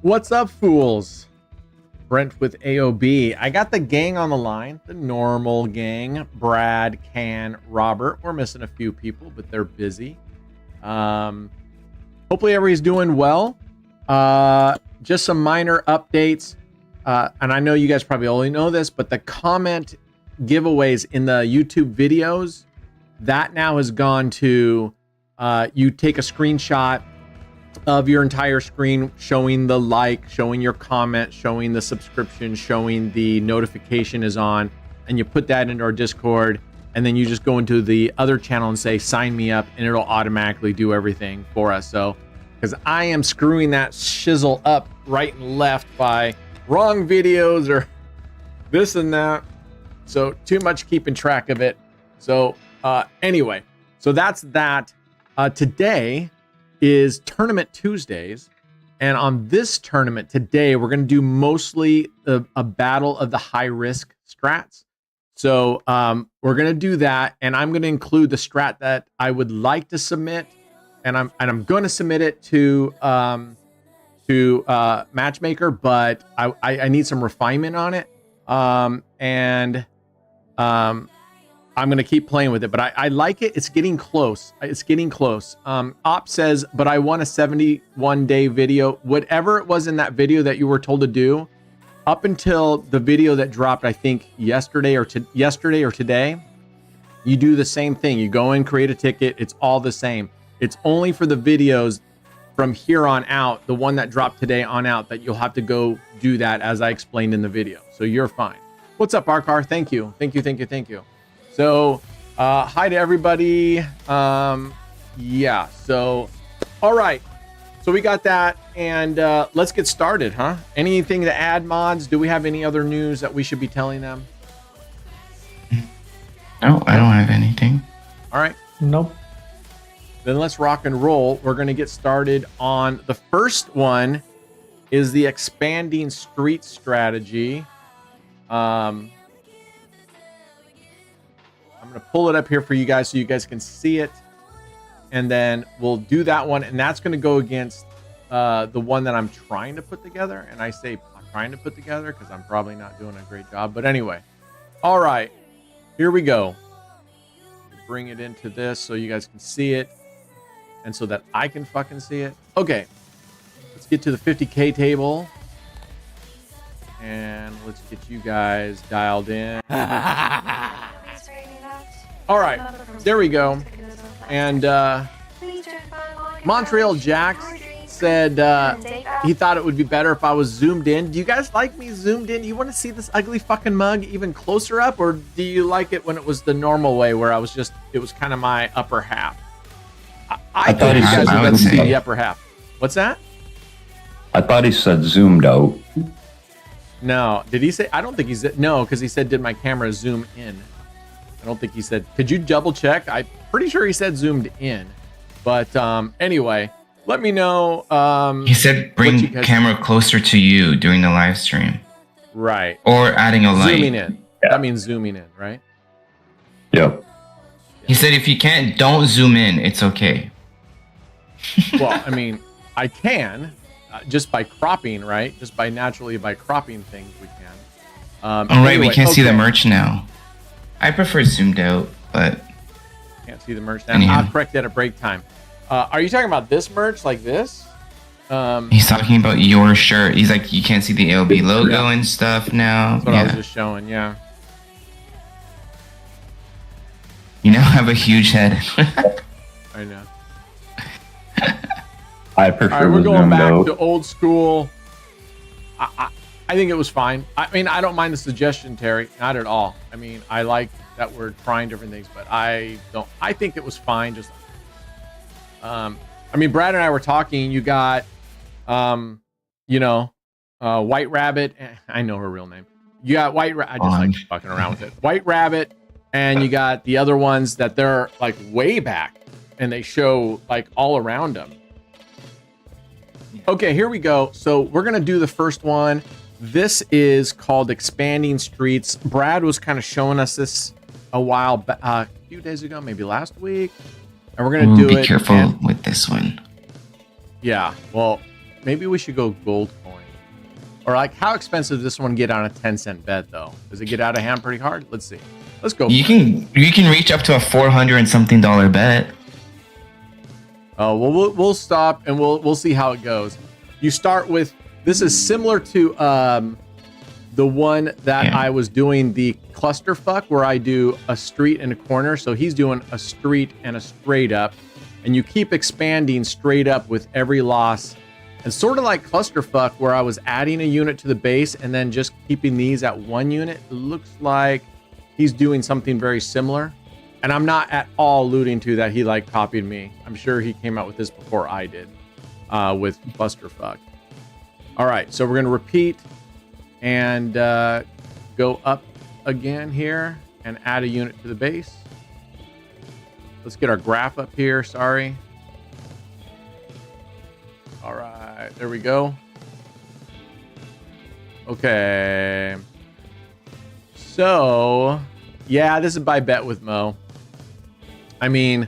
What's up, fools? Brent with AOB. I got the gang on the line, the normal gang. Brad, Can, Robert. We're missing a few people, but they're busy. Hopefully everybody's doing well. Just some minor updates. And I know you guys probably already know this, but the comment giveaways in the YouTube videos, that now has gone to you take a screenshot of your entire screen showing the like, showing your comment, showing the subscription, showing the notification is on, and you put that into our Discord, and then you just go into the other channel and say sign me up, and it'll automatically do everything for us. So because I am screwing that shizzle up right and left by wrong videos or this and that, so too much keeping track of it. So anyway, so that's that. Today is Tournament Tuesdays, and on this tournament today we're going to do mostly a battle of the high risk strats. So we're going to do that, and I'm going to include the strat that I would like to submit, and I'm going to submit it to Matchmaker, but I need some refinement on it, and I'm going to keep playing with it, but I like it. It's getting close. It's getting close. Op says, but I want a 71-day video. Whatever it was in that video that you were told to do, up until the video that dropped, I think yesterday or today, you do the same thing. You go and create a ticket. It's all the same. It's only for the videos from here on out, the one that dropped today on out, that you'll have to go do that as I explained in the video. So you're fine. What's up, Arcar? Thank you. Thank you. Thank you. Thank you. So, hi to everybody. Yeah, so, all right. So we got that, and let's get started, huh? Anything to add, mods? Do we have any other news that we should be telling them? No, I don't have anything. All right. Nope. Then let's rock and roll. We're going to get started on the first one is the expanding street strategy. I'm going to pull it up here for you guys so you guys can see it. And then we'll do that one. And that's going to go against the one that I'm trying to put together. And I say I'm trying to put together because I'm probably not doing a great job. But anyway. All right. Here we go. Bring it into this so you guys can see it. And so that I can fucking see it. Okay. Let's get to the 50K table. And let's get you guys dialed in. All right, there we go. And Montreal Jax said he thought it would be better if I was zoomed in. Do you guys like me zoomed in? You want to see this ugly fucking mug even closer up, or do you like it when it was the normal way where it was kind of my upper half? I thought you guys would like to see the upper half. What's that? I thought he said zoomed out. No, did he say? I don't think he said no, because he said, did my camera zoom in? I don't think he said. Could you double check? I'm pretty sure he said zoomed in. But anyway, let me know. He said bring camera closer to you during the live stream. Right. Or adding a light. Zooming in. Yeah. That means zooming in, right? Yep. He said if you can't, don't zoom in. It's okay. Well, I mean, I can just by cropping, right? Just by cropping things, we can. All right, anyway, we can't see the merch now. I prefer zoomed out, but can't see the merch now. I'll correct that at break time. Are you talking about this merch like this? He's talking about your shirt. He's like, you can't see the AOB logo and stuff now. That's what I was just showing, yeah. You now have a huge head. I know. I prefer. All right, we're going back to old school. I think it was fine. I mean, I don't mind the suggestion, Terry. Not at all. I mean, I like that we're trying different things, but I don't. I think it was fine. Just, I mean, Brad and I were talking. You got, White Rabbit. I know her real name. You got White Rabbit. I just like fucking around with it. White Rabbit And you got the other ones that they're like way back and they show like all around them. Okay, here we go. So we're going to do the first one. This is called Expanding Streets. Brad was kind of showing us this a few days ago, maybe last week. And we're going to do it. Be careful with this one. Yeah, well, maybe we should go gold coin. Or like, how expensive does this one get on a 10-cent bet, though? Does it get out of hand pretty hard? Let's see. Let's go. You can reach up to a $400 and something bet. Oh, well, we'll stop and we'll see how it goes. You start with, this is similar to the one that I was doing, the clusterfuck, where I do a street and a corner. So he's doing a street and a straight up, and you keep expanding straight up with every loss. And sort of like clusterfuck, where I was adding a unit to the base and then just keeping these at 1 unit. It looks like he's doing something very similar. And I'm not at all alluding to that he like copied me. I'm sure he came out with this before I did with clusterfuck. All right, so we're going to repeat and go up again here and add a unit to the base. Let's get our graph up here. Sorry. All right, there we go. Okay. So, yeah, this is by Bet with Mo. I mean,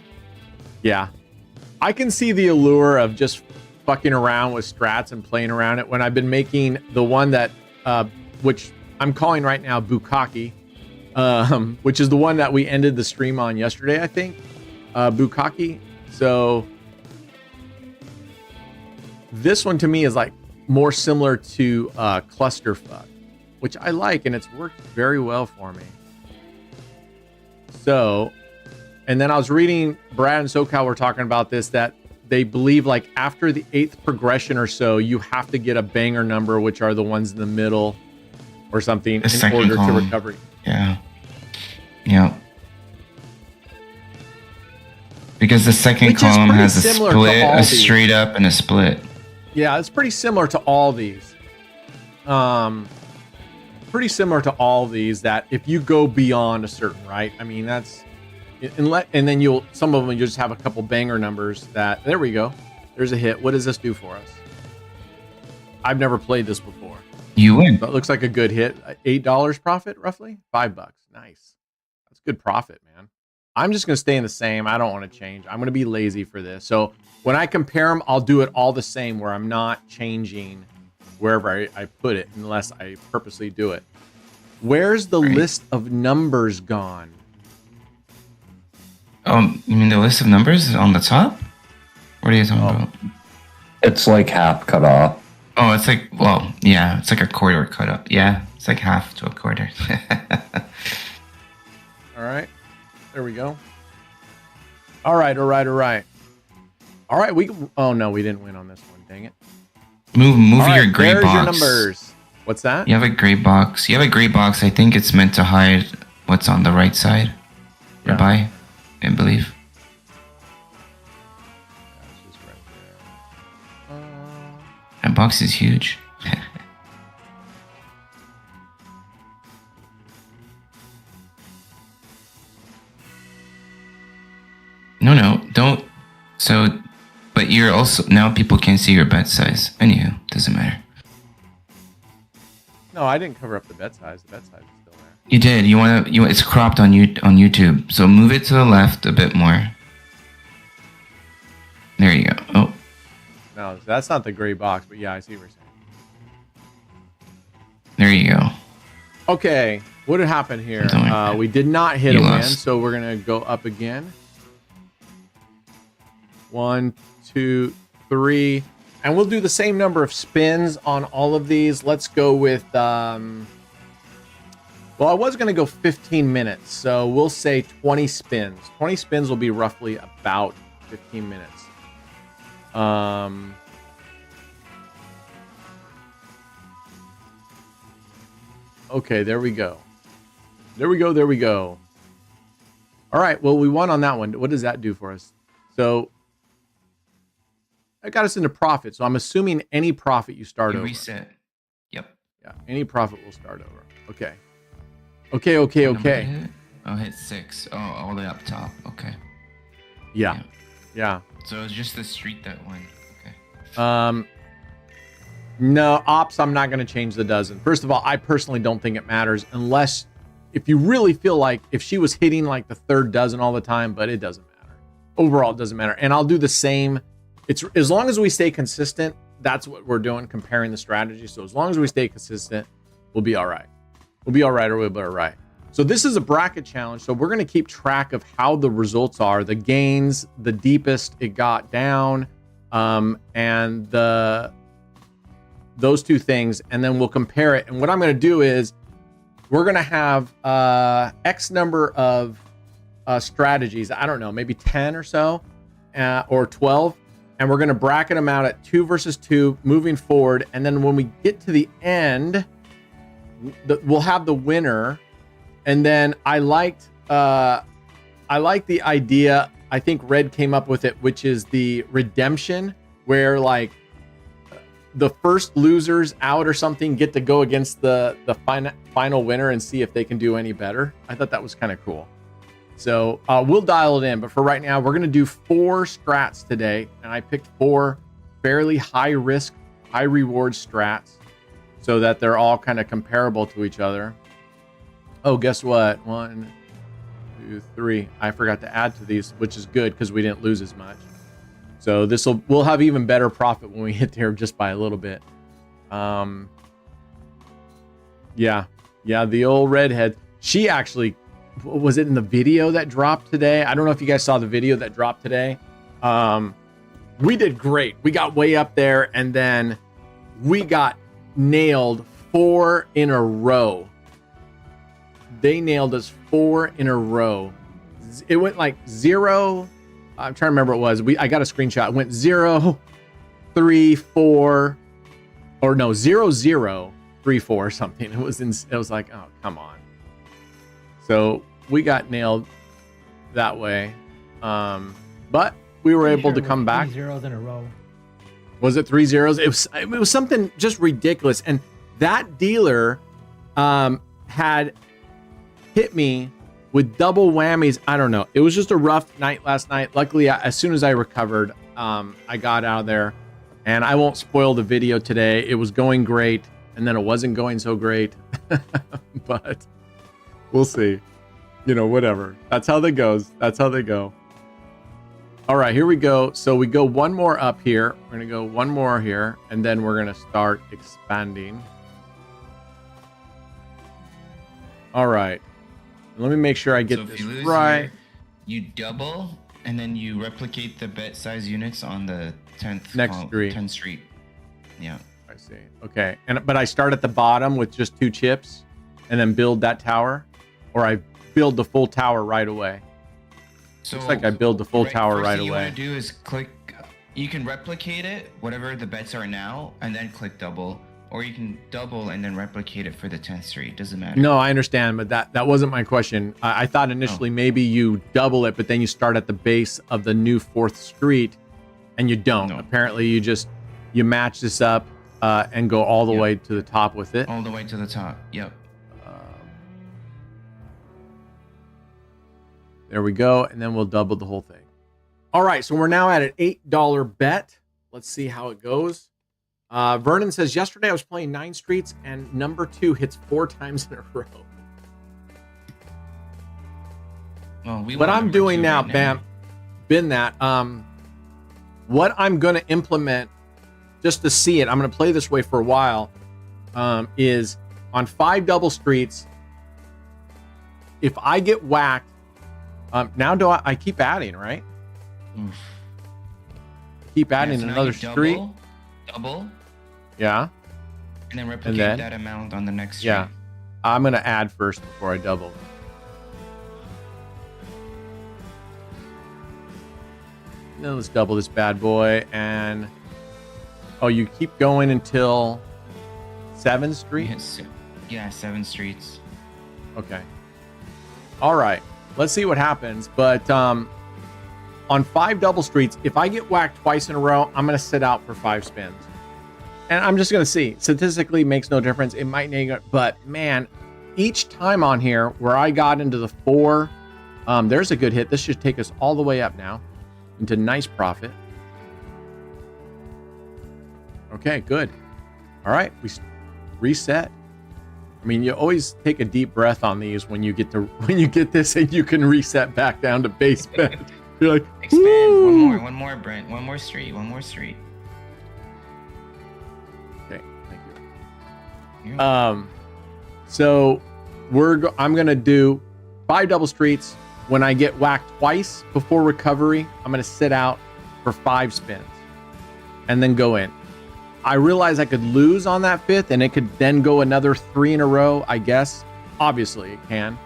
yeah. I can see the allure of just fucking around with strats and playing around it when I've been making the one that, which I'm calling right now Bukkake, which is the one that we ended the stream on yesterday, I think. Bukkake. So this one to me is like more similar to clusterfuck, which I like, and it's worked very well for me. So, and then I was reading, Brad and SoCal were talking about this, that they believe like after the 8th progression or so, you have to get a banger number, which are the ones in the middle or something, in order to recover. Yeah. Yeah. Because the second column has a split, a straight up, and a split. Yeah, it's pretty similar to all these. Pretty similar to all these, that if you go beyond a certain, right? I mean, that's, and then some of them you just have a couple banger numbers that, there we go. There's a hit. What does this do for us? I've never played this before. You win. That looks like a good hit. $8 profit, roughly? $5. Nice. That's good profit, man. I'm just going to stay in the same. I don't want to change. I'm going to be lazy for this. So when I compare them, I'll do it all the same, where I'm not changing wherever I put it unless I purposely do it. Where's the list of numbers gone? You mean the list of numbers on the top? What are you talking about? It's like half cut off. Oh, it's like, well, yeah, it's like a quarter cut up. Yeah, it's like half to a quarter. All right. There we go. All right. All right, oh no, we didn't win on this one. Dang it. Move your gray box. There's your numbers. What's that? You have a gray box. I think it's meant to hide what's on the right side. Yeah. Nearby, I believe. That's just right there. That box is huge. No, don't. So, but you're also, now people can see your bet size. Anywho, doesn't matter. No, I didn't cover up the bet size. The bet size is still there. You did. It's cropped on YouTube. So move it to the left a bit more. There you go. Oh. No, that's not the gray box, but yeah, I see what you're saying. There you go. Okay, what had happened here? We did not hit a win, so we're gonna go up again. 1, 2, 3, and we'll do the same number of spins on all of these. Let's go with well, I was going to go 15 minutes, so we'll say 20 spins. 20 spins will be roughly about 15 minutes. Okay, there we go. There we go. All right, well, we won on that one. What does that do for us? So that got us into profit. So I'm assuming any profit you start over. Reset. Yep. Yeah, any profit will start over. Okay. Okay. Oh, hit 6. Oh, all the way up top. Okay. Yeah. Yeah. So it's just the street that won. Okay. No, ops, I'm not going to change the dozen. First of all, I personally don't think it matters unless if you really feel like if she was hitting like the third dozen all the time, but it doesn't matter. Overall, it doesn't matter. And I'll do the same. It's as long as we stay consistent, that's what we're doing, comparing the strategy. So as long as we stay consistent, we'll be all right. We'll be all right or we'll be all right. So this is a bracket challenge. So we're going to keep track of how the results are, the gains, the deepest it got down, and those two things, and then we'll compare it. And what I'm going to do is we're going to have X number of strategies. I don't know, maybe 10 or so, or 12. And we're going to bracket them out at 2 versus 2 moving forward. And then when we get to the end, we'll have the winner. And then I liked the idea. I think Red came up with it, which is the redemption, where like the first losers out or something get to go against the final winner and see if they can do any better. I thought that was kind of cool. So we'll dial it in, but for right now, we're going to do 4 strats today. And I picked 4 fairly high risk, high reward strats so that they're all kind of comparable to each other. Oh, guess what? 1, 2, 3. I forgot to add to these, which is good because we didn't lose as much. So we'll have even better profit when we hit there just by a little bit. Yeah, the old redhead. She actually, was it in the video that dropped today? I don't know if you guys saw the video that dropped today. We did great. We got way up there, and then we got nailed 4 in a row. They nailed us 4 in a row. It went like 0. I'm trying to remember what it was. I got a screenshot. It went 0, 3, 4, or no, 0, 0, 3, 4 or something. It was like, oh, come on. So we got nailed that way. But we were able to come back. 3 zeros in a row. Was it 3 zeros? It was something just ridiculous. And that dealer had hit me with double whammies. I don't know. It was just a rough night last night. Luckily, as soon as I recovered, I got out of there. And I won't spoil the video today. It was going great, and then it wasn't going so great. But we'll see. You know, whatever. That's how that goes. That's how they go. All right, here we go. So we go one more up here. We're going to go one more here, and then we're going to start expanding. All right. Let me make sure I get this right. Here, you double, and then you replicate the bet size units on the 10th street. 10th street. Yeah. I see. Okay. But I start at the bottom with just 2 chips, and then build that tower, or I build the full tower right away. So looks like I build the full tower right away. What you want to do is click. You can replicate it, whatever the bets are now, and then click double. Or you can double and then replicate it for the 10th street. Doesn't matter. No, I understand, but that wasn't my question. I thought initially maybe you double it, but then you start at the base of the new 4th street, and you don't. No. Apparently, you match this up and go all the way to the top with it. All the way to the top. Yep. There we go, and then we'll double the whole thing. All right, so we're now at an $8 bet. Let's see how it goes. Vernon says, yesterday I was playing 9 streets and number 2 hits 4 times in a row. Well, what I'm doing now, bam, been that. What I'm going to implement just to see it, I'm going to play this way for a while, is on 5 double streets, if I get whacked, now I keep adding, right? Oof. Keep adding another street. Double. Yeah. And then replicate that amount on the next street. Yeah. I'm going to add first before I double. Now let's double this bad boy. And oh, you keep going until 7th street? Yeah, 7 streets. Okay. All right. Let's see what happens. But on 5 double streets, if I get whacked twice in a row, I'm going to sit out for 5 spins. And I'm just going to see. Statistically, makes no difference. It might negative, but man, each time on here where I got into the 4, there's a good hit. This should take us all the way up now into nice profit. Okay, good. All right, we reset. I mean, you always take a deep breath on these when you get this, and you can reset back down to base bet. You're like, expand. woo! One more, Brent. One more street. Okay, thank you. So I'm gonna do 5 double streets. When I get whacked twice before recovery, I'm gonna sit out for 5 spins and then go in. I realize I could lose on that 5th, and it could then go another 3 in a row, I guess. Obviously it can,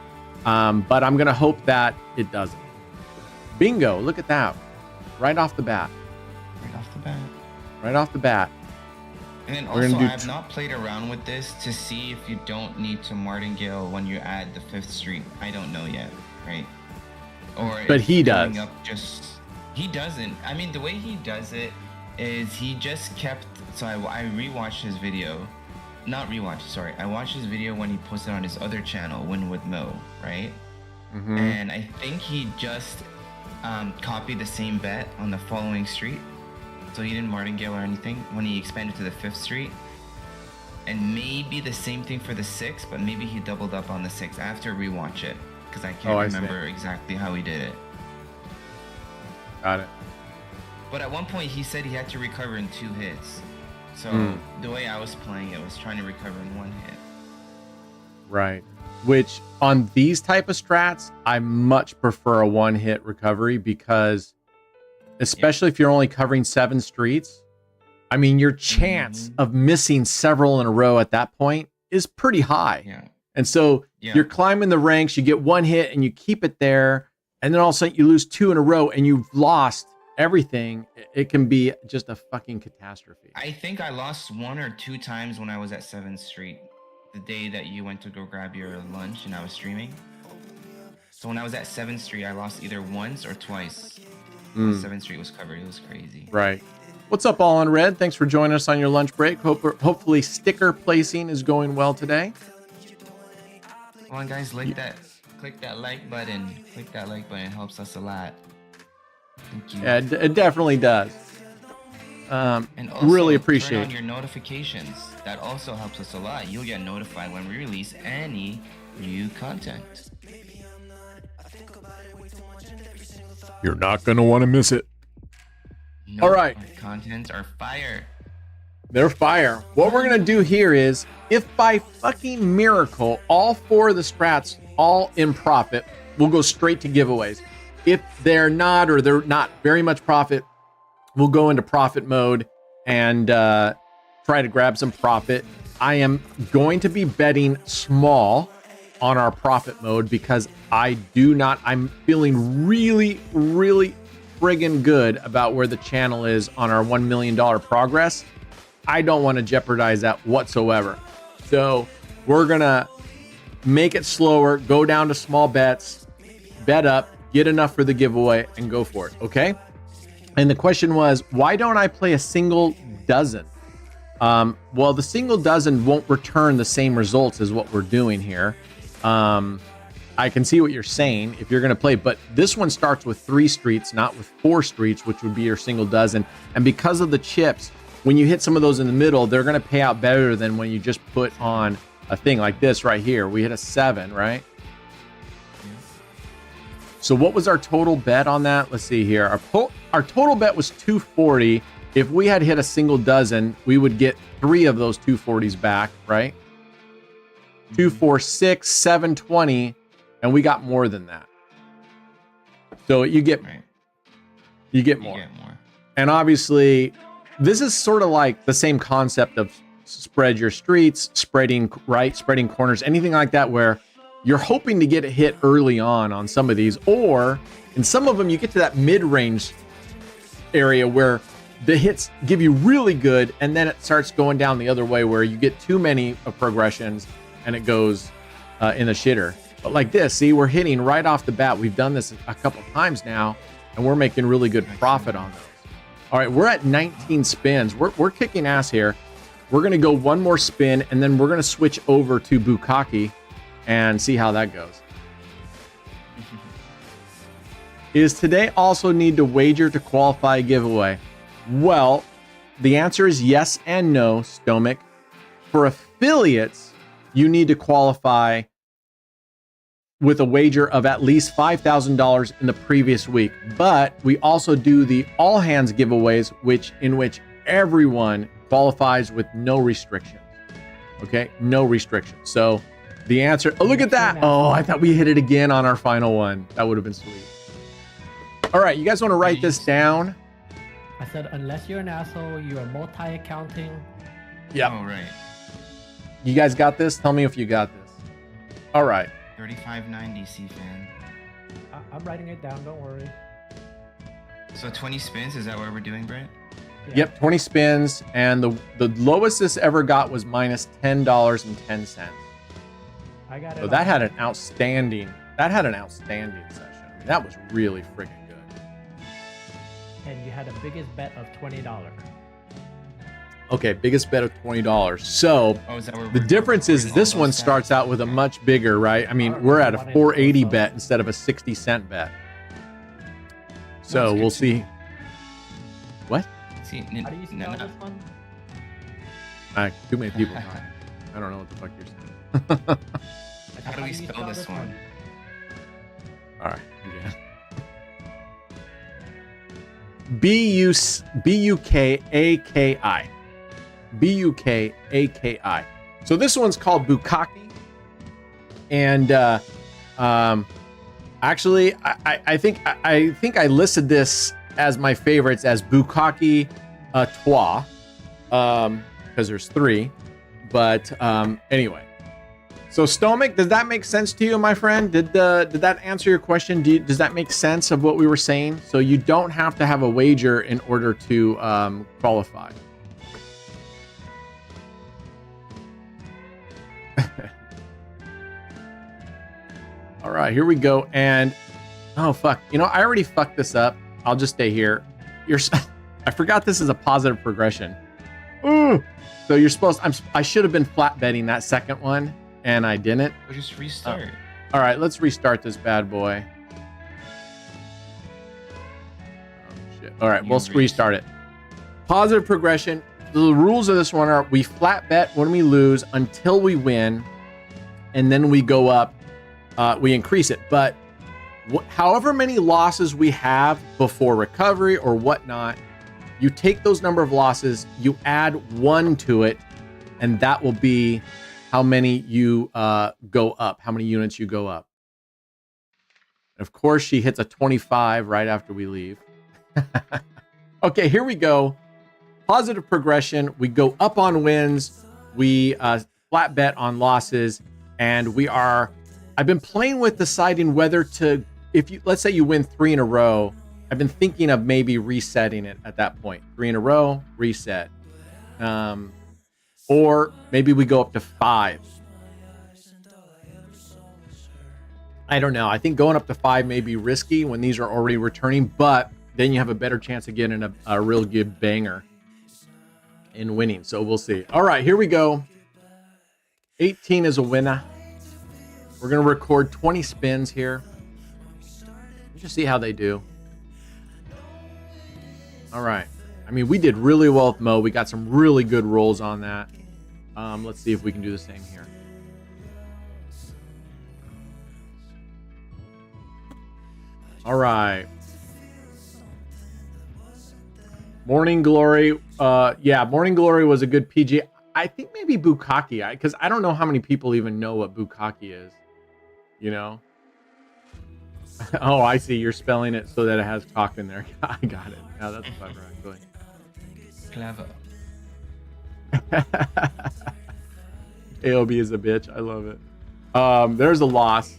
but I'm gonna hope that it doesn't. Bingo, look at that. Right off the bat. Right off the bat. And then also, I have not played around with this to see if you don't need to martingale when you add the 5th street. I don't know yet, right? But he does. He doesn't. I mean, the way he does it is he just kept. So I rewatched his video. Not rewatched, sorry. I watched his video when he posted on his other channel, Win with Mo, right? Mm-hmm. And I think he just copied the same bet on the following street. So he didn't martingale or anything when he expanded to the 5th street. And maybe the same thing for the 6th, but maybe he doubled up on the 6th. I have to rewatch it because I can't remember exactly how he did it. Got it. But at one point he said he had to recover in 2 hits. So the way I was playing it was trying to recover in 1 hit. Right. Which on these type of strats, I much prefer a 1-hit recovery because especially if you're only covering 7 streets, I mean, your chance of missing several in a row at that point is pretty high. Yeah. And so you're climbing the ranks, you get 1 hit and you keep it there. And then all of a sudden you lose 2 in a row and you've lost everything. It can be just a fucking catastrophe. I think I lost 1 or 2 times when I was at 7th Street, the day that you went to go grab your lunch and I was streaming. So when I was at 7th Street, I lost either once or twice. 7th Street was covered. It was crazy. Right. What's up, all on red? Thanks for joining us on your lunch break. Hopefully sticker placing is going well today. Come on, guys, click that like button. Click that like button. It helps us a lot. Thank you. Yeah, it definitely does. And also, really appreciate turn on your notifications. That also helps us a lot. You'll get notified when we release any new content. You're not going to want to miss it. No, all right. Our contents are fire. They're fire. What we're going to do here is, if by fucking miracle, all 4 of the strats all in profit, we'll go straight to giveaways. If they're not, or they're not very much profit, we'll go into profit mode and try to grab some profit. I am going to be betting small on our profit mode because I'm feeling really, really friggin' good about where the channel is on our $1 million progress. I don't want to jeopardize that whatsoever. So we're going to make it slower, go down to small bets, bet up, get enough for the giveaway, and go for it, okay? And the question was, why don't I play a single dozen? Well, the single dozen won't return the same results as what we're doing here. I can see what you're saying if you're going to play, but this one starts with 3 streets, not with 4 streets, which would be your single dozen. And because of the chips, when you hit some of those in the middle, they're going to pay out better than when you just put on a thing like this right here. We hit a 7, right? So what was our total bet on that? Let's see here. Our total bet was 240. If we had hit a single dozen, we would get 3 of those 240s back, right? 246, 720, and we got more than that. So you get more. You get more. And obviously, this is sort of like the same concept of spread your streets, spreading corners, anything like that, where you're hoping to get a hit early on some of these, or in some of them you get to that mid-range area where the hits give you really good, and then it starts going down the other way where you get too many progressions and it goes in the shitter. But like this, see, we're hitting right off the bat. We've done this a couple times now, and we're making really good profit on those. All right, we're at 19 spins. We're kicking ass here. We're going to go one more spin, and then we're going to switch over to Bukkake. and see how that goes. Is today also need to wager to qualify a giveaway? Well, the answer is yes and no, Stomach. For affiliates, you need to qualify with a wager of at least $5,000 in the previous week. But we also do the all hands giveaways, in which everyone qualifies with no restrictions. Okay, no restrictions. So the answer, oh, look at that. Oh, I thought we hit it again on our final one. That would have been sweet. All right, you guys want to write this down? I said, unless you're an asshole, you are multi-accounting. Yep. Oh, right. You guys got this? Tell me if you got this. All right. 3590 C fan. I'm writing it down, don't worry. So 20 spins, is that what we're doing, Brent? Yeah. Yep, 20 spins, and the lowest this ever got was minus $10.10. I got it. So that had an outstanding session. I mean, that was really freaking good. And you had the biggest bet of $20. Okay, biggest bet of $20. So Is that where the difference is this one starts out with a much bigger, right? I mean, we're at a 480 bet instead of a 60-cent bet. So we'll see. What? See, How do you spell this one? Too many people talking. I don't know what the fuck you're saying. How do we spell this one? All right, again. Bukkaki. Bukkaki. So this one's called Bukkake, and actually, I think I listed this as my favorites as Bukkake Trois, because there's 3. But anyway, so Stomach, does that make sense to you, my friend? Did that answer your question? Does that make sense of what we were saying? So you don't have to have a wager in order to qualify. All right, here we go. And oh fuck, I already fucked this up. I'll just stay here. I forgot this is a positive progression. Ooh. So you're supposed. I should have been flat betting that second one, and I didn't. We'll just restart. All right, let's restart this bad boy. Oh shit! All right, we'll restart it. Positive progression. The rules of this one are: we flat bet when we lose until we win, and then we go up. We increase it, but however many losses we have before recovery or whatnot, you take those number of losses, you add 1 to it, and that will be how many you go up, how many units you go up. And of course, she hits a 25 right after we leave. Okay, here we go. Positive progression. We go up on wins. We flat bet on losses, and we are. I've been playing with deciding whether to, let's say you win 3 in a row, I've been thinking of maybe resetting it at that point. 3 in a row, reset. Or maybe we go up to 5. I don't know. I think going up to 5 may be risky when these are already returning, but then you have a better chance of getting a real good banger in winning. So we'll see. All right, here we go. 18 is a winner. We're going to record 20 spins here. Let's just see how they do. All right. I mean, we did really well with Mo. We got some really good rolls on that. Let's see if we can do the same here. All right. Morning Glory. Yeah, Morning Glory was a good PG. I think maybe Bukkake, because I don't know how many people even know what Bukkake is. Oh, I see. You're spelling it so that it has cock in there. I got it. Yeah, that's clever, actually. Clever. AOB is a bitch. I love it. There's a loss.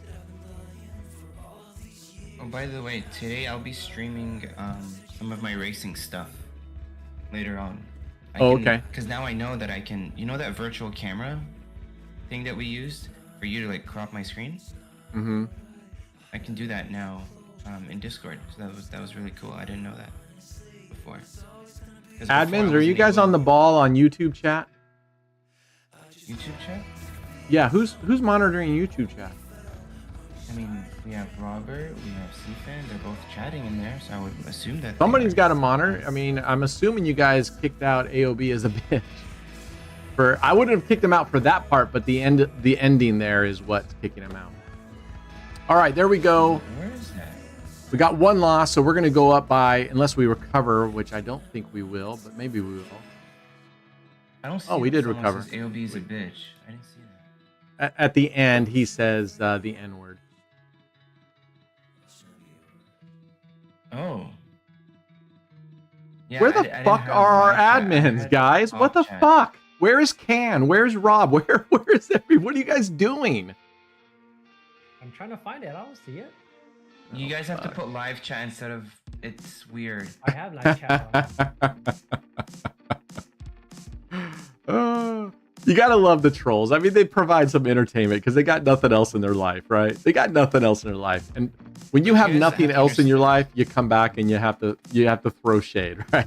Oh, by the way, today I'll be streaming some of my racing stuff later on. Okay. Because now I know that I can. You know that virtual camera thing that we used for you to crop my screen? Mm-hmm. I can do that now in Discord. So that was really cool. I didn't know that before. Admins, are you guys on the ball on YouTube chat? YouTube chat? Yeah, who's monitoring YouTube chat? I mean, we have Robert, we have Cfan. They're both chatting in there, so I would assume that Somebody's got a monitor. I mean, I'm assuming you guys kicked out AOB as a bitch. I wouldn't have kicked him out for that part, but the ending there is what's kicking him out. All right, there we go. Where is that? We got one loss, so we're going to go up by, unless we recover, which I don't think we will, but maybe we will. I don't see. Oh, we did recover. AOB is a bitch. I didn't see that. At the end, he says the N word. Oh. Yeah, Where the fuck are our admins, guys? What the fuck? Where is Can? Where's Rob? Where is everyone? What are you guys doing? I'm trying to find it. I don't see it. You guys have to put live chat instead of it's weird. I have live chat on. You gotta love the trolls. I mean, they provide some entertainment because they got nothing else in their life, right? They got nothing else in their life, and when you have nothing else in your life, you come back and you have to throw shade, right?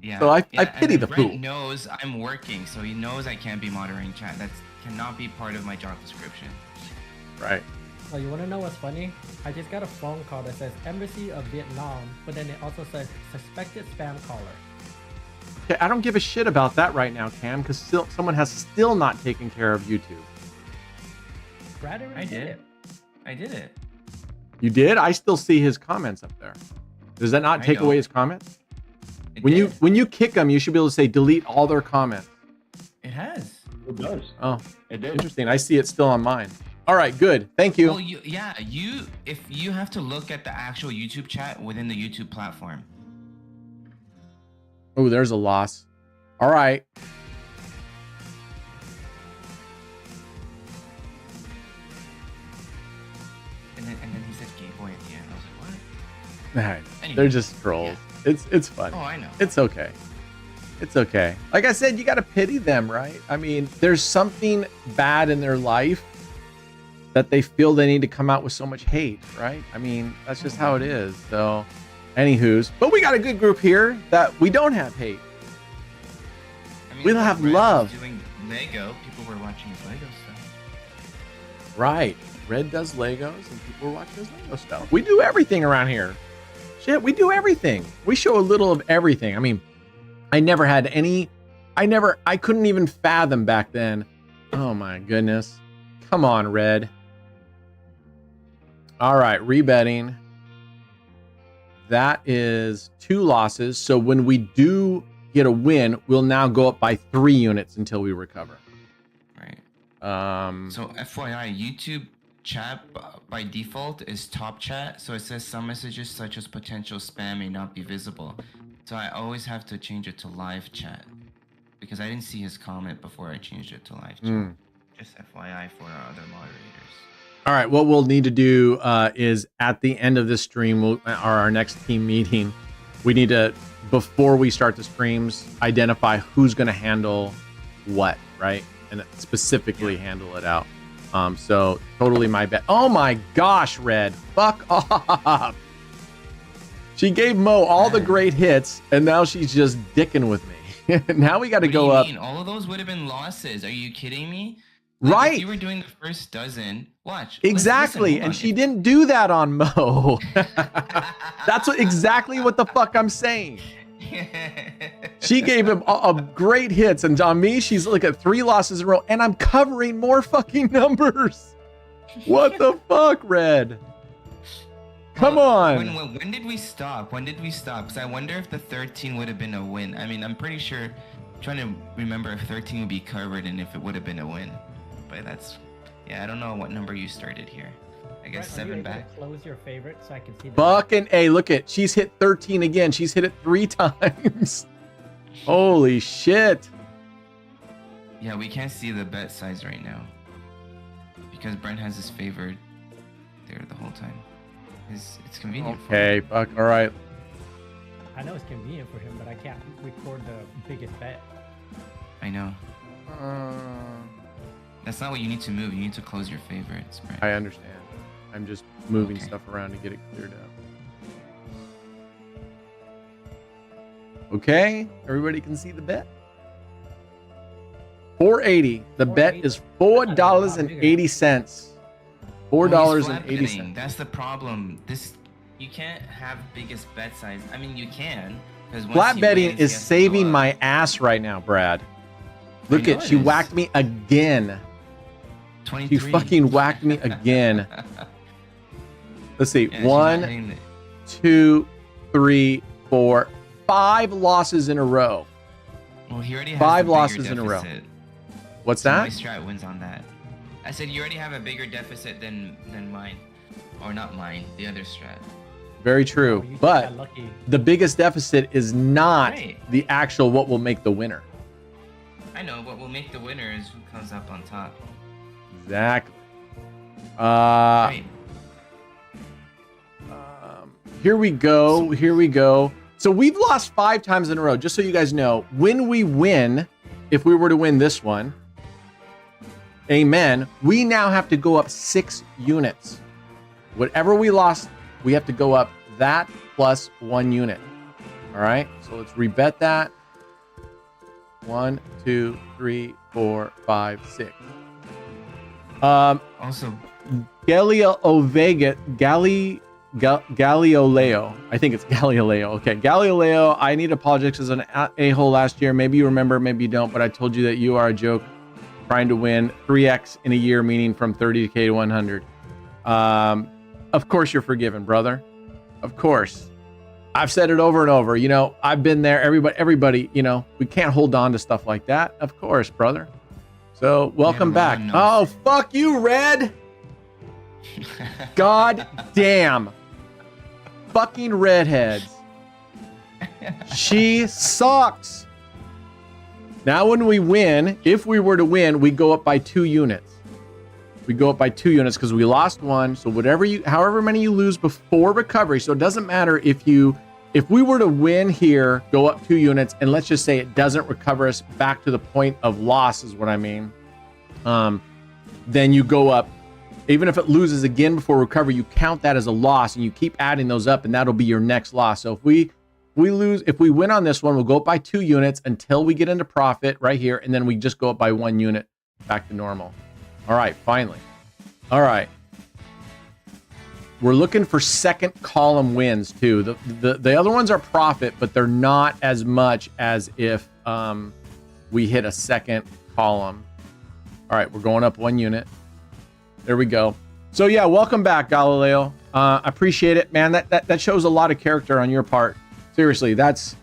Yeah. So I pity the fool. Brent knows I'm working, so he knows I can't be monitoring chat. That cannot be part of my job description. Right. Oh, you want to know what's funny? I just got a phone call that says Embassy of Vietnam, but then it also says suspected spam caller. Okay, I don't give a shit about that right now, Cam, because someone has still not taken care of YouTube. Brad already did it. I did it. You did? I still see his comments up there. Does that not take away his comments? When you kick them, you should be able to say delete all their comments. It has. It does. Oh, It did. interesting. I see it still on mine. All right, good. Thank you. Well, if you have to look at the actual YouTube chat within the YouTube platform. Oh, there's a loss. All right. And then he said gay boy at the end. I was like, what? All right. Anyway, They're just trolls. Yeah. It's fun. Oh, I know. It's okay. It's okay. Like I said, you got to pity them, right? I mean, there's something bad in their life that they feel they need to come out with so much hate, right? I mean, that's just how it is. So, anywho's, but we got a good group here that we don't have hate. I mean, We'll have Red love. was doing Lego. People were watching his Lego stuff. Right. Red does Legos and people are watching his Lego stuff. We do everything around here. Shit, we do everything. We show a little of everything. I mean, I couldn't even fathom back then. Oh my goodness. Come on, Red. All right, rebetting. That is 2 losses. So when we do get a win, we'll now go up by 3 units until we recover. Right. So FYI, YouTube chat by default is top chat. So it says some messages such as potential spam may not be visible. So I always have to change it to live chat because I didn't see his comment before I changed it to live chat. Just FYI for our other moderators. All right, what we'll need to do is at the end of this stream, or our next team meeting, we need to, before we start the streams, identify who's going to handle what, right? And specifically handle it out. So totally my bet. Oh my gosh, Red, fuck off. She gave Mo all the great hits, and now she's just dicking with me. Now we got to go up. All of those would have been losses. Are you kidding me? Right. If you were doing the first dozen, watch. Exactly. Listen, and she didn't do that on Mo. That's exactly what the fuck I'm saying. She gave him a great hits. And on me, she's like at 3 losses in a row. And I'm covering more fucking numbers. What the fuck, Red? Come on. When did we stop? Because I wonder if the 13 would have been a win. I mean, I'm pretty sure. I'm trying to remember if 13 would be covered and if it would have been a win. But I don't know what number you started here. I guess 7 back. Close your favorite so I can see. Fucking A, look at, she's hit 13 again. She's hit it 3 times. Holy shit. Yeah, we can't see the bet size right now. Because Brent has his favorite there the whole time. It's convenient. Okay, fuck, all right. I know it's convenient for him, but I can't record the biggest bet. I know. That's not what you need to move. You need to close your favorites, Brent. I understand. I'm just moving stuff around to get it cleared up. Okay, everybody can see the bet. 480. The bet is $4.80. $4.80. That's the problem. You can't have biggest bet size. I mean, you can. Flat betting is saving my ass right now, Brad. Look at, she whacked me again. 23. She fucking whacked me again. Let's see. Yeah, 1, 2, 3, 4, 5 losses in a row. Well, he already has 5 losses in a row. What's that? My strat wins on that. I said you already have a bigger deficit than mine, or not mine, the other strat. Very true, but the biggest deficit is not the actual what will make the winner. I know, what will make the winner is who comes up on top. Exactly. Right. Here we go. Here we go. So we've lost 5 times in a row. Just so you guys know, when we win, if we were to win this one, amen, we now have to go up 6 units. Whatever we lost, we have to go up that plus 1 unit. All right. So let's rebet that. 1, 2, 3, 4, 5, 6. Also, Galileo. I think it's Galileo. Okay, Galileo. I need to apologize as an a-hole last year. Maybe you remember, maybe you don't, but I told you that you are a joke trying to win 3x in a year, meaning from 30k to 100. Of course you're forgiven, brother. Of course. I've said it over and over. You know, I've been there. Everybody, you know, we can't hold on to stuff like that. Of course, brother. So welcome back. Oh, fuck you, Red. God damn. Fucking redheads. She sucks. Now when we win, if we were to win, we go up by 2 units. We go up by 2 units because we lost 1. So however many you lose before recovery. So it doesn't matter if we were to win here, go up 2 units, and let's just say it doesn't recover us back to the point of loss is what I mean. Then you go up. Even if it loses again before recovery, you count that as a loss and you keep adding those up and that'll be your next loss. So if we win on this one, we'll go up by 2 units until we get into profit right here. And then we just go up by 1 unit back to normal. All right, finally. All right. We're looking for second column wins too. The other ones are profit, but they're not as much as if we hit a second column. All right, we're going up 1 unit. There we go. So yeah, welcome back, Galileo. I appreciate it, man. That shows a lot of character on your part. Seriously, that's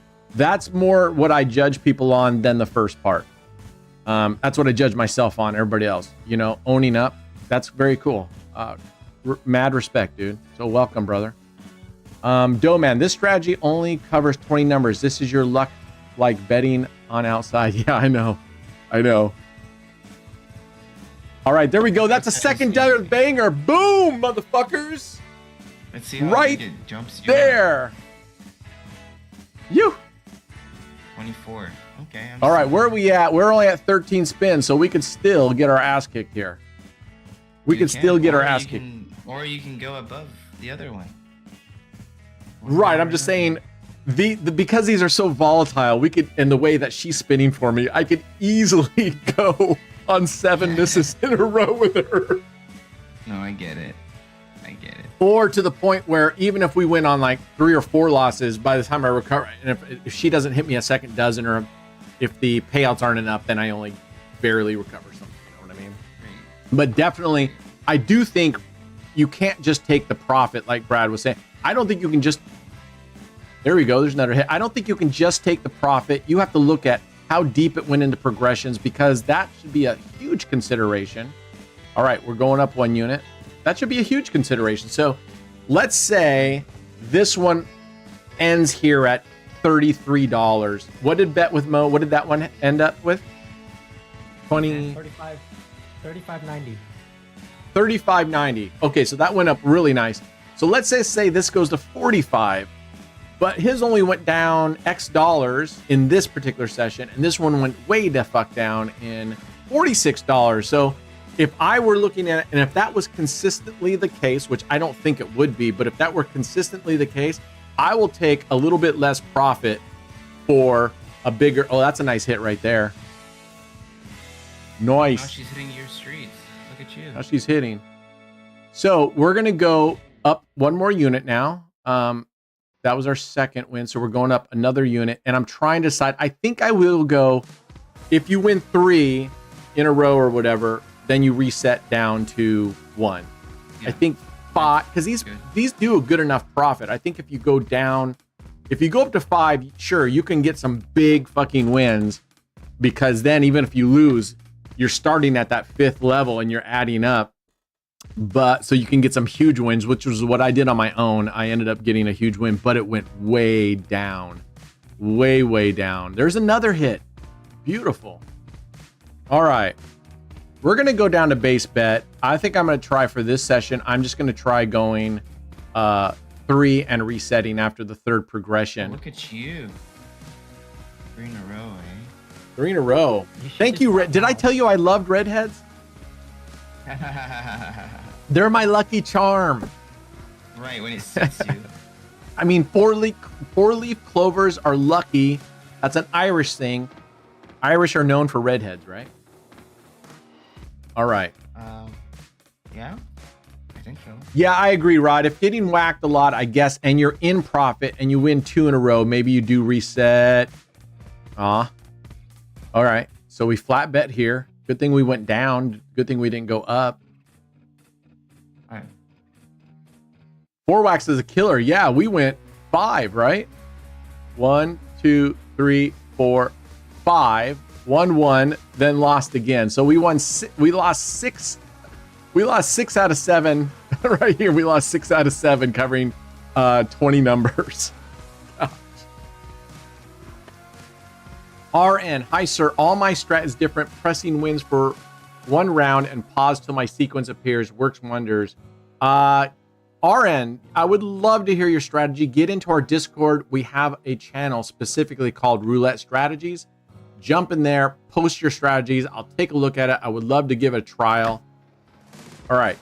more what I judge people on than the first part. That's what I judge myself on. Everybody else, you know, owning up. That's very cool. Mad respect, dude. So welcome, brother. Doughman, this strategy only covers 20 numbers. This is your luck, like betting on outside. Yeah, I know. All right, there we go. That's a second banger. Boom, motherfuckers. Let's see how right it jumps you there. You. 24. Okay. All right, where are we at? We're only at 13 spins, so we could still get our ass kicked here. We could still get our ass kicked. Or you can go above the other one. Right, I'm just saying, because these are so volatile, we could, in the way that she's spinning for me, I could easily go on 7 misses in a row with her. No, I get it. Or to the point where even if we win on like 3 or 4 losses, by the time I recover, and if she doesn't hit me a second dozen, or if the payouts aren't enough, then I only barely recover something. You know what I mean? But definitely, I do think you can't just take the profit like Brad was saying. I don't think you can just... There we go. There's another hit. I don't think you can just take the profit. You have to look at how deep it went into progressions, because that should be a huge consideration. All right, we're going up 1 unit. That should be a huge consideration. So let's say this one ends here at $33. What did Bet with Mo? What did that one end up with? 35.90. $35.90. Okay, so that went up really nice. So let's say this goes to 45, but his only went down X dollars in this particular session, and this one went way the fuck down in $46. So if I were looking at it, and if that was consistently the case, which I don't think it would be, but if that were consistently the case, I will take a little bit less profit for a bigger... Oh, that's a nice hit right there. Now Nice. she's hitting your streets. Look at you. Now she's hitting. So we're going to go up one more unit now. That was our second win. So we're going up another unit. And I'm trying to decide. I think I will go, if you win 3 in a row or whatever, then you reset down to 1. Yeah. I think 5, because these do a good enough profit. I think if you go down, if you go up to 5, sure, you can get some big fucking wins, because then even if you lose, you're starting at that 5th level and you're adding up. But so you can get some huge wins, which was what I did on my own. I ended up getting a huge win, but it went way down, way down. There's another hit. Beautiful. All right. We're going to go down to base bet. I think I'm going to try for this session. I'm just going to try going 3 and resetting after the 3rd progression. Look at you. 3 in a row, eh? 3 in a row. Thank you, Red. Did I tell you I loved redheads? They're my lucky charm. Right, when it suits you. I mean, four-leaf clovers are lucky. That's an Irish thing. Irish are known for redheads, right? All right. Yeah, I think so. Yeah, I agree, Rod. If getting whacked a lot, I guess, and you're in profit and you win 2 in a row, maybe you do reset. All right. So we flat bet here. Good thing we went down. Good thing we didn't go up. All right. 4 wax is a killer. Yeah, we went 5, right? 1, 2, 3, 4, 5. 1-1, then lost again. So we won. We lost 6. We lost 6 out of 7 right here. We lost 6 out of 7, covering 20 numbers. Gosh. RN, hi sir. All my strat is different. Pressing wins for 1 round and pause till my sequence appears. Works wonders. RN, I would love to hear your strategy. Get into our Discord. We have a channel specifically called Roulette Strategies. Jump in there, post your strategies. I'll take a look at it. I would love to give it a trial. All right.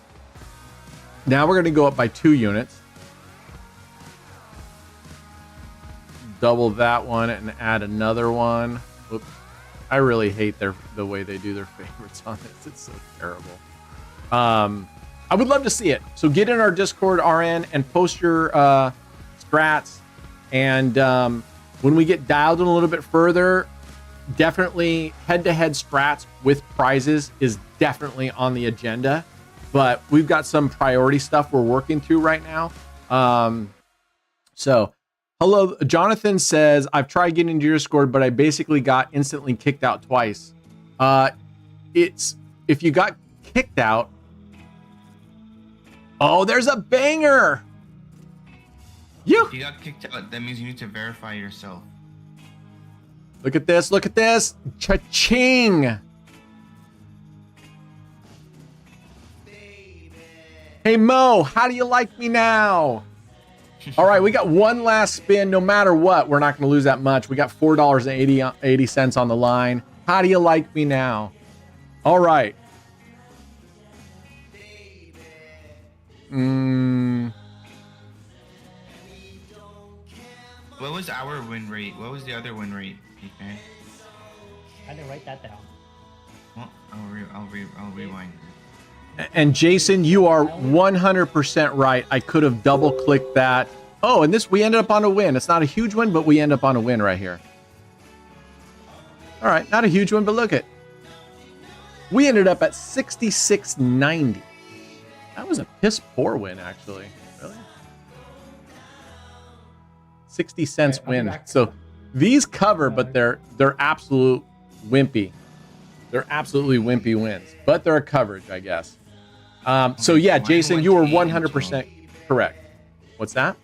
Now we're going to go up by 2 units. Double that one and add another one. Oops. I really hate the way they do their favorites on this. It's so terrible. I would love to see it. So get in our Discord, RN, and post your strats. And when we get dialed in a little bit further, definitely head-to-head strats with prizes is definitely on the agenda, but we've got some priority stuff we're working through right now. So hello, Jonathan says, I've tried getting into your Discord, but I basically got instantly kicked out twice. It's if you got kicked out. Oh, there's a banger. If you got kicked out, that means you need to verify yourself. Look at this. Look at this. Cha-ching. Hey, Mo, how do you like me now? All right, we got one last spin. No matter what, we're not going to lose that much. We got $4.80 on the line. How do you like me now? All right. What was our win rate? What was the other win rate? Okay. I didn't write that down. Well, I'll rewind. And Jason, you are 100% right. I could have double clicked that. Oh, and we ended up on a win. It's not a huge win, but we end up on a win right here. All right, not a huge win, but look at. We ended up at 66.90. That was a piss poor win, actually. Really? 60 cents win. So these cover, but they're absolute wimpy. They're absolutely wimpy wins, but they're a coverage, I guess. So yeah, Jason, you were 100% correct. What's that?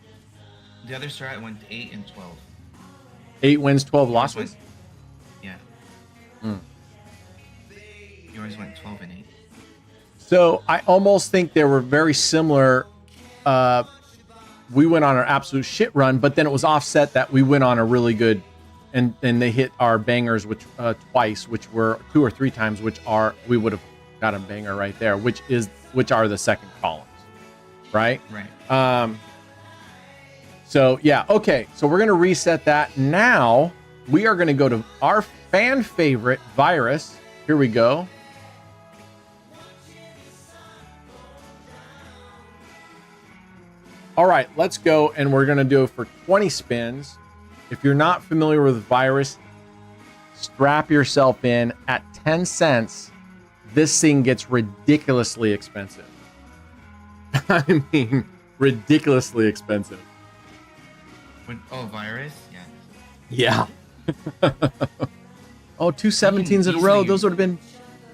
The other strat went 8 and 12. 8 wins, 12 losses? Yeah. Yours went 12 and 8. So I almost think they were very similar. We went on an absolute shit run, but then it was offset that we went on a really good, and they hit our bangers, which twice, which were 2 or 3 times, we would have got a banger right there, which are the second columns, right? Right. So yeah, okay. So we're gonna reset that. Now we are gonna go to our fan favorite virus. Here we go. All right, let's go. And we're going to do it for 20 spins. If you're not familiar with Virus, strap yourself in. At 10 cents, this thing gets ridiculously expensive. I mean, ridiculously expensive. Oh, Virus? Yeah. Yeah. Oh, two 17s in a row. Those would have been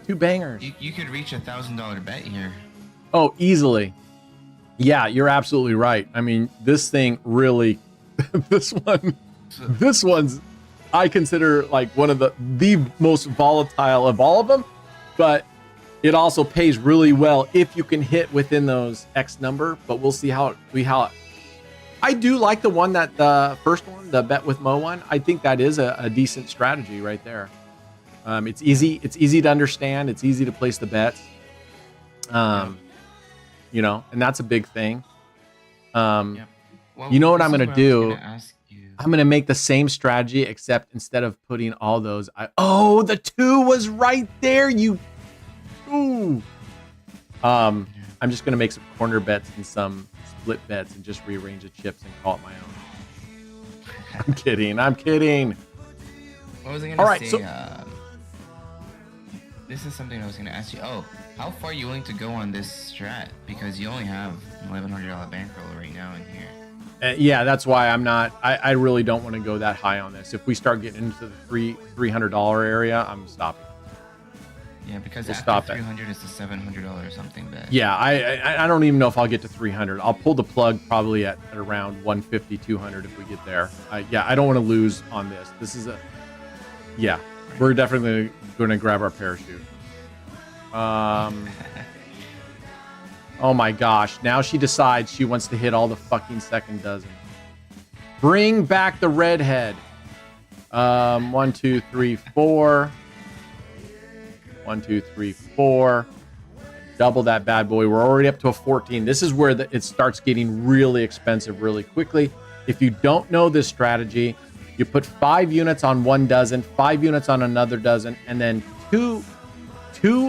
two bangers. You could reach $1,000 bet here. Oh, easily. Yeah, you're absolutely right. I mean, this thing really, this one's, I consider like one of the most volatile of all of them, but it also pays really well if you can hit within those X number. But we'll see how I do like the one that the first one, the bet with Mo one. I think that is a decent strategy right there. It's easy to understand. It's easy to place the bets. You know, and that's a big thing. Well, you know what I'm going to do? I'm going to make the same strategy, except instead of putting all those, oh, the 2 was right there. Ooh. I'm just going to make some corner bets and some split bets and just rearrange the chips and call it my own. I'm kidding. What was I going to say? So, this is something I was going to ask you. Oh, how far are you willing to go on this strat? Because you only have $1,100 bankroll right now in here. Yeah, that's why I'm not. I really don't want to go that high on this. If we start getting into the $300 area, I'm stopping. Yeah, because we'll after 300 is the $700 or something bet. Yeah, I don't even know if I'll get to 300. I'll pull the plug probably at around 150, 200 if we get there. Yeah, I don't want to lose on this. This is yeah, we're definitely going to grab our parachute. Oh my gosh, now she decides she wants to hit all the fucking second dozen. Bring back the redhead. 1, 2, 3, 4. 1, 2, 3, 4. Double that bad boy. We're already up to a 14. This is where it starts getting really expensive really quickly. If you don't know this strategy, you put 5 units on 1 dozen, 5 units on another dozen, and then two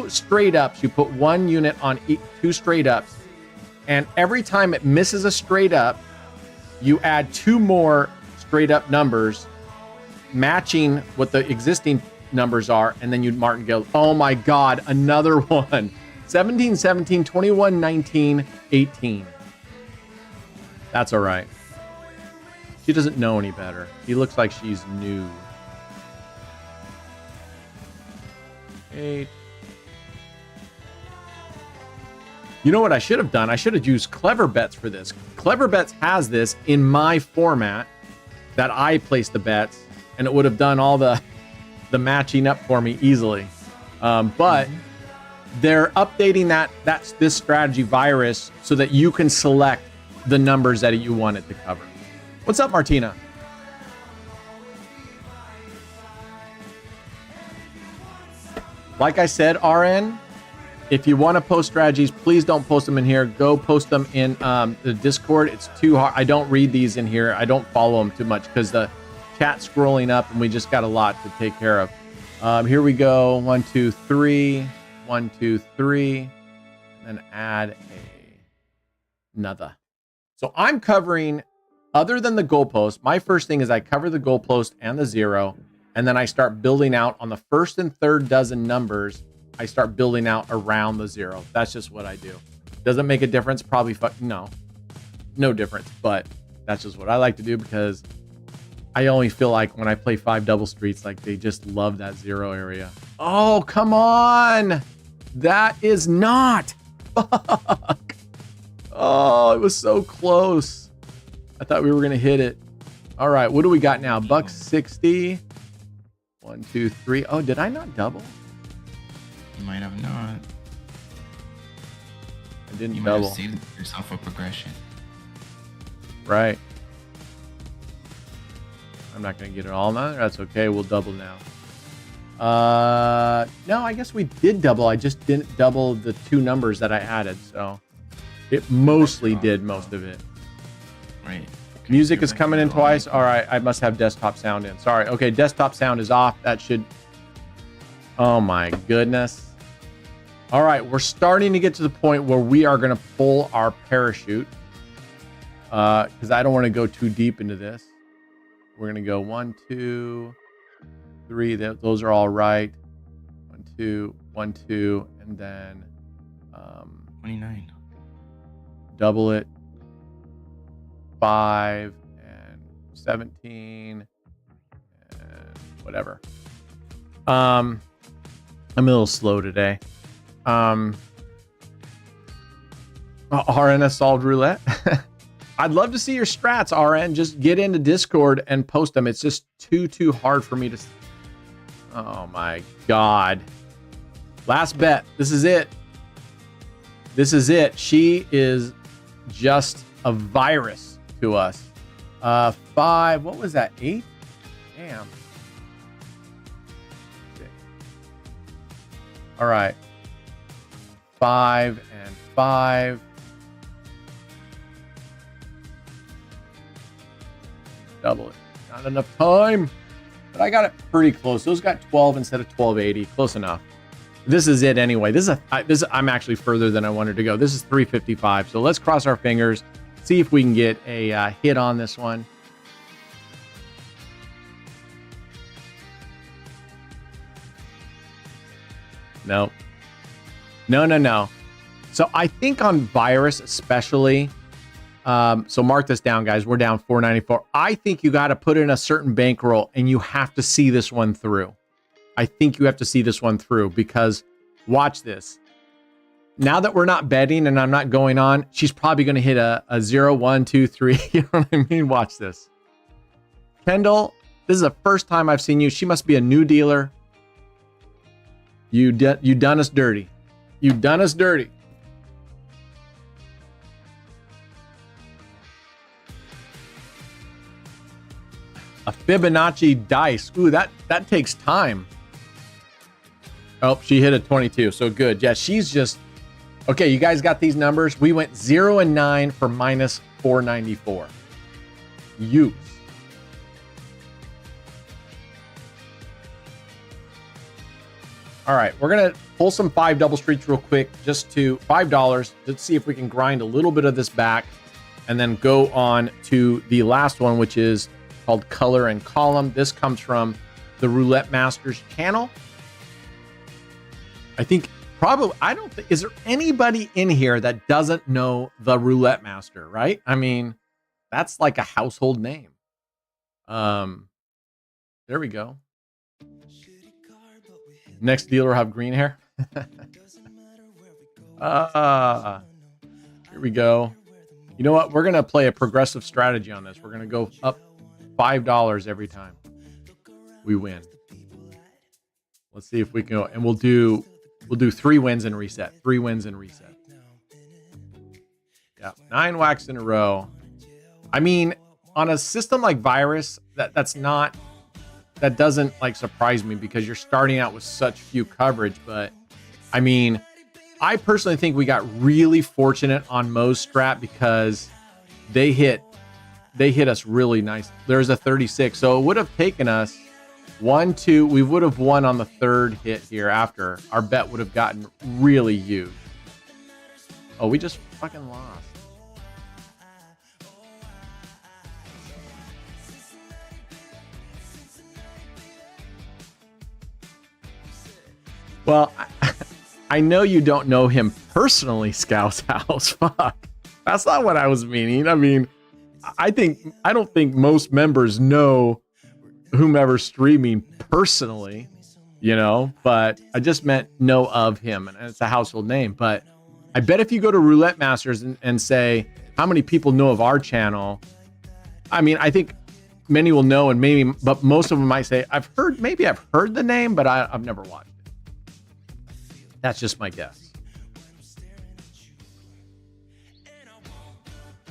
straight ups. You put 1 unit on 2 straight ups, and every time it misses a straight up, you add 2 more straight up numbers matching what the existing numbers are, and then you mark and go, oh my god, another one. 17, 17, 21, 19, 18. That's all right. She doesn't know any better. She looks like she's new. 8. You know what I should have done? I should have used Clever Bets for this. Clever Bets has this in my format that I place the bets, and it would have done all the matching up for me easily. But they're updating this strategy Virus so that you can select the numbers that you want it to cover. What's up, Martina? Like I said, RN, if you want to post strategies, please don't post them in here. Go post them in the Discord. It's too hard. I don't read these in here. I don't follow them too much because the chat's scrolling up and we just got a lot to take care of. Here we go. 1, 2, 3. 1, 2, 3. And add another. So I'm covering, other than the goalpost, my first thing is I cover the goalpost and the 0. And then I start building out on the first and third dozen numbers. I start building out around the 0. That's just what I do. Doesn't make a difference. Probably no difference. But that's just what I like to do because I only feel like when I play 5 double streets, like they just love that 0 area. Oh, come on. That is not. Fuck. Oh, it was so close. I thought we were going to hit it. All right. What do we got now? $1.60. 1, 2, 3. Oh, did I not double? You might have not. I didn't you double. You might have saved yourself a progression. Right. I'm not going to get it all now. That's okay. We'll double now. No, I guess we did double. I just didn't double the 2 numbers that I added. So it mostly did most of it. Right. Okay. Music is coming in twice. All right. I must have desktop sound in. Sorry. Okay. Desktop sound is off. That should. Oh my goodness. All right. We're starting to get to the point where we are going to pull our parachute. because I don't want to go too deep into this. We're gonna go 1, 2, 3. Those are all right. 1, 2, 1, 2, and then 29. double it. 5 and 17 and whatever. I'm a little slow today. RN solved roulette. I'd love to see your strats, RN. Just get into Discord and post them. It's just too hard for me to. Oh my God. Last bet. This is it. This is it. She is just a virus to us. 5. What was that? 8? Damn. 6. All right. 5 and 5. Double it. Not enough time, but I got it pretty close. Those got 12 instead of 1280. Close enough. This is it anyway. I'm actually further than I wanted to go. This is 355. So let's cross our fingers, see if we can get a hit on this one. No. No. So I think on virus especially, so mark this down, guys. We're down 494. I think you got to put in a certain bankroll and you have to see this one through. I think you have to see this one through because watch this. Now that we're not betting and I'm not going on, she's probably going to hit a 0, 1, 2, 3. You know what I mean? Watch this. Kendall, this is the first time I've seen you. She must be a new dealer. You done us dirty. You done us dirty. A Fibonacci dice. Ooh, that takes time. Oh, she hit a 22. So good. Yeah, she's just... Okay, you guys got these numbers? We went 0 and 9 for minus 494. Use. All right, we're going to pull some 5 double streets real quick, just to $5. Let's see if we can grind a little bit of this back and then go on to the last one, which is called Color and Column. This comes from the Roulette Masters channel. I think probably, I don't think, is there anybody in here that doesn't know the Roulette Master, right? I mean, that's like a household name. There we go. Next dealer have green hair. Here we go. You know what? We're going to play a progressive strategy on this. We're going to go up $5 every time we win. Let's see if we can go, and we'll do 3 wins and reset. 3 wins and reset. Yeah, 9 whacks in a row. I mean, on a system like Virus, that doesn't like surprise me because you're starting out with such few coverage. But I mean, I personally think we got really fortunate on Mo's strat because they hit us really nice. There's a 36, so it would have taken us 1, 2. We would have won on the 3rd hit here after our bet would have gotten really huge. Oh, we just fucking lost. Well, I know you don't know him personally, Scout's House. Fuck. That's not what I was meaning. I mean, I don't think most members know whomever's streaming personally, you know, but I just meant know of him, and it's a household name. But I bet if you go to Roulette Masters and say, how many people know of our channel? I mean, I think many will know, and maybe, but most of them might say, I've heard the name, but I've never watched it. That's just my guess.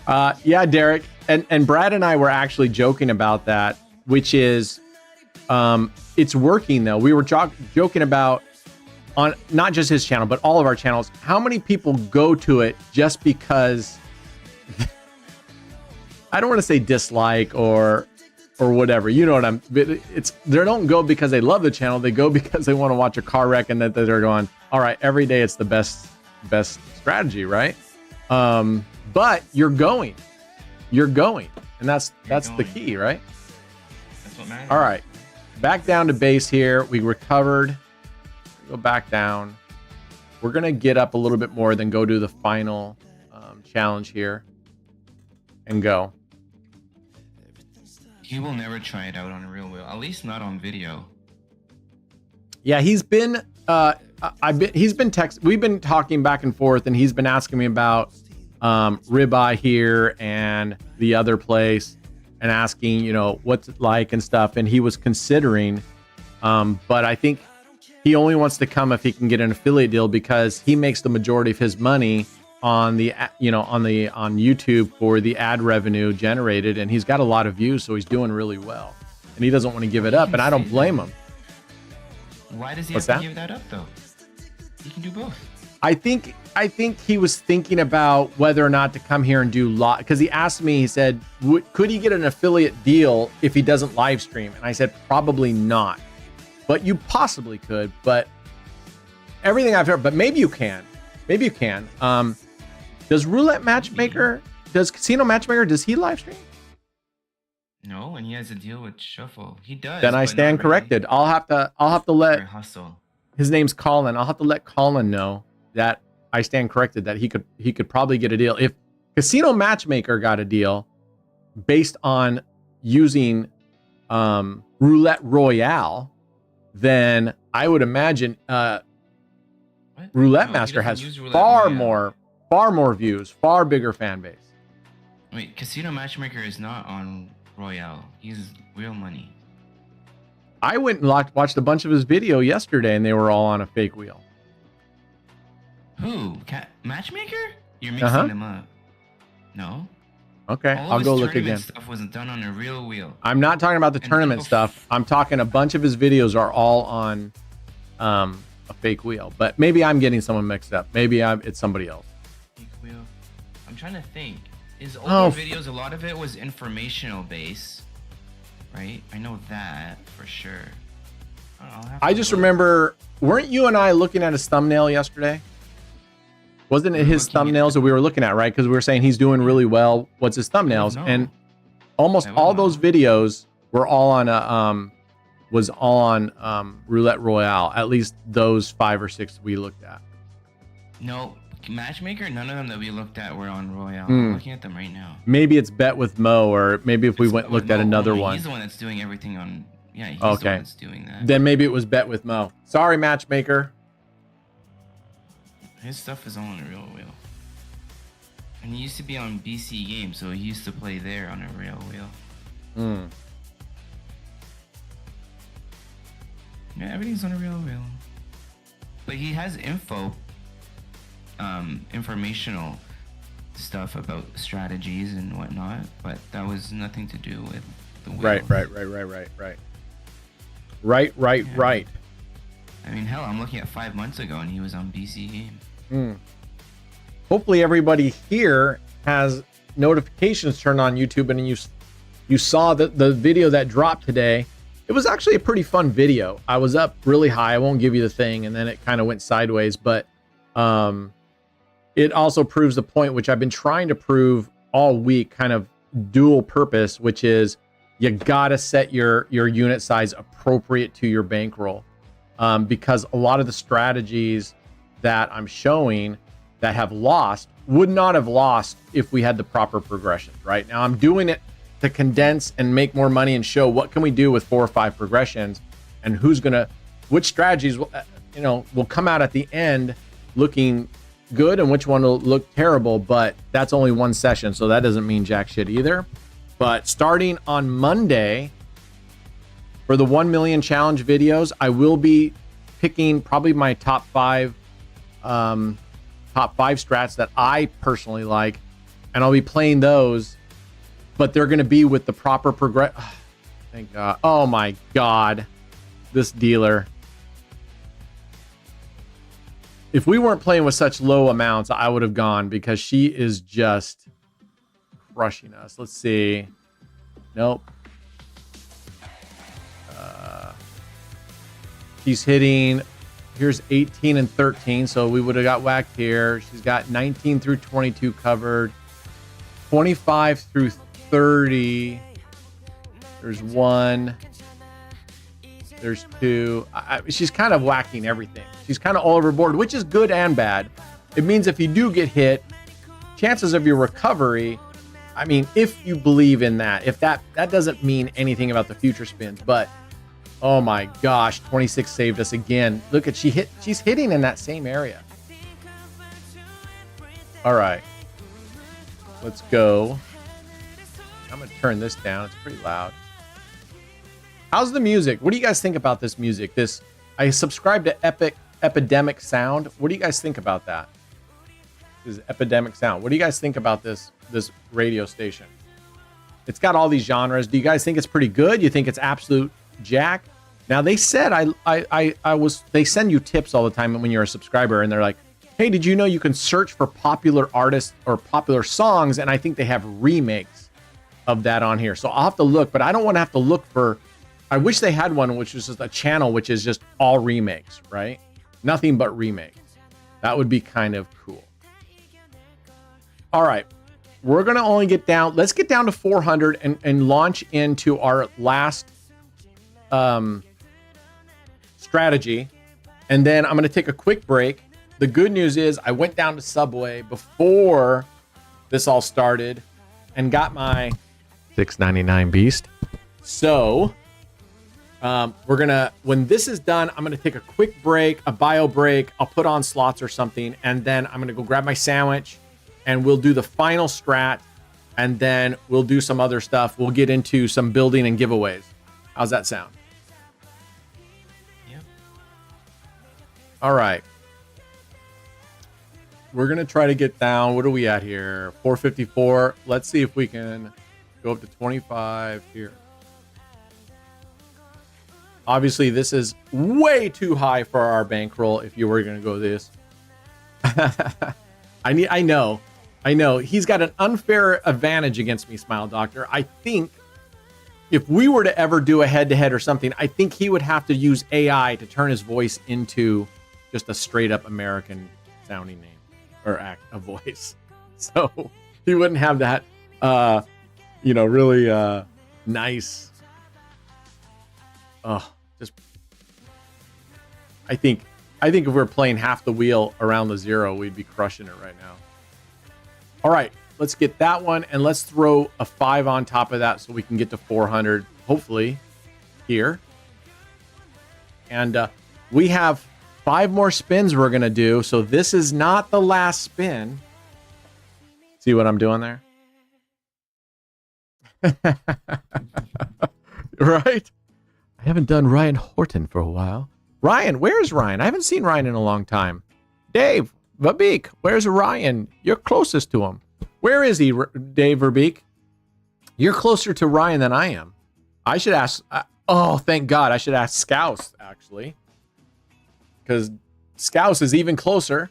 Yeah, Derek, and Brad and I were actually joking about that, which is, it's working though. We were joking about on not just his channel, but all of our channels, how many people go to it just because I don't want to say dislike or whatever, you know what they don't go because they love the channel. They go because they want to watch a car wreck and that they're going, all right, every day it's the best strategy, right? But you're going. you're going, and that's the going. key, right? That's what matters. All right, back down to base here. We recovered. Go back down. We're gonna get up a little bit more, then go do the final challenge here, and go. He will never try it out on a real wheel, at least not on video. Yeah, he's been we've been talking back and forth, and he's been asking me about ribeye here and the other place, and asking, what's it like and stuff, and he was considering, but I think he only wants to come if he can get an affiliate deal, because he makes the majority of his money on the on YouTube for the ad revenue generated, and he's got a lot of views, so he's doing really well, and he doesn't want to give it up, and I don't blame him. Why does he What's have to that? give that up though? He can do both. I think he was thinking about whether or not to come here and do live, because he asked me, he said, could he get an affiliate deal if he doesn't live stream? And I said, probably not, but you possibly could. But everything I've heard, but maybe you can. Does Roulette Matchmaker, does Casino Matchmaker, does he live stream? No, and he has a deal with Shuffle. He does. Then I but stand not really. corrected. I'll have to let, Or Hustle. his name's Colin. I'll have to let Colin know that I stand corrected, that he could probably get a deal. If Casino Matchmaker got a deal based on using Roulette Royale, then I would imagine What? Roulette No, he Master doesn't has use Roulette far Royale. more views, far bigger fan base. Wait, Casino Matchmaker is not on Royale. He's real money. I went and watched a bunch of his video yesterday, and they were all on a fake wheel. Who? Matchmaker? You're mixing Uh-huh. them up. No. Okay, All of I'll his go look tournament again. Stuff wasn't done on a real wheel. I'm not talking about the And tournament people- stuff. I'm talking a bunch of his videos are all on a fake wheel. But maybe I'm getting someone mixed up. Maybe it's somebody else. Fake wheel. I'm trying to think. His older Oh, videos, a lot of it was informational based, right? I know that for sure. I'll have I to just look. remember, weren't you and I looking at his thumbnail yesterday? Wasn't it We were his looking at- thumbnails that we were looking at, right? Because we were saying he's doing really well. What's his thumbnails? No. And almost I would all know. those videos were all on Roulette Royale. At least those 5 or 6 we looked at. No, Matchmaker, none of them that we looked at were on Royale. Hmm. I'm looking at them right now. Maybe it's Bet with Mo, or maybe if we looked at another only. one. He's the one that's doing everything on. Yeah, he's Okay. the one that's doing that. Then maybe it was Bet with Mo. Sorry, Matchmaker. His stuff is all on a real wheel. And he used to be on BC Games, so he used to play there on a real wheel. Hmm. Yeah, everything's on a real wheel. But he has informational stuff about strategies and whatnot, but that was nothing to do with the wheel. Right. Right. I mean, hell, I'm looking at 5 months ago and he was on BC Games. Hopefully everybody here has notifications turned on YouTube, and you saw the video that dropped today. It was actually a pretty fun video. I was up really high. I won't give you the thing, and then it kind of went sideways, but it also proves the point, which I've been trying to prove all week, kind of dual purpose, which is you gotta set your unit size appropriate to your bankroll, because a lot of the strategies that I'm showing that have lost would not have lost if we had the proper progressions. Right now, I'm doing it to condense and make more money and show what can we do with 4 or 5 progressions, and which strategies will come out at the end looking good, and which one will look terrible. But that's only one session, so that doesn't mean jack shit either. But starting on Monday for the 1 million challenge videos, I will be picking probably my top 5 strats that I personally like, and I'll be playing those, but they're going to be with the proper progress. Thank God. Oh my God, this dealer. If we weren't playing with such low amounts, I would have gone, because she is just crushing us. Let's see. Nope. She's hitting, here's 18 and 13, so we would have got whacked here. She's got 19 through 22 covered, 25 through 30. There's 1. There's 2. She's kind of whacking everything. She's kind of all over the board, which is good and bad. It means if you do get hit, chances of your recovery, I mean, if you believe in that, if that doesn't mean anything about the future spins, but oh my gosh, 26 saved us again. Look at she's hitting in that same area. All right. Let's go. I'm going to turn this down. It's pretty loud. How's the music? What do you guys think about this music? I subscribe to Epidemic Sound. What do you guys think about that? This is Epidemic Sound. What do you guys think about this radio station? It's got all these genres. Do you guys think it's pretty good? You think it's absolute jack? Now they said they send you tips all the time when you're a subscriber, and they're like, hey, did you know you can search for popular artists or popular songs? And I think they have remakes of that on here. So I'll have to look, but I don't want to have to look for, I wish they had one which was just a channel which is just all remakes, right? Nothing but remakes. That would be kind of cool. All right. We're going to only get down, let's get down to 400 and launch into our last strategy. And then I'm going to take a quick break. The good news is I went down to Subway before this all started and got my $6.99 Beast. So we're going to, when this is done, I'm going to take a quick break, a bio break. I'll put on slots or something. And then I'm going to go grab my sandwich and we'll do the final strat. And then we'll do some other stuff. We'll get into some building and giveaways. How's that sound? Yeah. All right. We're going to try to get down. What are we at here? 454. Let's see if we can go up to 25 here. Obviously, this is way too high for our bankroll if you were going to go this. I know. He's got an unfair advantage against me, Smile Doctor. I think if we were to ever do a head-to-head or something, I think he would have to use AI to turn his voice into just a straight-up American sounding name. Or a voice, so he wouldn't have that, really nice. Just I think if we're playing half the wheel around the zero, we'd be crushing it right now. All right, let's get that one, and let's throw a 5 on top of that so we can get to 400, hopefully, here. And we have 5 more spins we're going to do. So this is not the last spin. See what I'm doing there? Right? I haven't done Ryan Horton for a while. Ryan, where's Ryan? I haven't seen Ryan in a long time. Dave Verbeek, where's Ryan? You're closest to him. Where is he, Dave Verbeek? You're closer to Ryan than I am. I should ask. Oh, thank God. I should ask Scouse, actually. Because Scouse is even closer.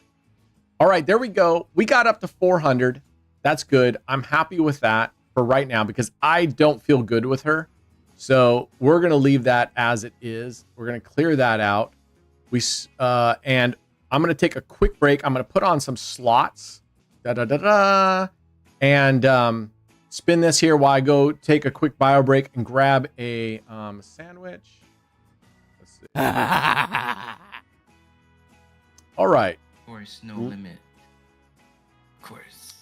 All right, there we go. We got up to 400. That's good. I'm happy with that for right now because I don't feel good with her. So we're going to leave that as it is. We're going to clear that out. And I'm going to take a quick break. I'm going to put on some slots. And spin this here while I go take a quick bio break and grab a sandwich. Let's see. All right. Of course, no limit. Of course.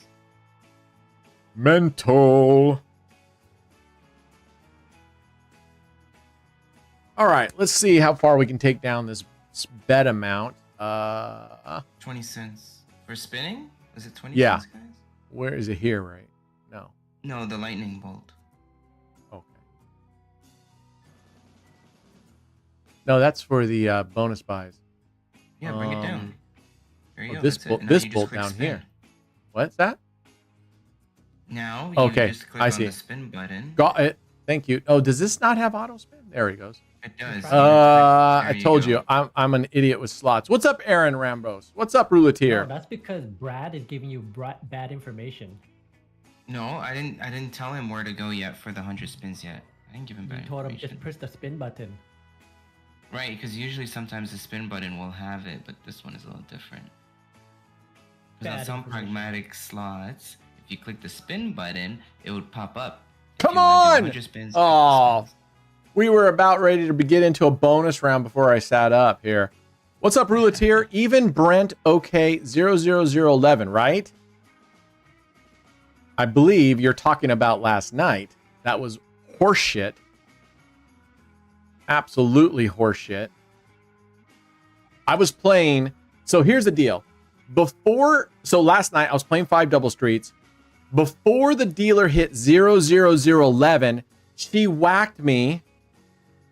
Mental. All right, let's see how far we can take down this bet amount. 20 cents. For spinning? Was it 20 Yeah. cents, guys? Where is it here, right? No. No, the lightning bolt. Okay. No, that's for the bonus buys. Yeah, bring it down. There you go. This that's it. bolt, And now this you just bolt click down spin. here. What's that? Now you Okay, just click I on see. the spin button. Got it. Thank you. Oh, does this not have auto spin? There he goes. It does. I told go. you, I'm an idiot with slots. What's up, Aaron Rambos? What's up, No, Rouletteer? that's because Brad is giving you bad information. No, I didn't tell him where to go yet for the 100 spins yet. I didn't give him You bad told him information. just press the spin button. Right, because usually sometimes the spin button will have it, but this one is a little different. Because on Bad some information. pragmatic slots, if you click the spin button, it would pop up. If Come you wanna do on! 100 spins, Oh, we were about ready to get into a bonus round before I sat up here. What's up, Roulette here? Even Brent OK 00011, right? I believe you're talking about last night. That was horseshit. Absolutely horseshit. I was playing. So here's the deal. Last night I was playing 5 double streets. Before the dealer hit 00011, she whacked me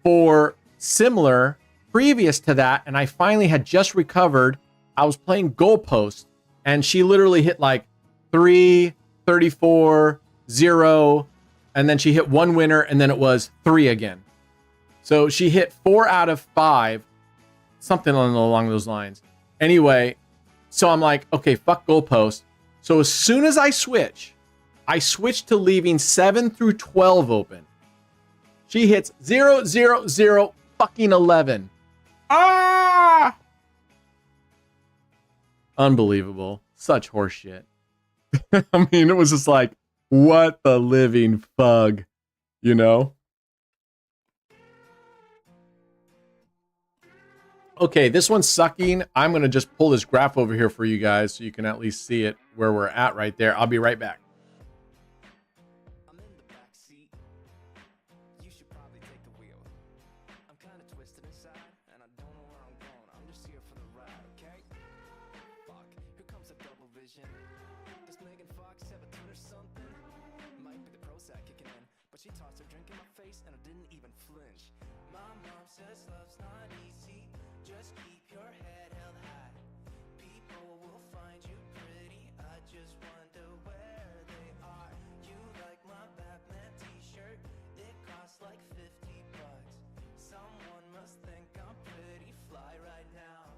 for similar previous to that. And I finally had just recovered. I was playing goalpost and she literally hit like 3, 34, 0. And then she hit 1 winner and then it was 3 again. So she hit 4 out of 5, something along those lines. Anyway, so I'm like, okay, fuck goalpost. So as soon as I switch to leaving 7 through 12 open. She hits 000 fucking 11. Ah! Unbelievable. Such horseshit. I mean, it was just like, what the living fug, you know? Okay, this one's sucking. I'm going to just pull this graph over here for you guys so you can at least see it where we're at right there. I'll be right back. I'm in the back seat. You should probably take the wheel. I'm kind of twisted inside, and I don't know where I'm going. I'm just here for the ride, okay? Fuck, here comes a double vision. Does Megan Fox have a tune or something? Might be the Prozac kicking in, but she tossed her drink in my face, and I didn't even flinch. My mom says love's not easy. Just keep your head held high. People will find you pretty. I just wonder where they are. You like my Batman t-shirt? It costs like $50. Someone must think I'm pretty fly right now.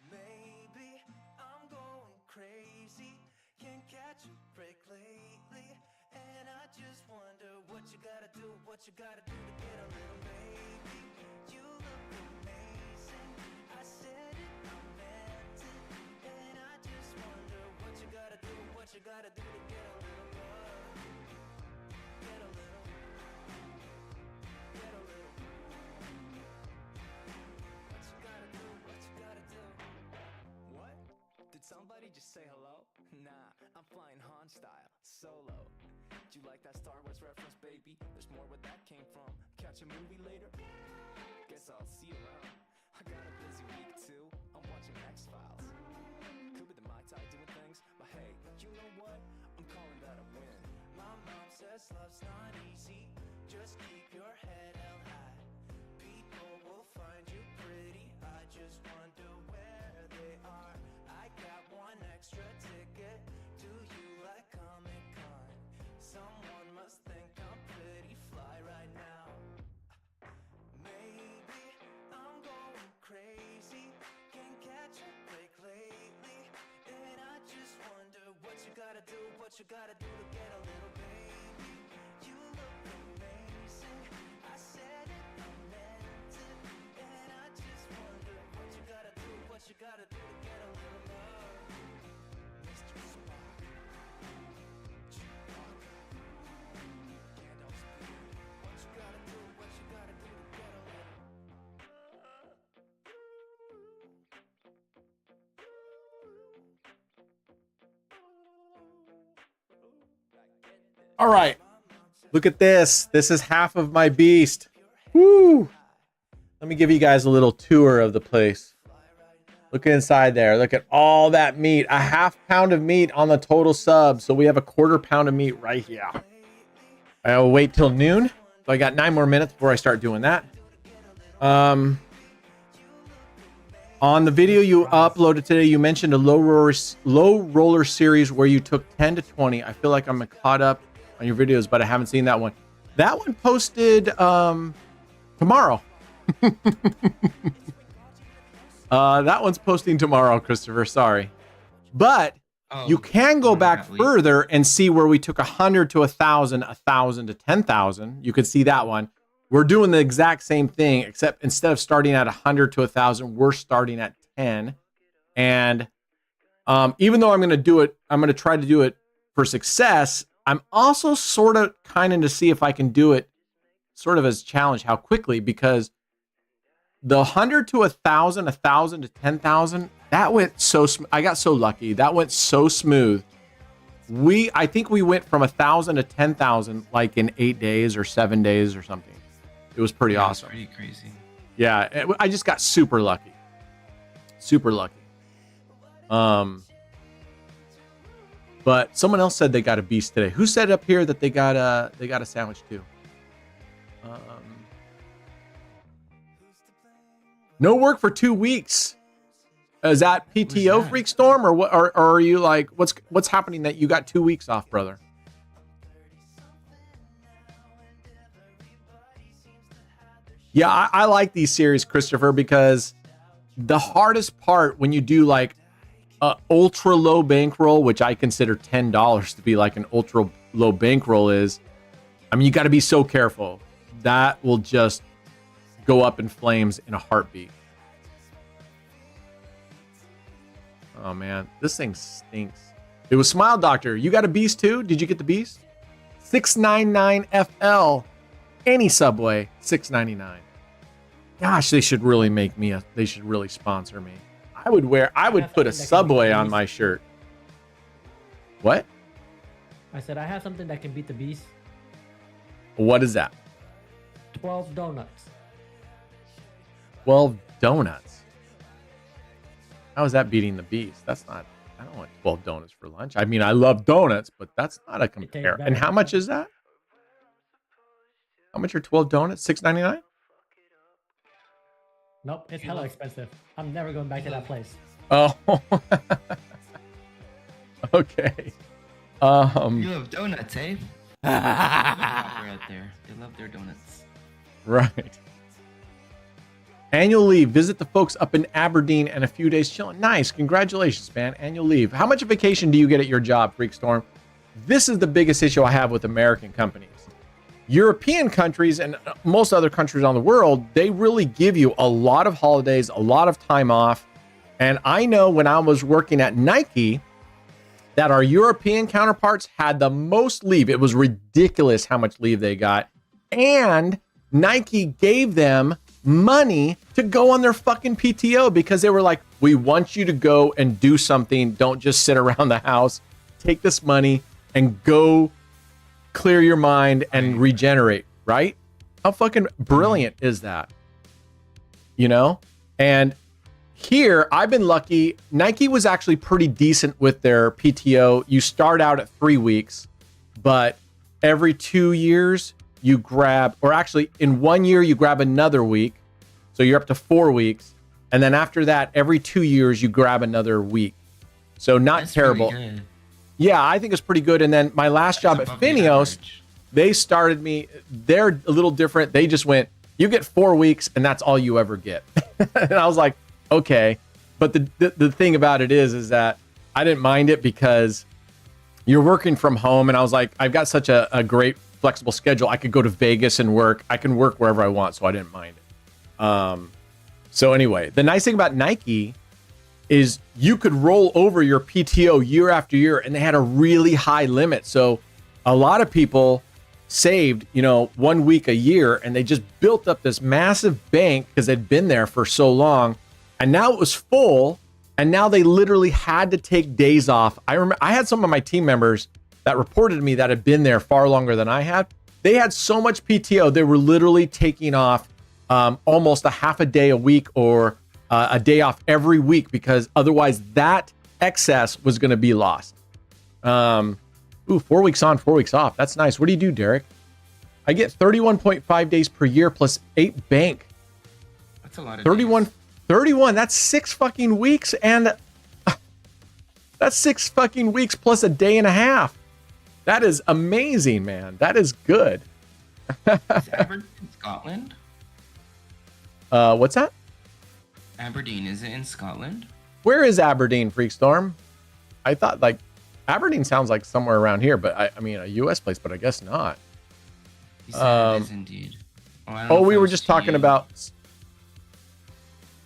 Maybe I'm going crazy. Can't catch a break lately. And I just wonder what you gotta do to get a little baby. You look amazing. I said it, I meant it. And I just wonder what you gotta do to get a little love. Get a little. What you gotta do. What? Did somebody just say hello? Nah, I'm flying Han style, solo. Do you like that Star Wars reference, baby? There's more where that came from. Catch a movie later? Guess I'll see you around. I got a busy week too. I'm watching X-Files. Could be the Mai Tai doing things, but hey, you know what? I'm calling that a win. My mom says love's not easy. Just keep your head held high. People will find you pretty. I just wonder where they are. I got one extra ticket. Do you like Comic-Con? Someone must think I'm pretty fly right now. Maybe I'm going crazy. Can't catch a break lately. And I just wonder what you gotta do to get a little baby. You look amazing. I said it, I meant it. And I just wonder what you gotta do to get a little love. Mr. Spock. Chewbacca. Gandalf's beard. What you gotta do to get a little. All right. Look at this. This is half of my beast. Woo! Let me give you guys a little tour of the place. Look inside there. Look at all that meat. A half pound of meat on the total sub. So we have a quarter pound of meat right here. I'll wait till noon. So I got 9 more minutes before I start doing that. On the video you uploaded today, you mentioned a low roller series where you took 10 to 20. I feel like I'm caught up on your videos, but I haven't seen that one. That one posted tomorrow. That one's posting tomorrow, Christopher. Sorry. But you can go back further and see where we took 100 to 1,000, 1,000 to 10,000. You could see that one. We're doing the exact same thing, except instead of starting at 100 to 1,000, we're starting at 10. And even though I'm going to do it, I'm going to try to do it for success. I'm also sort of kind of to see if I can do it sort of as a challenge, how quickly, because the 100 to 1,000, 1,000 to 10,000, that went so, I got so lucky. That went so smooth. I think we went from 1,000 to 10,000 like in 8 days or 7 days or something. It was pretty awesome. Pretty crazy. Yeah, I just got super lucky. Super lucky. But someone else said they got a beast today. Who said up here that they got a sandwich too? No work for 2 weeks. Is that PTO Freak Storm or what? Or are you like what's happening that you got 2 weeks off, brother? Yeah, I like these series, Christopher, because the hardest part when you do like a ultra low bankroll, which I consider $10 to be like an ultra low bankroll, is, I mean, you got to be so careful. That will just go up in flames in a heartbeat. Oh man, this thing stinks. It was Smile Doctor. You got a beast too? Did you get the beast? $6.99 FL. Any Subway, $6.99. Gosh, they should really make me they should really sponsor me. I would put a Subway on my shirt. What? I said I have something that can beat the beast. What is that? 12 donuts. 12 donuts. How is that beating the beast? That's not, I don't want 12 donuts for lunch. I mean, I love donuts, but that's not a compare. And how much is that? How much are 12 donuts? $6.99? Nope, it's hella expensive. I'm never going back to that place. Oh. Okay. You love donuts, eh? Out there. They love their donuts. Right. Annual leave. Visit the folks up in Aberdeen and a few days chilling. Nice. Congratulations, man. Annual leave. How much vacation do you get at your job, Freakstorm? This is the biggest issue I have with American companies. European countries and most other countries on the world, they really give you a lot of holidays, a lot of time off. And I know when I was working at Nike that our European counterparts had the most leave. It was ridiculous how much leave they got. And Nike gave them money to go on their fucking PTO because they were like, we want you to go and do something. Don't just sit around the house. Take this money and go clear your mind and regenerate, right? How fucking brilliant is that? You know? And here, I've been lucky. Nike was actually pretty decent with their PTO. You start out at 3 weeks, but every 2 years you grab, or actually in 1 year you grab another week. So you're up to 4 weeks. And then after that, every 2 years you grab another week. So not That's terrible. Really good. Yeah, I think it's pretty good. And then my last job at Fineos, they started me, they're a little different. They just went, you get 4 weeks and that's all you ever get. And I was like, okay. But the thing about it is that I didn't mind it because you're working from home. And I was like, I've got such a great flexible schedule. I could go to Vegas and work. I can work wherever I want. So I didn't mind it. So anyway, the nice thing about Nike is you could roll over your PTO year after year, and they had a really high limit. So a lot of people saved, 1 week a year, and they just built up this massive bank because they'd been there for so long. And now it was full, and now they literally had to take days off. I remember I had some of my team members that reported to me that had been there far longer than I had. They had so much PTO, they were literally taking off almost a half a day a week or a day off every week because otherwise that excess was going to be lost. 4 weeks on, 4 weeks off. That's nice. What do you do, Derek? I get 31.5 days per year plus 8 bank. That's a lot of 31. days. 31. That's 6 fucking weeks. And that's 6 fucking weeks plus a day and a half. That is amazing, man. That is good. Is Aberdeen in Scotland? What's that? Aberdeen, is it in Scotland? Where is Aberdeen, Freakstorm? I thought like Aberdeen sounds like somewhere around here, but I mean a U.S. place, but I guess not. He said it is indeed. We were just talking about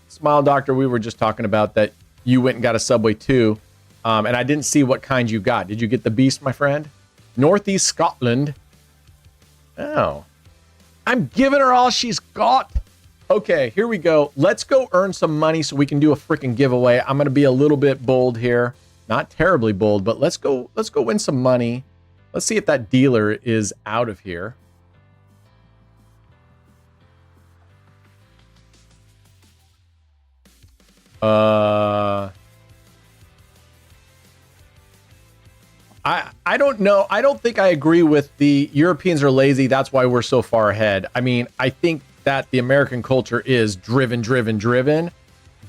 Smile Doctor. We were just talking about that you went and got a Subway too. And I didn't see what kind you got. Did you get the beast, my friend? Northeast Scotland. Oh. I'm giving her all she's got. Okay, here we go. Let's go earn some money so we can do a freaking giveaway. I'm going to be a little bit bold here. Not terribly bold, but let's go win some money. Let's see if that dealer is out of here. I don't know. I don't think I agree with the Europeans are lazy. That's why we're so far ahead. I mean, I think that the American culture is driven,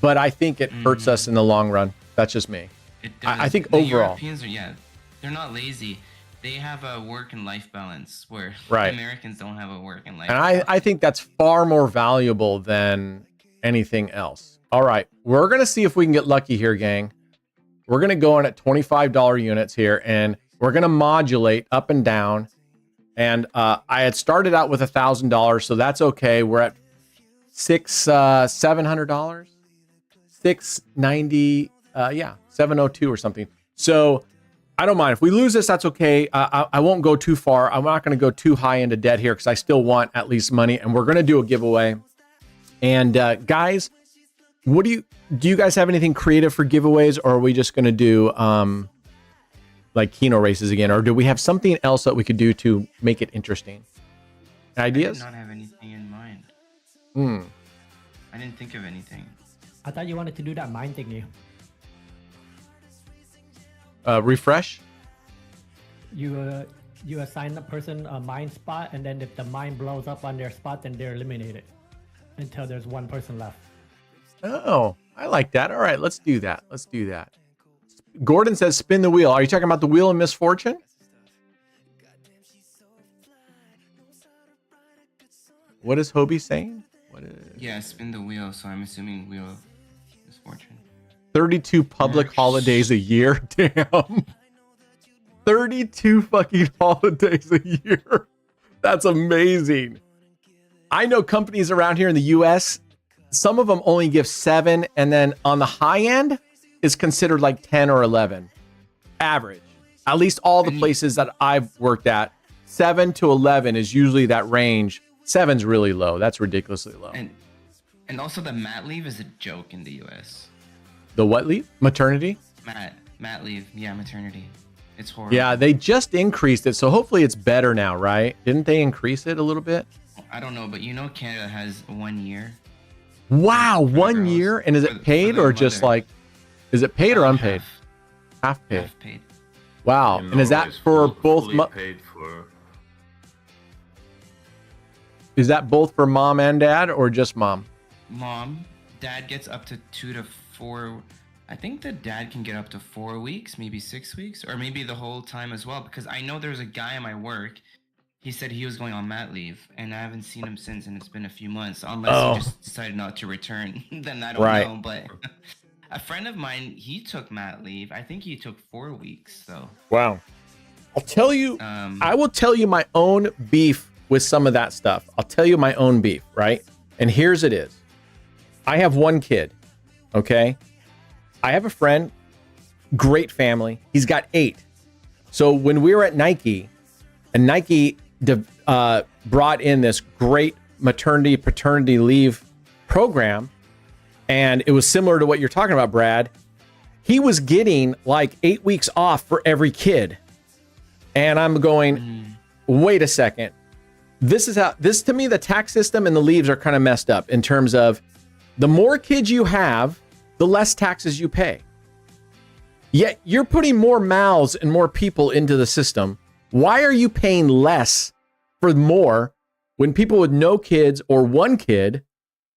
but I think it hurts us in the long run. That's just me. It does. I think the overall. Europeans are, they're not lazy. They have a work and life balance where Right. Americans don't have a work and life And balance. I think that's far more valuable than anything else. All right. We're going to see if we can get lucky here, gang. We're going to go in at $25 units here, and we're going to modulate up and down. And I had started out with $1,000, so that's okay. We're at $700, $690, 702 or something. So I don't mind if we lose this. That's okay. I won't go too far. I'm not going to go too high into debt here because I still want at least money, and we're going to do a giveaway. And guys, what do you guys have anything creative for giveaways, or are we just going to do like Keno races again, or do we have something else that we could do to make it interesting? Ideas? I did not have anything in mind. I didn't think of anything. I thought you wanted to do that mine thingy. Refresh. You assign the person a mine spot, and then if the mine blows up on their spot, then they're eliminated until there's one person left. Oh, I like that. All right, let's do that. Gordon says spin the wheel. Are you talking about the wheel of misfortune? What is Hobie saying? Yeah, spin the wheel, so I'm assuming wheel of misfortune. 32 public holidays a year? Damn. 32 fucking holidays a year. That's amazing. I know companies around here in the US, some of them only give 7, and then on the high end is considered like 10 or 11. Average. At least all the places that I've worked at, 7 to 11 is usually that range. 7's really low. That's ridiculously low. And also the mat leave is a joke in the US. The what leave? Maternity? Mat leave. Yeah, maternity. It's horrible. Yeah, they just increased it, so hopefully it's better now, right? Didn't they increase it a little bit? I don't know, but you know Canada has 1 year. Wow, For the 1 girls. year? And is For it the- paid for or the just mother. like, is it paid or unpaid? Half paid. Half paid. Wow. In And is that Norway, it's for full- both? fully paid for? Is that both for mom and dad, or just mom? Mom, dad gets up to 2 to 4. I think the dad can get up to 4 weeks, maybe 6 weeks, or maybe the whole time as well. Because I know there's a guy at my work. He said he was going on mat leave, and I haven't seen him since, and it's been a few months. Unless he just decided not to return, then I don't Right. know. But a friend of mine, he took mat leave. I think he took 4 weeks, though. Wow. I'll tell you, I will tell you my own beef with some of that stuff. I'll tell you my own beef, right? And here's it is. I have one kid, okay? I have a friend, great family. He's got 8. So when we were at Nike, and Nike brought in this great maternity, paternity leave program, and it was similar to what you're talking about, Brad. He was getting like 8 weeks off for every kid. And I'm going, wait a second. This to me, the tax system and the leaves are kind of messed up in terms of the more kids you have, the less taxes you pay. Yet you're putting more mouths and more people into the system. Why are you paying less for more when people with no kids or one kid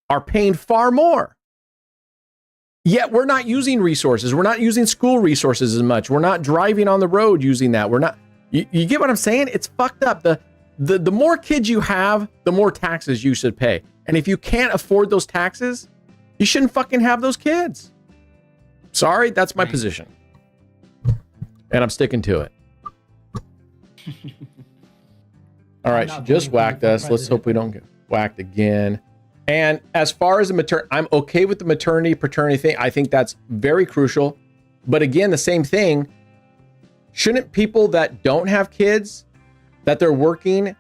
are paying far more? Yet we're not using resources. We're not using school resources as much. We're not driving on the road using that. We're not. You get what I'm saying? It's fucked up. The more kids you have, the more taxes you should pay. And if you can't afford those taxes, you shouldn't fucking have those kids. Sorry, that's my position. And I'm sticking to it. All right, she just whacked us. Let's hope we don't get whacked again. And as far as the I'm okay with the maternity, paternity thing. I think that's very crucial. But again, the same thing. Shouldn't people that don't have kids, that they're working,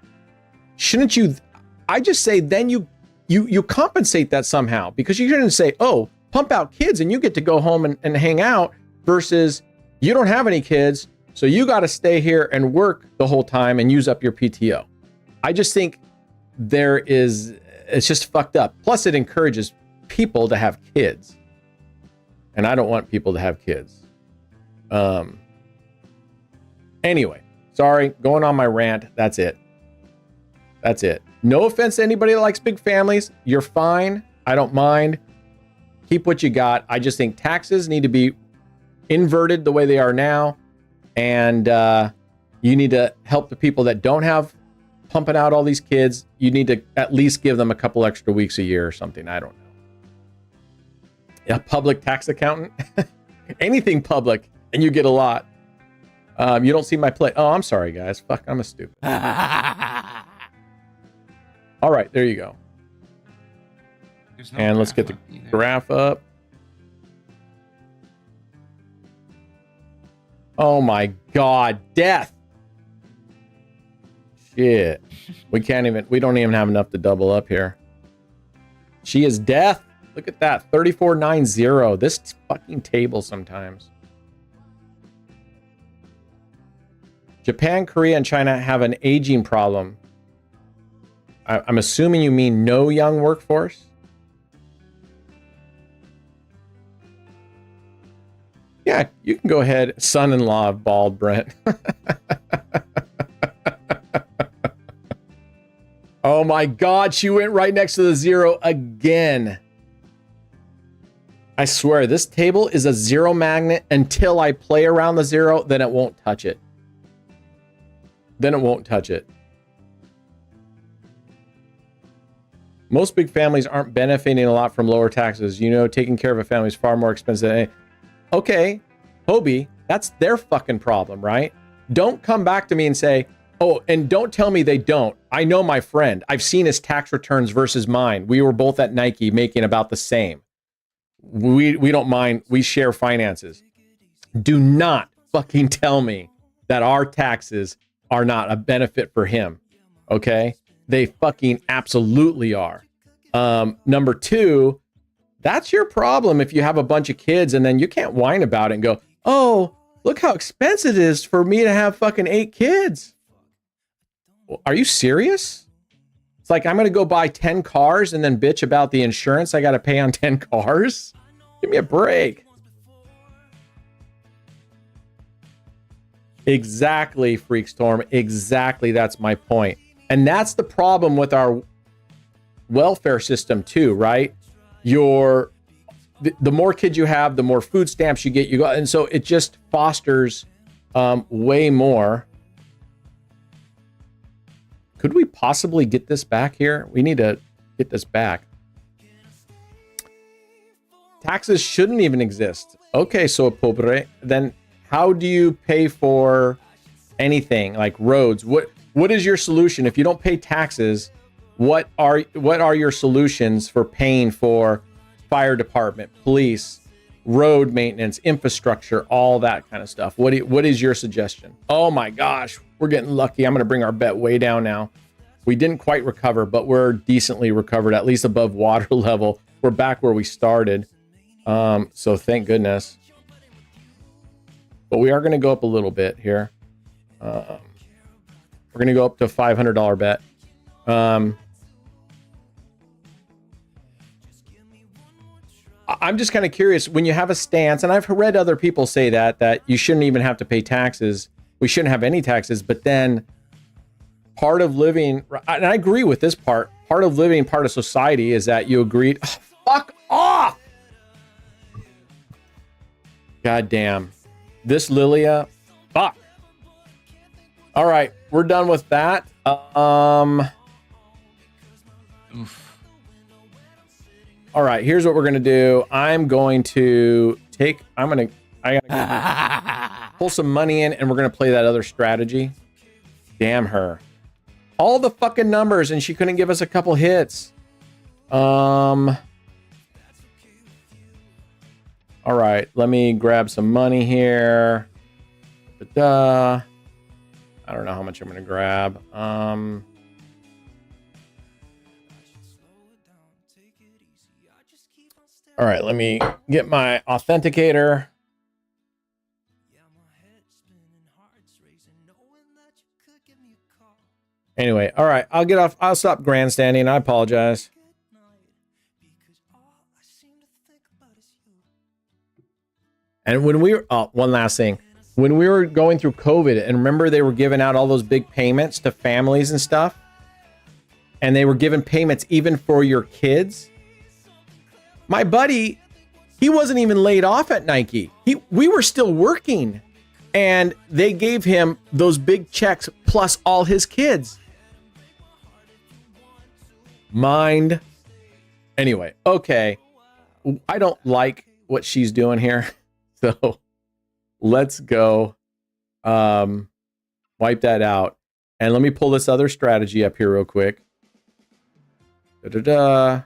shouldn't you? I just say then you compensate that somehow, because you shouldn't say, oh, pump out kids and you get to go home and hang out, versus you don't have any kids, so you got to stay here and work the whole time and use up your PTO. I just think it's just fucked up. Plus, it encourages people to have kids, and I don't want people to have kids. Anyway, sorry, going on my rant. That's it. No offense to anybody that likes big families. You're fine. I don't mind. Keep what you got. I just think taxes need to be inverted the way they are now. And you need to help the people that don't have pumping out all these kids. You need to at least give them a couple extra weeks a year or something. I don't know. A public tax accountant. Anything public, and you get a lot. You don't see my play. Oh, I'm sorry, guys. Fuck, I'm a stupid. All right, there you go. No and let's get the graph up. Oh my God, death. Shit. We don't even have enough to double up here. She is death. Look at that, 3490. This fucking table sometimes. Japan, Korea, and China have an aging problem. I'm assuming you mean no young workforce? Yeah, you can go ahead. Son-in-law of bald Brent. Oh my God, she went right next to the 0 again. I swear, this table is a 0 magnet until I play around the 0, then it won't touch it. Most big families aren't benefiting a lot from lower taxes. You know, taking care of a family is far more expensive than any. Okay, Hobie, that's their fucking problem, right? Don't come back to me and say, oh, and don't tell me they don't. I know my friend. I've seen his tax returns versus mine. We were both at Nike making about the same. We don't mind. We share finances. Do not fucking tell me that our taxes are not a benefit for him. Okay? They fucking absolutely are. Number two, that's your problem if you have a bunch of kids and then you can't whine about it and go, oh, look how expensive it is for me to have fucking 8 kids. Are you serious? It's like I'm going to go buy 10 cars and then bitch about the insurance I got to pay on 10 cars? Give me a break. Exactly, Freakstorm. Exactly, that's my point. And that's the problem with our welfare system too, right? The more kids you have, the more food stamps you get. And so it just fosters way more. Could we possibly get this back here? We need to get this back. Taxes shouldn't even exist. Okay, so pobre. Then how do you pay for anything like roads? What is your solution? If you don't pay taxes, what are your solutions for paying for fire department, police, road maintenance, infrastructure, all that kind of stuff? What is your suggestion? Oh my gosh, we're getting lucky. I'm going to bring our bet way down now. We didn't quite recover, but we're decently recovered, at least above water level. We're back where we started. So thank goodness. But we are going to go up a little bit here. We're going to go up to a $500 bet. I'm just kind of curious, when you have a stance, and I've read other people say that you shouldn't even have to pay taxes. We shouldn't have any taxes, but then part of living, and I agree with this part of living, part of society is that you agreed, oh, fuck off. God damn. This Lilia, fuck. All right, we're done with that. Oof. All right, here's what we're gonna do. I gotta pull some money in, and we're gonna play that other strategy. Damn her. All the fucking numbers, and she couldn't give us a couple hits. All All right, let me grab some money here. I don't know how much I'm gonna grab. All right, let me get my authenticator. Anyway, all right, I'll get off. I'll stop grandstanding. I apologize. And when we were, one last thing. When we were going through COVID, and remember they were giving out all those big payments to families and stuff, and they were giving payments even for your kids. My buddy, he wasn't even laid off at Nike. We were still working, and they gave him those big checks plus all his kids. Mind. Anyway, okay. I don't like what she's doing here. So let's go wipe that out. And let me pull this other strategy up here real quick. Yeah,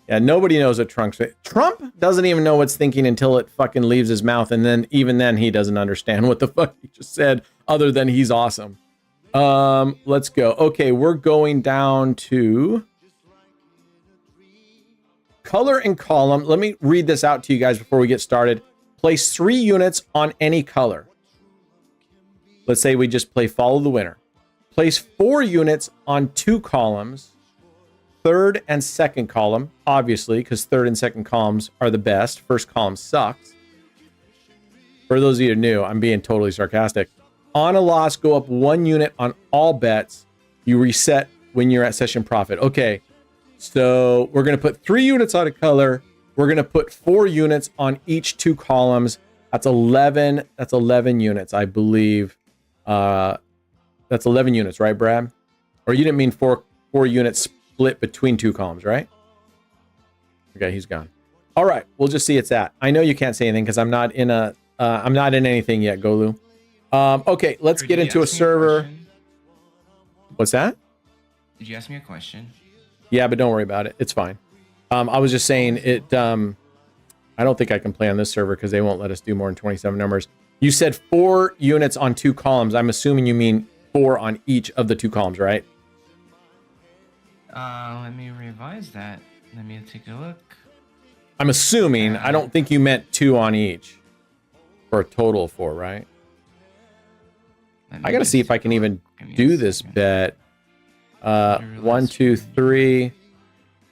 nobody knows what Trump doesn't even know what's thinking until it fucking leaves his mouth. And then even then he doesn't understand what the fuck he just said other than he's awesome. Let's go. Okay, we're going down to color and column. Let me read this out to you guys before we get started. Place 3 units on any color. Let's say we just play follow the winner. Place 4 units on 2 columns. Third and second column, obviously, because third and second columns are the best. First column sucks. For those of you who are new, I'm being totally sarcastic. On a loss, go up 1 unit on all bets. You reset when you're at session profit. Okay, so we're going to put 3 units on a color. We're going to put 4 units on each 2 columns. That's 11. That's 11 units, I believe. That's 11 units, right, Brad? Or you didn't mean 4 units split between 2 columns, right? Okay, he's gone. All right, we'll just see it's that. I know you can't say anything because I'm not in anything yet, Golu. Okay, let's get into a server. What's that? Did you ask me a question? Yeah, but don't worry about it. It's fine. I was just saying it. I don't think I can play on this server because they won't let us do more than 27 numbers. You said 4 units on 2 columns. I'm assuming you mean 4 on each of the 2 columns, right? Let me revise that. Let me take a look. I'm assuming. I don't think you meant 2 on each for a total of 4, right? I gotta see if I can even do this bet. 1, 2, 3.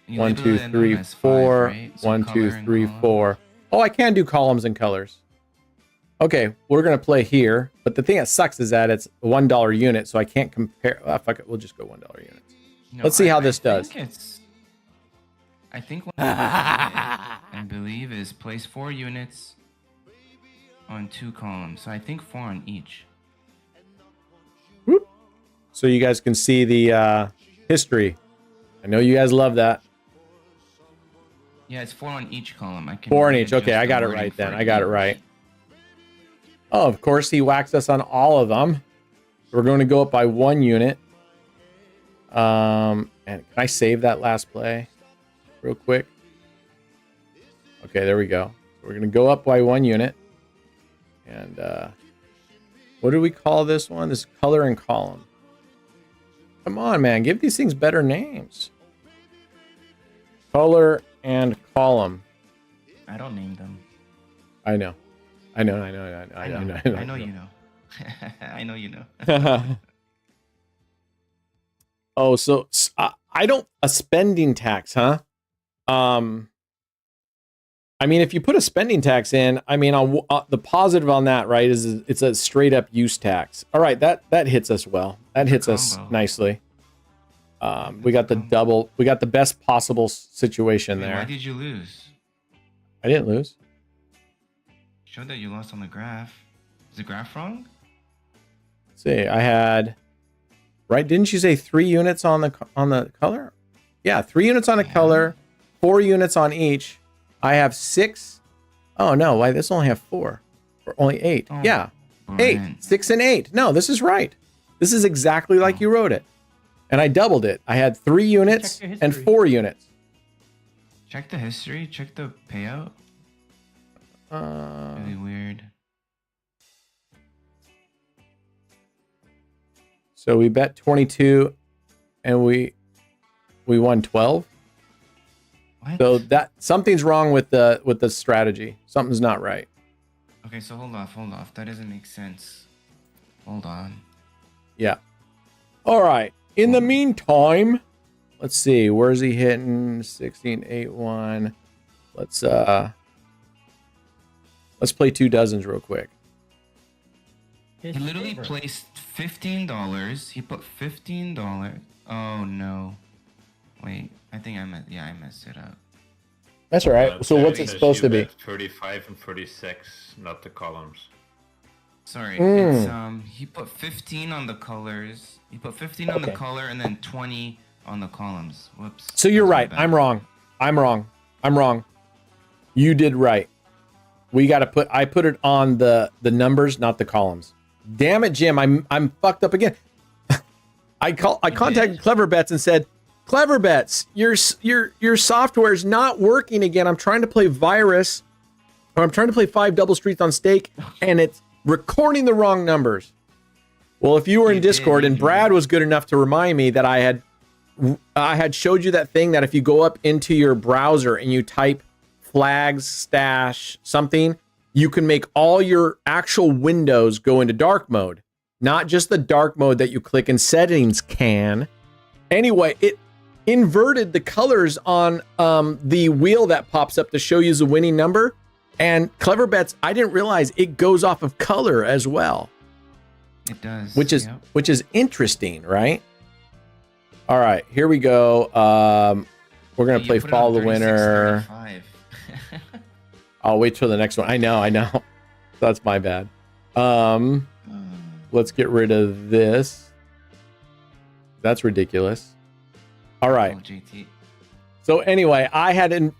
1, 2, 3, 4. 1, 2, 3, 4. Oh, I can do columns and colors. Okay, we're gonna play here, but the thing that sucks is that it's a $1 unit, so I can't compare. Fuck it, we'll just go $1 units. No, Let's see how this does. I think what I believe is place 4 units on 2 columns. So I think 4 on each. Whoop. So you guys can see the history. I know you guys love that. Yeah, it's 4 on each column. I can 4 on each. Okay, I got it right then. I got it right. Oh, of course, he whacks us on all of them. We're going to go up by 1 unit. And can I save that last play real quick? Okay, there we go. We're going to go up by 1 unit. And what do we call this one? This is color and column. Come on, man. Give these things better names. Color and column. I don't name them. I know. I know you know. I know you know. Oh, so I don't a spending tax, huh? I mean, if you put a spending tax in, I mean, on the positive on that, right, is it's a straight up use tax. All right, that hits us well. That hits us nicely. We got the double. We got the best possible situation there. Why did you lose? I didn't lose. Showed that you lost on the graph. Is the graph wrong? Let's see, I had right. Didn't you say 3 units on the color? Yeah, 3 units on a color, 4 units on each. I have 6. Oh no, why this only have 4 or only 8? Oh, yeah, Brian. 8, 6, and 8. No, this is right. This is exactly like you wrote it, and I doubled it. I had 3 units and 4 units. Check the history. Check the payout. Really weird. So we bet 22 and we won 12. What? So that something's wrong with the strategy. Something's not right. Okay, so hold off. That doesn't make sense. Hold on. Yeah. All right. In the meantime, let's see. Where's he hitting? 16, 8, 1. Let's play 2 dozens real quick. He literally placed $15. He put $15. Oh no. Wait, I think I messed it up. That's all right. So what's it supposed to be? 35 and 36, not the columns. Sorry, it's he put 15 on the colors. He put 15 on the Okay. color and then 20 on the columns. Whoops. So you're That's my right. bad. I'm wrong. You did right. I put it on the numbers, not the columns. Damn it, Jim. I'm fucked up again. I contacted Clever Bets and said, Clever Bets, your software is not working again. I'm trying to play Virus, or I'm trying to play 5 double streets on stake, and it's recording the wrong numbers. Well, if you were in Discord and Brad was good enough to remind me that I had showed you that thing that if you go up into your browser and you type flags stash something, you can make all your actual windows go into dark mode, not just the dark mode that you click in settings can. Anyway, it inverted the colors on the wheel that pops up to show you the winning number. And Clever Bets, I didn't realize it goes off of color as well. It does. Which is interesting, right? All right, here we go. We're gonna play Follow the Winner. I'll wait till the next one. I know. That's my bad. Let's get rid of this. That's ridiculous. All right. Oh, JT. So anyway,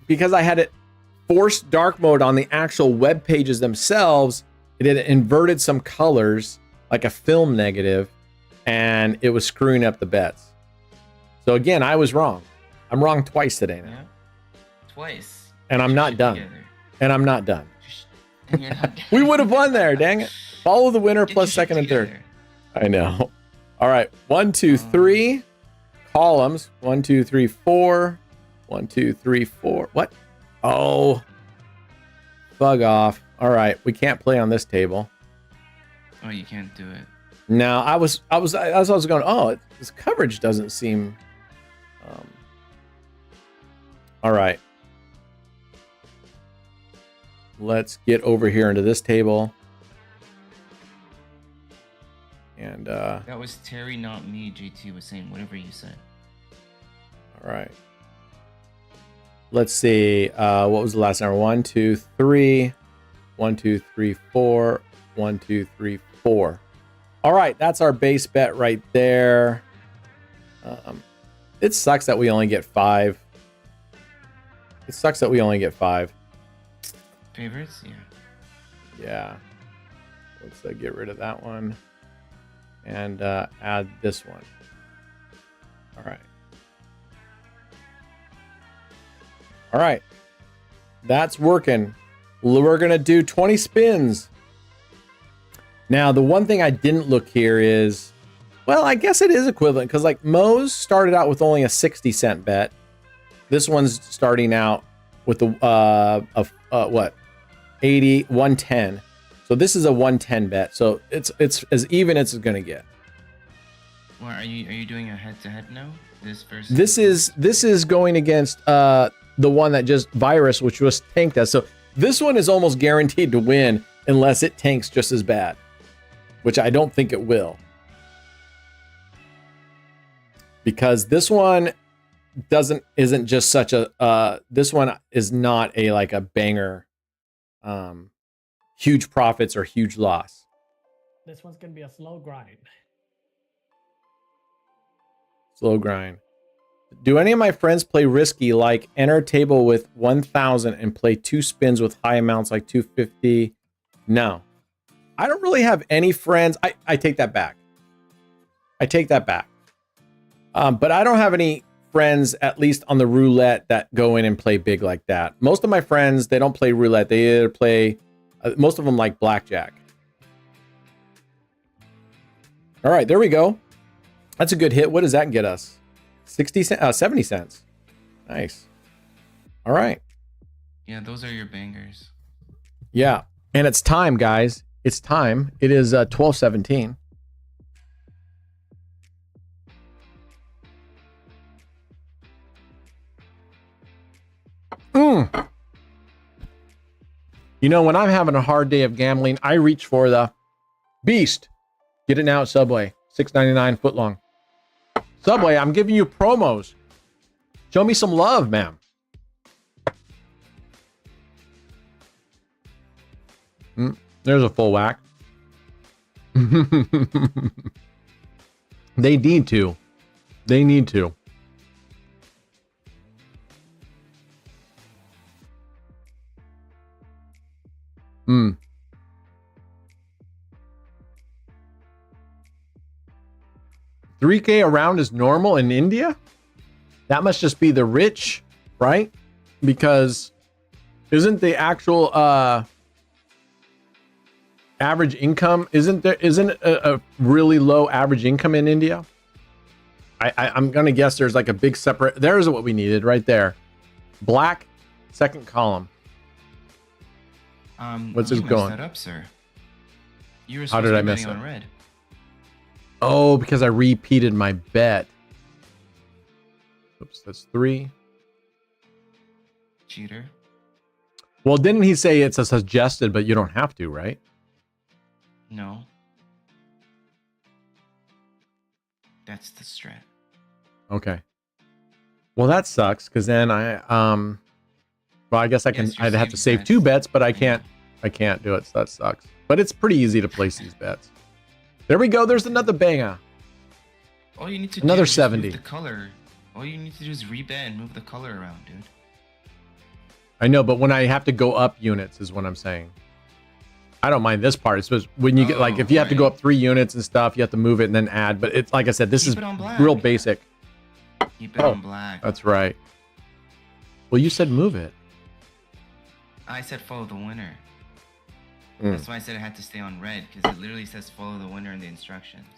because I had it forced dark mode on the actual web pages themselves, it had inverted some colors like a film negative, and it was screwing up the bets. So again, I was wrong. I'm wrong twice today now. Yeah. Twice. And I'm not done. Together. And I'm not done. And you're not We would have won there, dang it. Follow the winner Get plus your shit second and third. together. I know. All right. 1, 2, 3. Columns. 1, 2, 3, 4. 1, 2, 3, 4. What? Oh. Bug off. All right. We can't play on this table. Oh, you can't do it. No, I was going, oh, this coverage doesn't seem. All right. Let's get over here into this table. And That was Terry, not me. JT was saying whatever you said. all right. Let's see. What was the last number? 1, 2, 3. 1, 2, 3, 4. 1, 2, 3, 4. All right, that's our base bet right there. It sucks that we only get 5. It sucks that we only get 5. Favorites? Yeah. Yeah. Let's get rid of that one and add this one. All right. All right. That's working. We're going to do 20 spins. Now, the one thing I didn't look here is, well, I guess it is equivalent because like Moe's started out with only a 60-cent bet. This one's starting out with what? 80, 110. So this is a 110 bet. So it's as even as it's going to get. Well, are you doing a head-to-head now? This is going against the one that just Virus, which was tanked us. So this one is almost guaranteed to win unless it tanks just as bad, which I don't think it will. Because this one isn't just such a this one is not a like a banger, huge profits or huge loss. This one's gonna be a slow grind. Slow grind. Do any of my friends play risky, like enter a table with 1,000 and play 2 spins with high amounts like 250? No. I don't really have any friends. I take that back. But I don't have any friends, at least on the roulette, that go in and play big like that. Most of my friends, they don't play roulette. They either play, most of them like blackjack. All right, there we go. That's a good hit. What does that get us? 60 cents, 70 cents. Nice. All right. Yeah, those are your bangers. Yeah. And it's time, guys. It's time. It is 12:17. You know, when I'm having a hard day of gambling, I reach for the Beast. Get it now at Subway. $6.99 foot long. Subway, I'm giving you promos. Show me some love, man. There's a full whack. They need to. They need to. $3K a round is normal in India? That must just be the rich, right? Because isn't the actual average income, isn't a really low average income in India? I'm gonna guess there's like a big separate. There's what we needed right there. Black, second column. What's this going? That up, sir. You were How supposed did to I be miss betting it? on red. Oh, because I repeated my bet. Oops, that's 3. Cheater. Well, didn't he say it's a suggested, but you don't have to, right? No. That's the strat. Okay. Well, that sucks because then well, I guess I can. Yes, you're I'd have to saving save 2 bets. bets, but I can't. I can't do it. So that sucks. But it's pretty easy to place these bets. There we go. There's another banger. All you need to Another do is just 70. move the color. All you need to do is rebet and move the color around, dude. I know, but when I have to go up units is what I'm saying. I don't mind this part. It's just when you get like if you have to go right. up 3 units and stuff, you have to move it and then add. But it's like I said, this Keep is it on black. real basic. Keep it on black. That's right. Well, you said move it. I said follow the winner. Mm. That's why I said it had to stay on red, because it literally says follow the winner in the instructions.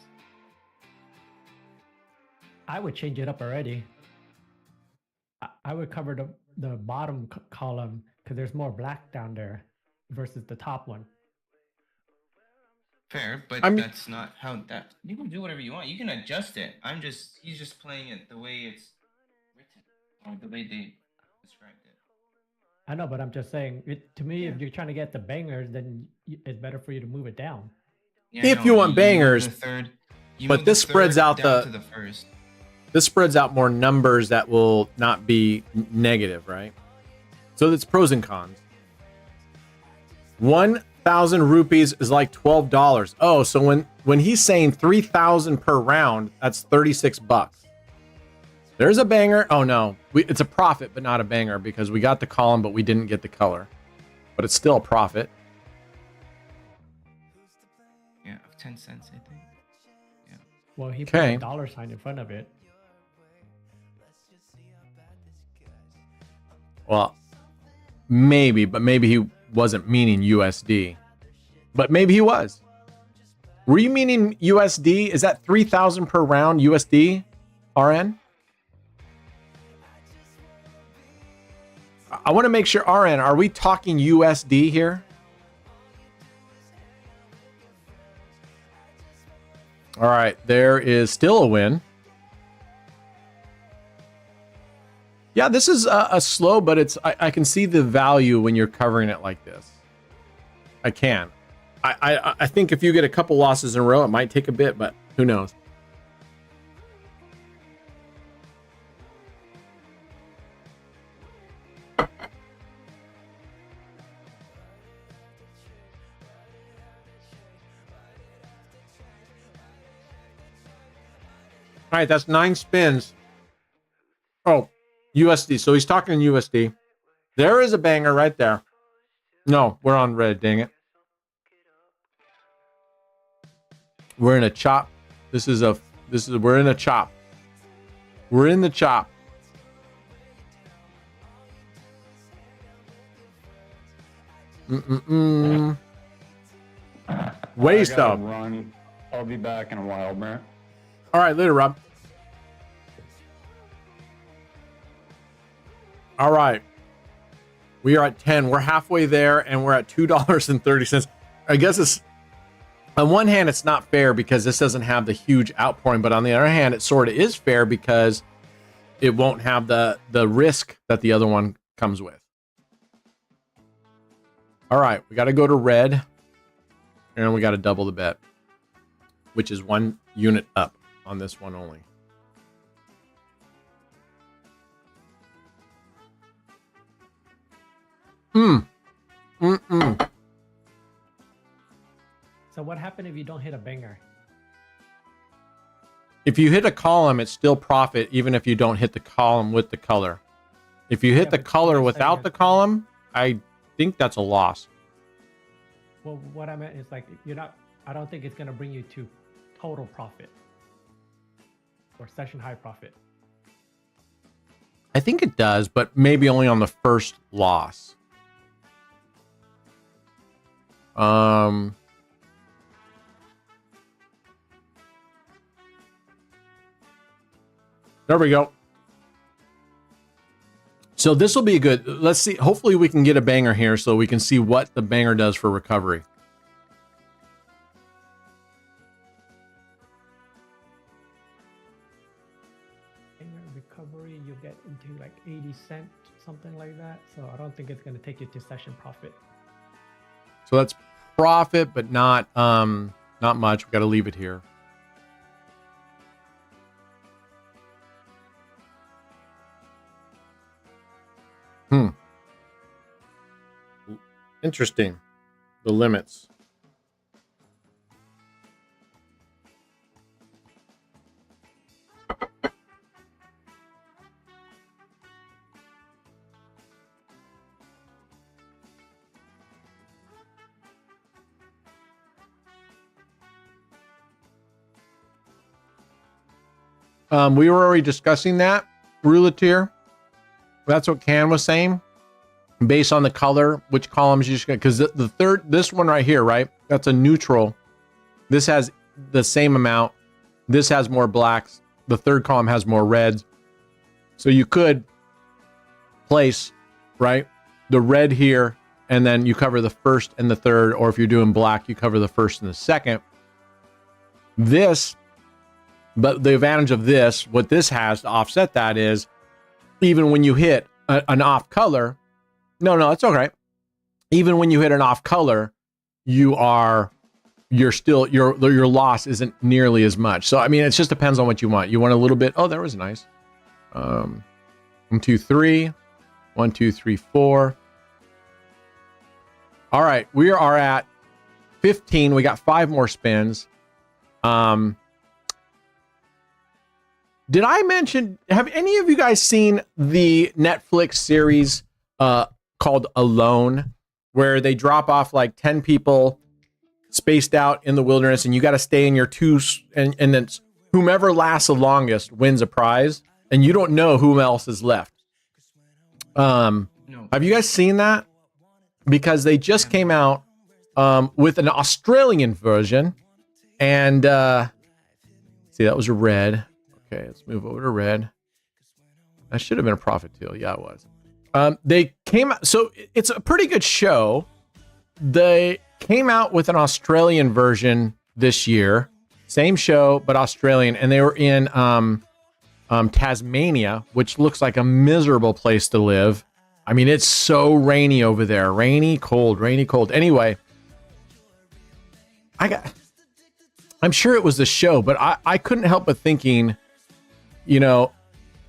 I would change it up already. I would cover the bottom column because there's more black down there versus the top one. Fair, but that's not how that. You can do whatever you want. You can adjust it. He's just playing it the way it's written, or the way they described it. I know, but I'm just saying, to me, if you're trying to get the bangers, then it's better for you to move it down. Yeah, If you want bangers, move the third, but this spreads out down to the first. This spreads out more numbers that will not be negative, right? So it's pros and cons. 1,000 rupees is like $12. Oh, so when he's saying 3,000 per round, that's 36 bucks. There's a banger. Oh no, it's a profit, but not a banger because we got the column, but we didn't get the color. But it's still a profit. Yeah, of 10 cents, I think. Yeah. Well, he put a dollar sign in front of it. Well, maybe, but maybe he wasn't meaning USD. But maybe he was. Were you meaning USD? Is that 3,000 per round USD, RN? I want to make sure, RN, are we talking USD here? All right, there is still a win. Yeah, this is a slow, but it's I can see the value when you're covering it like this. I can. I think if you get a couple losses in a row, it might take a bit, but who knows? All right, that's 9 spins. Oh, USD. So he's talking USD. There is a banger right there. No, we're on red, dang it. We're in a chop. We're in a chop. We're in the chop. Waste I gotta up. run. I'll be back in a while, Brent. All right, later, Rob. All right. We are at 10. We're halfway there, and we're at $2.30. I guess it's, on one hand, it's not fair because this doesn't have the huge outpouring, but on the other hand, it sort of is fair because it won't have the risk that the other one comes with. All right, we got to go to red, and we got to double the bet, which is 1 unit up on this one only. So what happened if you don't hit a banger? If you hit a column, it's still profit, even if you don't hit the column with the color. If you hit the but color let's say without you're- the column, I think that's a loss. Well, what I meant is like you're not. I don't think it's gonna bring you to total profit or session high profit. I think it does, but maybe only on the first loss. There we go. So this will be good. Let's see. Hopefully we can get a banger here so we can see what the banger does for recovery. Banger recovery, you get into like 80 cent, something like that. So I don't think it's gonna take you to session profit. So that's profit, but not much. We got to leave it here. Interesting. The limits. We were already discussing that, Roulette. That's what Can was saying. Based on the color, which columns you should get. Because the third, this one right here, right? That's a neutral. This has the same amount. This has more blacks. The third column has more reds. So you could place, right, the red here, and then you cover the first and the third. Or if you're doing black, you cover the first and the second. This, but the advantage of this, what this has to offset that is, even when you hit an off color, no, it's okay. Even when you hit an off color, your loss isn't nearly as much. So I mean, it just depends on what you want. You want a little bit. Oh, that was nice. 1, 2, 3, 1, 2, 3, 4. All right, we are at 15. We got 5 more spins. Did I mention? Have any of you guys seen the Netflix series called Alone, where they drop off like 10 people spaced out in the wilderness, and you got to stay in your and then whomever lasts the longest wins a prize, and you don't know who else is left. No. Have you guys seen that? Because they just came out with an Australian version, and see, that was a red. Okay, let's move over to red. That should have been a profit too. Yeah, it was. They came out, so it's a pretty good show. They came out with an Australian version this year. Same show, but Australian. And they were in Tasmania, which looks like a miserable place to live. I mean, it's so rainy over there. Rainy, cold. Anyway, I'm sure it was the show, but I couldn't help but thinking, you know,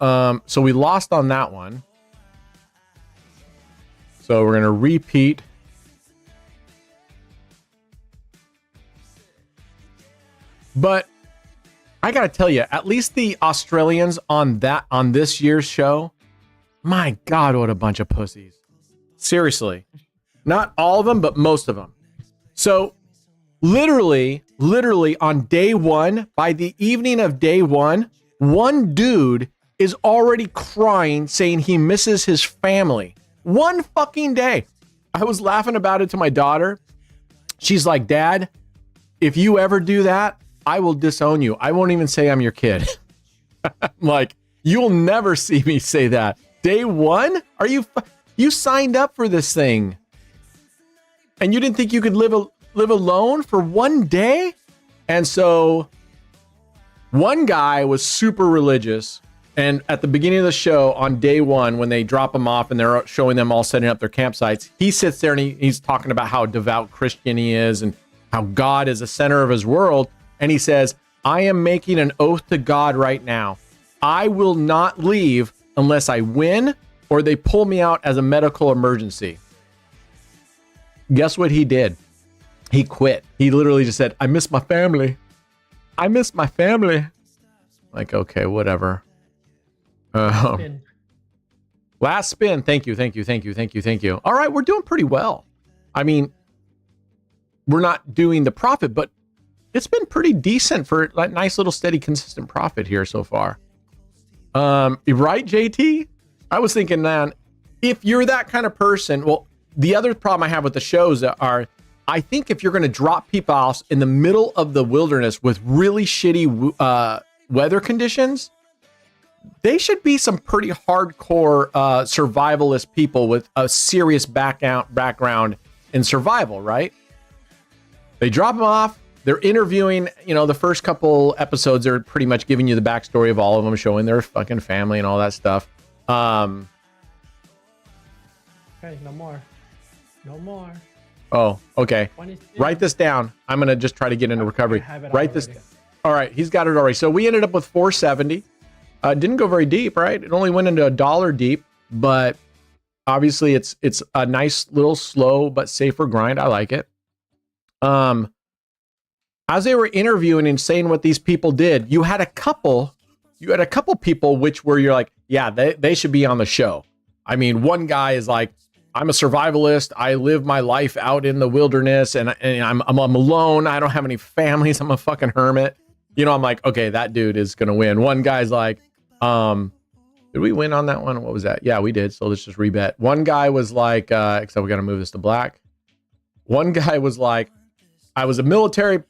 so we lost on that one. So we're going to repeat. But I got to tell you, at least the Australians on this year's show, my God, what a bunch of pussies. Seriously. Not all of them, but most of them. So literally on day one, by the evening of day one dude is already crying saying he misses his family. One fucking day. I was laughing about it to my daughter. She's like, Dad, if you ever do that, I will disown you. I won't even say I'm your kid. I'm like, you'll never see me say that. Day one? Are you signed up for this thing? And you didn't think you could live alone for one day? And so one guy was super religious. And at the beginning of the show on day one, when they drop them off and they're showing them all setting up their campsites, he sits there and he's talking about how devout Christian he is and how God is the center of his world. And he says, I am making an oath to God right now. I will not leave unless I win or they pull me out as a medical emergency. Guess what he did? He quit. He literally just said, I miss my family. I miss my family. Like, okay, whatever. Last spin. Thank you. All right, we're doing pretty well. I mean, we're not doing the profit, but it's been pretty decent for like nice little steady, consistent profit here so far. Right, JT? I was thinking, man, if you're that kind of person, well, the other problem I have with the shows are, I think if you're going to drop people off in the middle of the wilderness with really shitty weather conditions, they should be some pretty hardcore survivalist people with a serious background in survival, right? They drop them off. They're interviewing, the first couple episodes, they're pretty much giving you the backstory of all of them, showing their fucking family and all that stuff. Okay, no more. Oh, okay. Write this down. I'm going to just try to get into recovery. Write this. All right. He's got it already. So we ended up with 470. Didn't go very deep, right? It only went into $1 deep, but obviously it's a nice little slow but safer grind. I like it. As they were interviewing and saying what these people did, you had a couple people which were, you're like, yeah, they should be on the show. I mean, one guy is like, I'm a survivalist. I live my life out in the wilderness and I'm alone. I don't have any families. I'm a fucking hermit. I'm like, okay, that dude is going to win. One guy's like, did we win on that one? What was that? Yeah, we did. So let's just rebet. One guy was like, except we got to move this to black. One guy was like, I was a military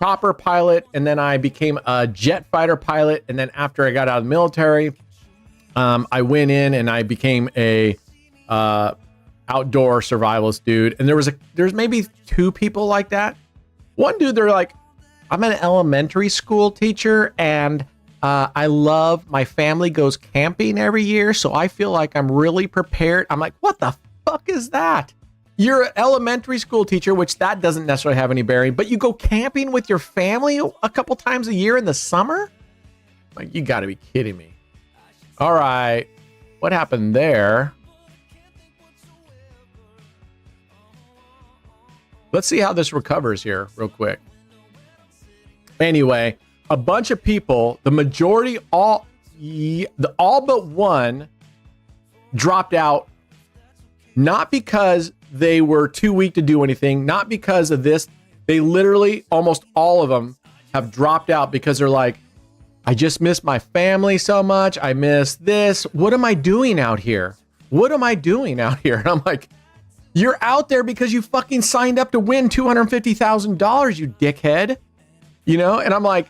chopper pilot, and then I became a jet fighter pilot. And then after I got out of the military, I went in and I became a outdoor survivalist dude. And there's maybe two people like that. One dude, they're like, I'm an elementary school teacher, and I love my family goes camping every year, so I feel like I'm really prepared. I'm like, what the fuck is that? You're an elementary school teacher, which that doesn't necessarily have any bearing, but you go camping with your family a couple times a year in the summer? Like, you gotta be kidding me. All right, what happened there? Let's see how this recovers here real quick. Anyway, a bunch of people, the majority, all but one dropped out, not because they were too weak to do anything, not because of this. They literally, almost all of them have dropped out because they're like, I just miss my family so much. I miss this. What am I doing out here? And I'm like, you're out there because you fucking signed up to win $250,000, you dickhead. And I'm like,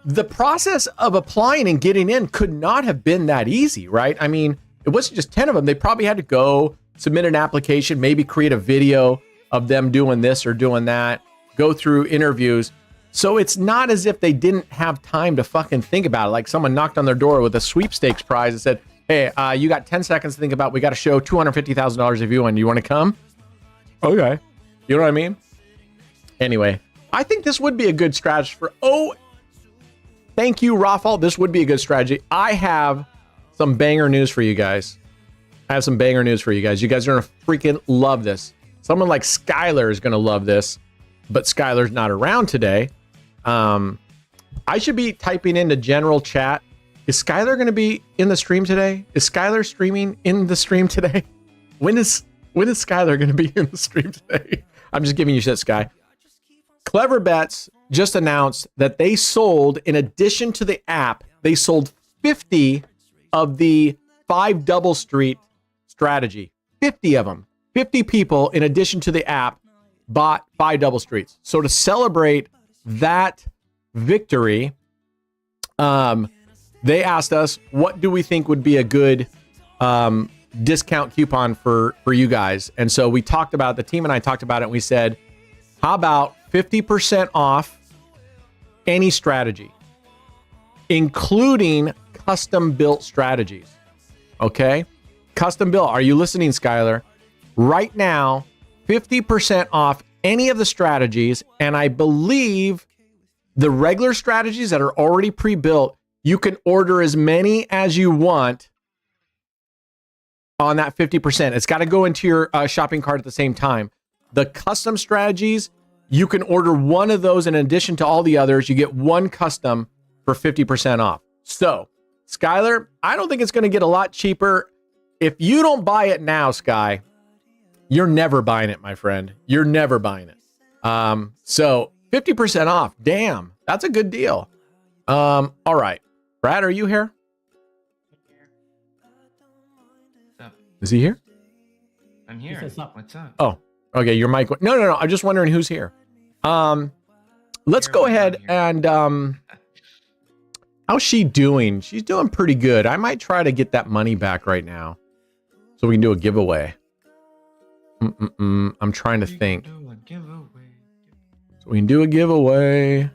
the process of applying and getting in could not have been that easy, right? I mean, it wasn't just 10 of them. They probably had to go submit an application, maybe create a video of them doing this or doing that, go through interviews. So it's not as if they didn't have time to fucking think about it. Like someone knocked on their door with a sweepstakes prize and said, hey, you got 10 seconds to think about, we got a show, $250,000 if you win. You want to come? Okay. You know what I mean? Anyway, I think this would be a good strategy thank you, Rafael. This would be a good strategy. I have some banger news for you guys. You guys are going to freaking love this. Someone like Skylar is going to love this, but Skylar's not around today. I should be typing into general chat. Is Skylar going to be in the stream today? Is Skylar streaming in the stream today? When is Skylar going to be in the stream today? I'm just giving you shit, Sky. Clever Bets just announced that they sold, in addition to the app, they sold 50 of the 5 double street strategy. 50 of them. 50 people, in addition to the app, bought 5 double streets. So to celebrate that victory, they asked us, what do we think would be a good discount coupon for you guys? And so we talked about, the team and I talked about it, and we said, how about 50% off any strategy, including custom built strategies? Okay, custom built. Are you listening, Skylar? Right now, 50% off any of the strategies, and I believe the regular strategies that are already pre-built, you can order as many as you want on that 50%. It's got to go into your shopping cart at the same time. The custom strategies, you can order one of those in addition to all the others. You get one custom for 50% off. So, Skylar, I don't think it's going to get a lot cheaper. If you don't buy it now, Sky, you're never buying it, my friend. You're never buying it. So 50% off. Damn, that's a good deal. All right. Brad, are you here? Is he here? I'm here. says up. What's up? Oh, okay. Your mic. No. I'm just wondering who's here. Let's go ahead and, how's she doing? She's doing pretty good. I might try to get that money back right now so we can do a giveaway. I'm trying to think. So we can do a giveaway.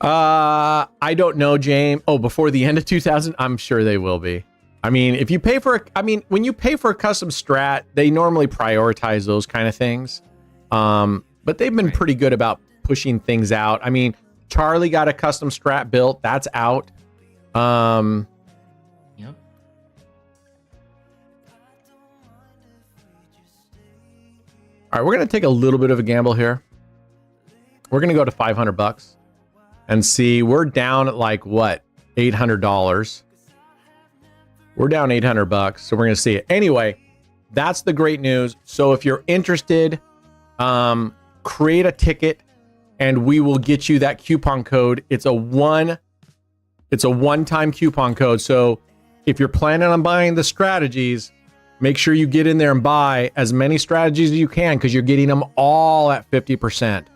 I don't know, James. Oh, before the end of 2000, I'm sure they will be. I mean, if you pay for, when you pay for a custom strat, they normally prioritize those kind of things. But they've been pretty good about pushing things out. I mean, Charlie got a custom strat built. That's out. Yep. All right, we're going to take a little bit of a gamble here. We're going to go to $500 and see. We're down at like what? $800. We're down $800, so we're going to see it. Anyway, that's the great news. So if you're interested, create a ticket and we will get you that coupon code. It's a one-time coupon code. So if you're planning on buying the strategies, make sure you get in there and buy as many strategies as you can, because you're getting them all at 50%.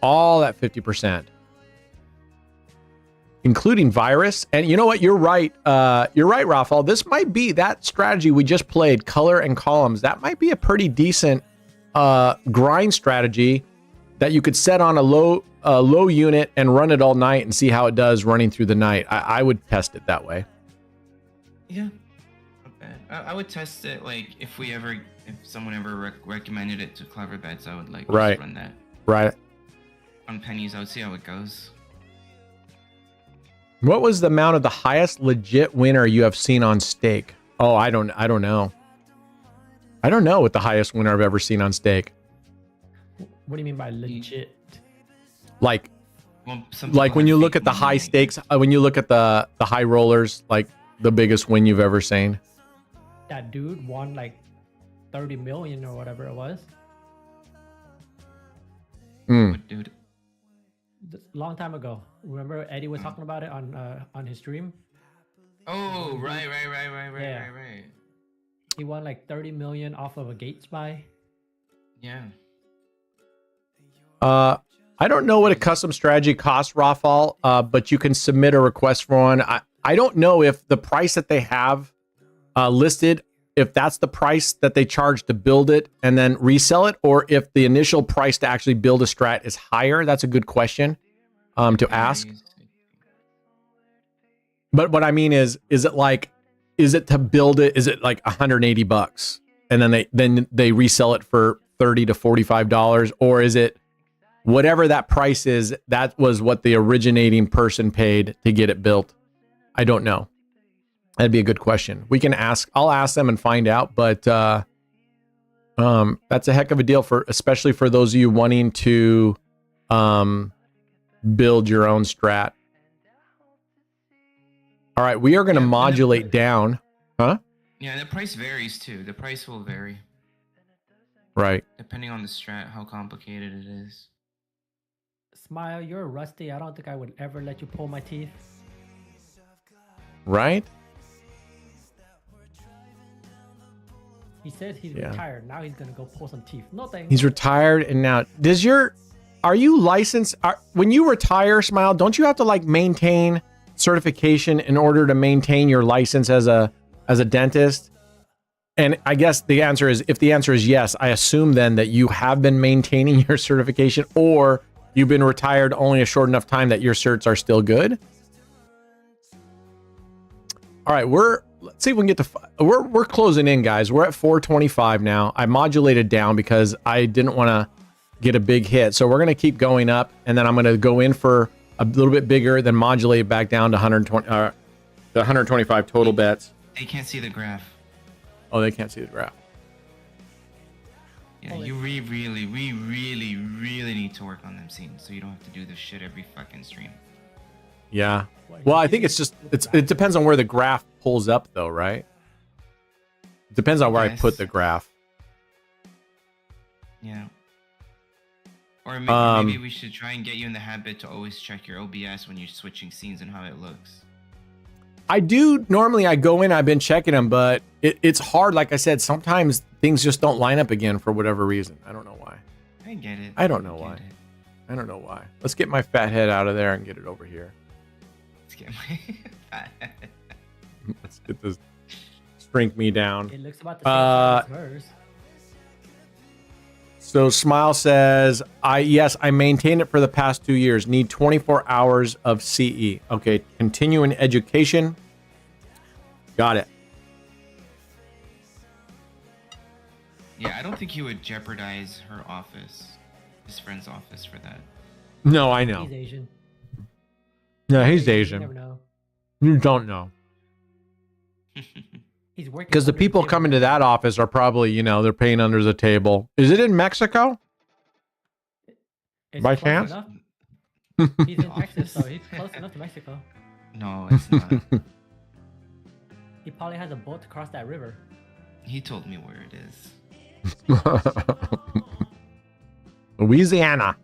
All at 50%. Including virus. And you know what? You're right. You're right, Rafael. This might be that strategy we just played, color and columns. That might be a pretty decent grind strategy that you could set on a low unit and run it all night and see how it does running through the night. I would test it that way. Yeah. Okay. I would test it like if someone ever recommended it to Clever Bets, I would like just run that. Right. On pennies, I would see how it goes. What was the amount of the highest legit winner you have seen on stake? Oh, I don't know. I don't know what the highest winner I've ever seen on stake. What do you mean by legit? Like, Well, like when you look at the high stakes, when you look at the high rollers, like the biggest win you've ever seen. That dude won like 30 million or whatever it was. Dude. Long time ago. Remember Eddie was talking about it on his stream? Oh, right. Yeah. He won like 30 million off of a Gates buy. Yeah. I don't know what a custom strategy costs, Rafael, but you can submit a request for one. I don't know if the price that they have listed, if that's the price that they charge to build it and then resell it, or if the initial price to actually build a strat is higher. That's a good question to ask. But what I mean is it to build it? Is it like $180 and then they resell it for $30 to $45, or is it whatever that price is? That was what the originating person paid to get it built. I don't know. That'd be a good question. We can ask. I'll ask them and find out. But that's a heck of a deal especially for those of you wanting to build your own strat. All right, we are going to modulate down. Huh? Yeah, the price varies too. The price will vary. Right. Depending on the strat, how complicated it is. Smile, you're rusty. I don't think I would ever let you pull my teeth. Right? He said he's Yeah. retired. Now he's gonna go pull some teeth. No thanks. He's retired, and now are you licensed? When you retire, Smile, don't you have to like maintain certification in order to maintain your license as a dentist? And I guess the answer is, if the answer is yes, I assume then that you have been maintaining your certification, or you've been retired only a short enough time that your certs are still good. All right, let's see if we can get to. We're closing in, guys. We're at 425 now. I modulated down because I didn't want to get a big hit, so we're gonna keep going up, and then I'm gonna go in for a little bit bigger, then modulate back down to 120, the 125 total bets. They can't see the graph. Oh, they can't see the graph. Yeah, we really need to work on them scenes, so you don't have to do this shit every fucking stream. Yeah. Well, I think it depends on where the graph pulls up, though, right? It depends on where I put the graph. Yeah. Or maybe we should try and get you in the habit to always check your OBS when you're switching scenes and how it looks. I do. Normally I go in, I've been checking them, but it's hard. Like I said, sometimes things just don't line up again for whatever reason. I don't know why. I get it. I don't know why. I don't know why. Let's get my fat head out of there and get it over here. Let's get my fat head. Let's get this. Shrink me down. It looks about the same as hers. So Smile says, yes, I maintained it for the past 2 years. Need 24 hours of CE. Okay, continuing education. Got it. Yeah, I don't think he would jeopardize her office, his friend's office, for that. No, I know. He's Asian. No, he's You Asian. never know. You don't know. He's working Because the under people table. coming to that office are probably, they're paying under the table. Is it in Mexico? Is by he close chance? enough? He's in Texas, so he's close enough to Mexico. No, it's not. He probably has a boat to cross that river. He told me where it is. Louisiana.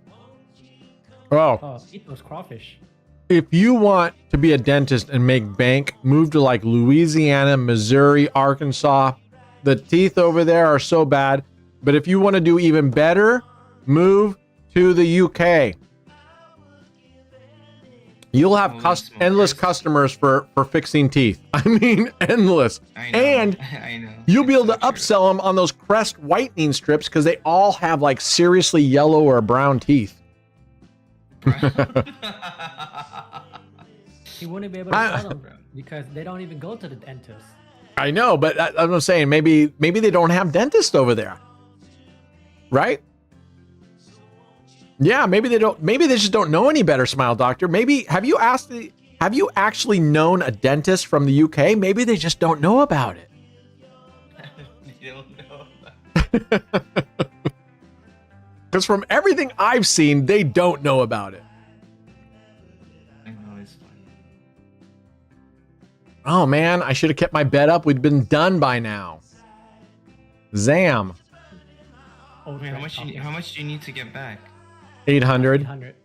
Oh, Oh, eat those crawfish. if you want to be a dentist and make bank, move to like Louisiana, Missouri, Arkansas. The teeth over there are so bad. But if you want to do even better, move to the UK. You'll have Holy endless smokers. customers for fixing teeth. I mean, endless. I know. And I know. you'll be able to It's so true. upsell them on those Crest whitening strips because they all have like seriously yellow or brown teeth. He wouldn't be able to sell them because they don't even go to the dentist. I know, but I'm saying maybe they don't have dentists over there, right? Yeah, maybe they don't. Maybe they just don't know any better. Smile Doctor. Maybe have you actually known a dentist from the UK? Maybe they just don't know about it. They don't know. Because from everything I've seen, they don't know about it. I know, it's funny. Oh man, I should have kept my bet up. We'd been done by now. Zam. Oh, Wait, how much do you need to get back? 800. 800.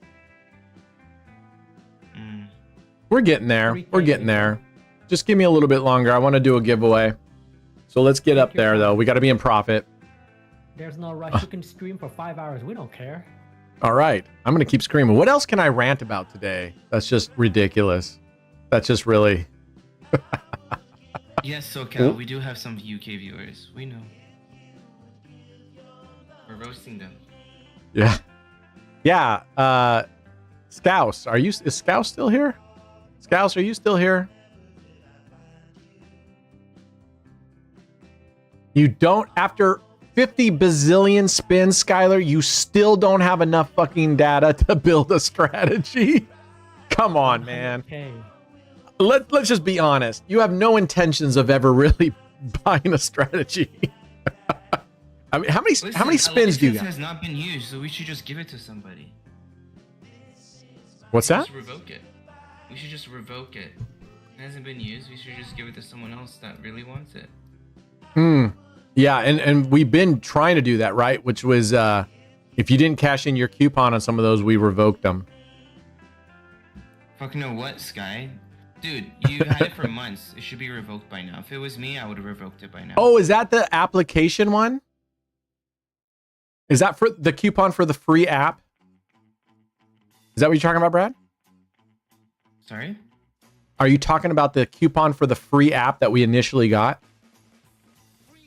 We're getting there. We're getting there. Just give me a little bit longer. I want to do a giveaway. So let's get up there though. We got to be in profit. There's no rush. You can stream for 5 hours. We don't care. All right. I'm going to keep screaming. What else can I rant about today? That's just ridiculous. That's just really... Yes, SoCal, we do have some UK viewers. We know. We're roasting them. Yeah. Yeah. Scouse, is Scouse still here? Scouse, are you still here? You don't, after 50 bazillion spins, Skylar, you still don't have enough fucking data to build a strategy. Come on, man. Okay. Let's just be honest. You have no intentions of ever really buying a strategy. I mean, how many spins do you It got? has not been used, so we should just give it to somebody. What's that? Just revoke it. We should just revoke it. It hasn't been used. We should just give it to someone else that really wants it. Yeah, and we've been trying to do that, right? Which was if you didn't cash in your coupon on some of those, we revoked them. Fuck no, what, Sky? Dude, you had it for months. It should be revoked by now. If it was me, I would have revoked it by now. Oh, is that the application one? Is that for the coupon for the free app? Is that what you're talking about, Brad? Sorry? Are you talking about the coupon for the free app that we initially got?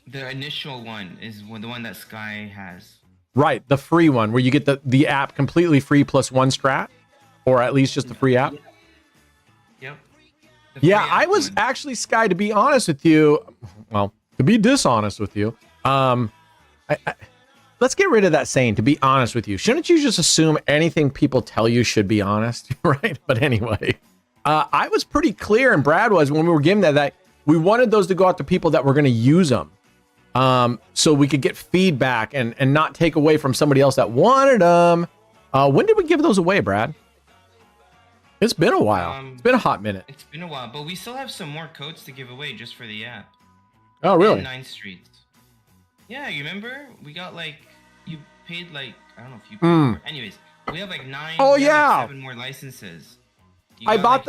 The initial one is the one that Sky has. Right, the free one where you get the app completely free plus one strat, or at least just the free app. Yep. Yeah, I was actually, Sky, to be honest with you, well, to be dishonest with you, let's get rid of that saying, to be honest with you. Shouldn't you just assume anything people tell you should be honest, right? But anyway, I was pretty clear, and Brad was, when we were given that we wanted those to go out to people that were going to use them. So we could get feedback and not take away from somebody else that wanted them. When did we give those away, Brad? It's been a while. It's been a hot minute. It's been a while, but we still have some more codes to give away just for the app. Oh, really? 9th Street. Yeah, you remember? We got like, you paid like, I don't know if you paid more. Anyways, we have like 9. Oh, we have, yeah. like 7 more licenses. I bought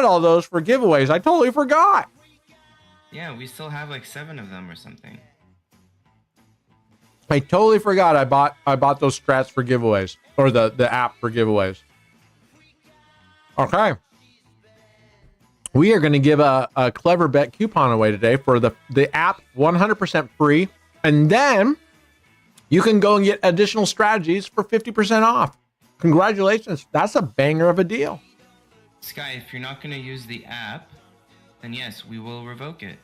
all those for giveaways. I totally forgot. Yeah, we still have like 7 of them or something. I totally forgot I bought those strats for giveaways, or the app for giveaways. Okay. We are going to give a clever bet coupon away today for the app 100% free. And then you can go and get additional strategies for 50% off. Congratulations. That's a banger of a deal. Sky, if you're not going to use the app, then yes, we will revoke it.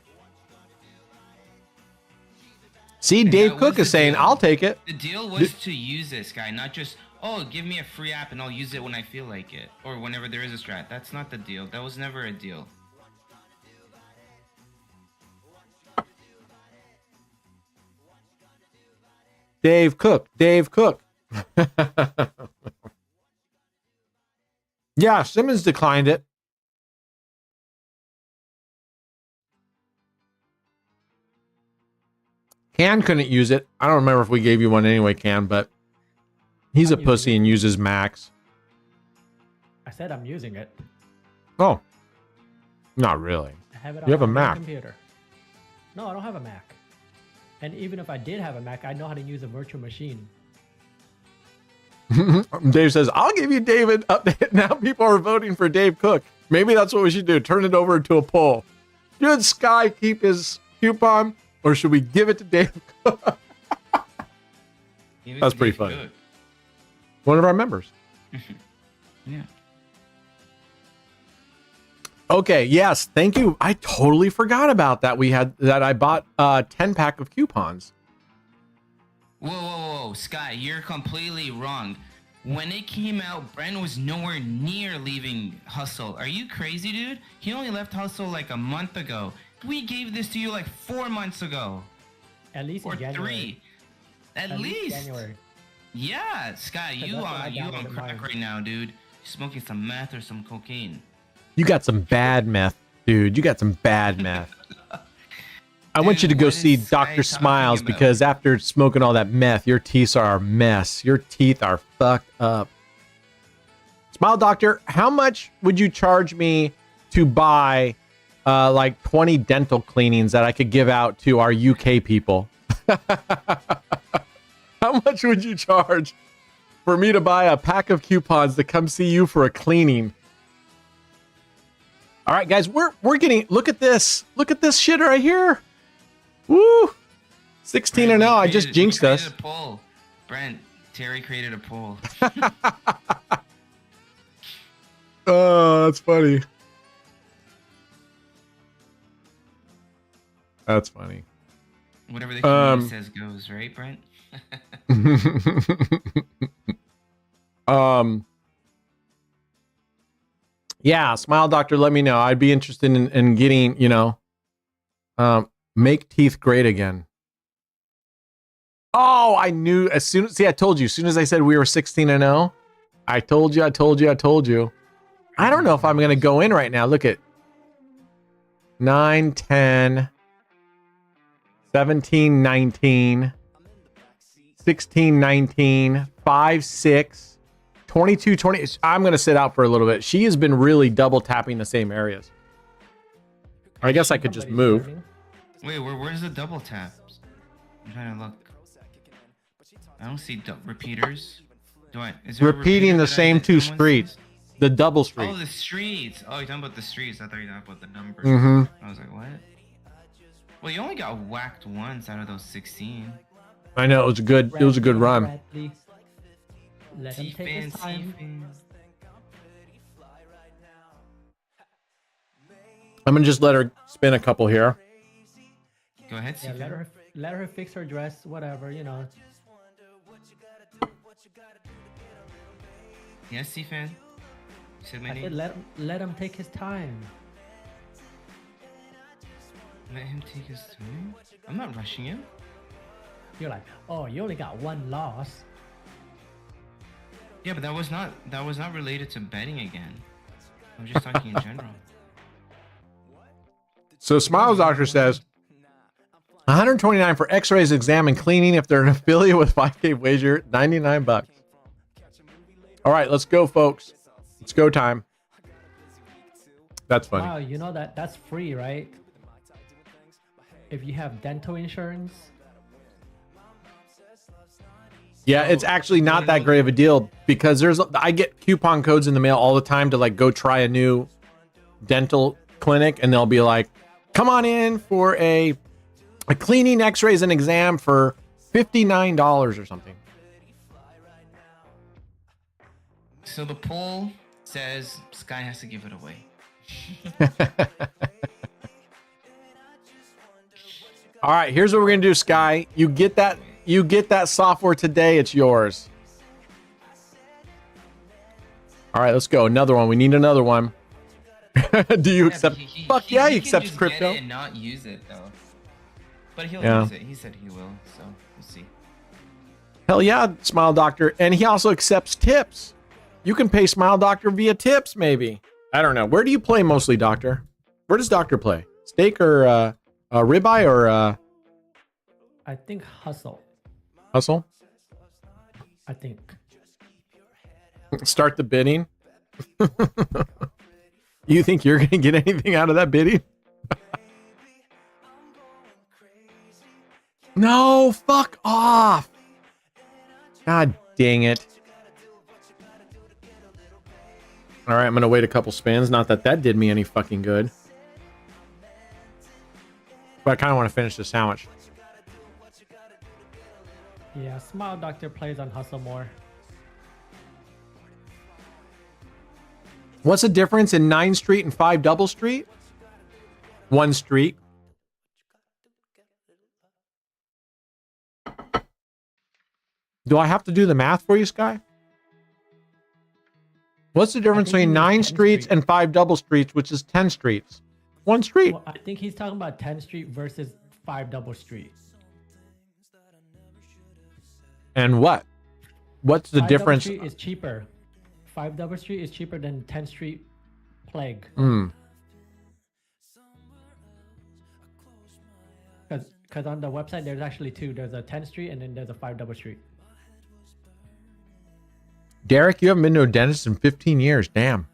See, And Dave that Cook was is the saying, deal. I'll take it. The deal was to use this guy, not just, oh, give me a free app and I'll use it when I feel like it, or whenever there is a strat. That's not the deal. That was never a deal. Dave Cook. Yeah, Simmons declined it. Can couldn't use it. I don't remember if we gave you one anyway, Can, but he's a pussy and uses Max. I said I'm using it. Oh, not really. I have it You have a on my Mac. computer. No, I don't have a Mac. And even if I did have a Mac, I know how to use a virtual machine. Dave says, I'll give you David update. Now people are voting for Dave Cook. Maybe that's what we should do. Turn it over to a poll. Should Sky keep his coupon, or should we give it to Dave Cook? That's pretty funny. Good. One of our members. Yeah. Okay, yes, thank you. I totally forgot about that. I bought a 10-pack of coupons. Whoa, Sky, you're completely wrong. When it came out, Brent was nowhere near leaving Hustle. Are you crazy, dude? He only left Hustle like a month ago. We gave this to you like 4 months ago. At least Or in January. 3. At least. January. Yeah, Sky, you that's when I on downloaded crack mine. right now, dude. You're smoking some meth or some cocaine. You got some bad meth, dude. You got some bad meth. I want you to go what see is Sky Dr. talking Smiles, about? because after smoking all that meth, your teeth are a mess. Your teeth are fucked up. Smile Doctor, how much would you charge me to buy like 20 dental cleanings that I could give out to our UK people? How much would you charge for me to buy a pack of coupons to come see you for a cleaning? All right, guys, we're getting, look at this shit right here. Woo! 16 Brent, and 0. I we just created- jinxed we us. created a poll. Brent, Terry created a poll. Oh, that's funny. That's funny. Whatever the community says goes, right, Brent? Yeah, Smile Doctor, let me know. I'd be interested in getting, make teeth great again. Oh, I knew as soon as, I told you, as soon as I said we were 16 and 0, I told you. I don't know if I'm going to go in right now. Look at 9, 10, 17, 19, 16, 19, 5, 6, 22, 20. I'm going to sit out for a little bit. She has been really double tapping the same areas. Or I guess I could just move. Wait, where's the double taps? I'm trying to look. I don't see repeaters. Is there a Repeating repeater the that same two streets. The double street. Oh, the streets. Oh, you're talking about the streets. I thought you were talking about the numbers. Mm-hmm. I was like, what? Well, you only got whacked once out of those 16. I know, it was a good run. Bradley. Let him take his time. I'm gonna just let her spin a couple here. Go ahead, Yeah, Stephen. let her fix her dress, whatever, you know. Yes, Stephen. You said my I name. said let him take his time. Let him take his time. I'm not rushing him. You're like, oh, you only got one loss. Yeah, but that was not related to betting again. I'm just talking in general. So Smiles Doctor says 129 for X-rays, exam, and cleaning if they're an affiliate with 5K wager, 99 bucks. All right, let's go, folks. It's go time. That's funny. Wow, you know that's free, right? If you have dental insurance. Yeah, it's actually not that great of a deal because I get coupon codes in the mail all the time to like go try a new dental clinic, and they'll be like, come on in for a cleaning, X-rays, and exam for $59 or something. So the poll says Sky has to give it away. All right, here's what we're gonna do, Sky. You get that software today. It's yours. All right, let's go. Another one. We need another one. Do you accept? Fuck yeah, he accepts just crypto. Get it and not use it though. But he'll Yeah. use it. He said he will. So we'll see. Hell yeah, Smile Doctor. And he also accepts tips. You can pay Smile Doctor via tips, maybe. I don't know. Where do you play mostly, Doctor? Where does Doctor play? Steak or ribeye or I think hustle. hustle? I think. Start the bidding. You think you're going to get anything out of that bidding? No, fuck off. God dang it. All right, I'm going to wait a couple spins. Not that did me any fucking good. But I kind of want to finish the sandwich. Yeah, Smile Doctor plays on hustle more. What's the difference in 9 Street and 5 Double Street? 1 Street. Do I have to do the math for you, Sky? What's the difference between 9 streets and 5 double streets, which is 10 streets? 1 street. Well, I think he's talking about 10th Street versus 5 Double Street. And what? What's the 5 difference? Double Street is cheaper. 5 Double Street is cheaper than 10th Street Plague. Because on the website, there's actually 2. There's a 10th Street and then there's a 5 Double Street. Derek, you haven't been to a dentist in 15 years. Damn.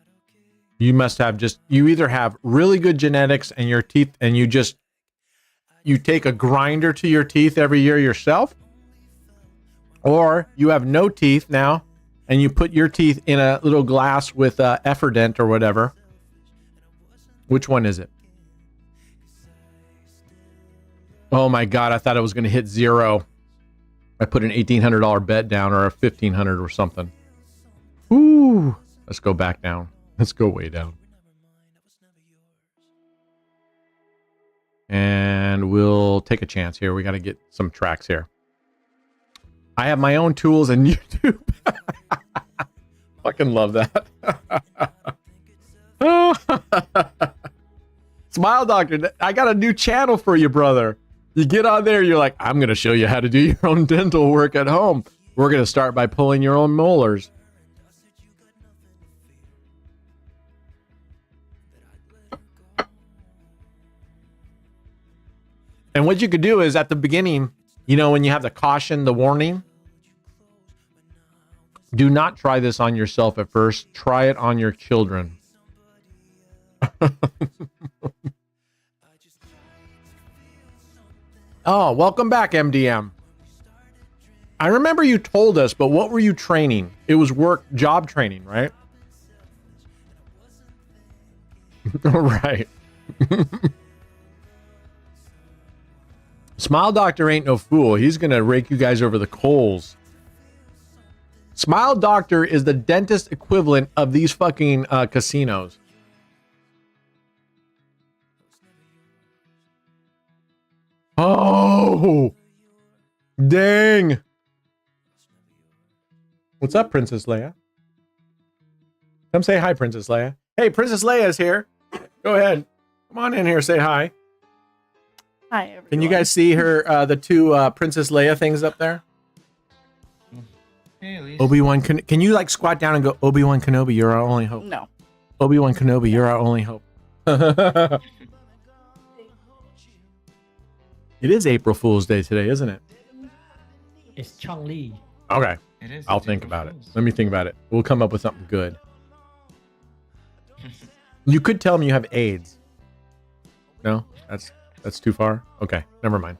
You must have you either have really good genetics and your teeth, and you take a grinder to your teeth every year yourself, or you have no teeth now and you put your teeth in a little glass with Efferdent or whatever. Which one is it? Oh my God, I thought it was going to hit 0. I put an $1,800 bet down, or a $1,500 or something. Ooh, let's go back down. Let's go way down. And we'll take a chance here. We got to get some tracks here. I have my own tools and YouTube. Fucking love that. Smile Doctor, I got a new channel for you, brother. You get on there, you're like, I'm going to show you how to do your own dental work at home. We're going to start by pulling your own molars. And what you could do is at the beginning, when you have the caution, the warning, Do not try this on yourself at first. Try it on your children. Oh, welcome back, MDM. I remember you told us, but what were you training? It was job training, right? Right. Smile Doctor ain't no fool. He's going to rake you guys over the coals. Smile Doctor is the dentist equivalent of these fucking casinos. Oh, dang. What's up, Princess Leia? Come say hi, Princess Leia. Hey, Princess Leia's here. Go ahead. Come on in here. Say hi. Hi, everyone. Can you guys see her, the two Princess Leia things up there? Hey, Elise. Obi-Wan, can you like squat down and go, Obi-Wan Kenobi, you're our only hope. No. Obi-Wan Kenobi, you're our only hope. It is April Fool's Day today, isn't it? It's Chung Li. Okay. It is. I'll think about it. Let me think about it. We'll come up with something good. You could tell me you have AIDS. No? That's too far? Okay. Never mind.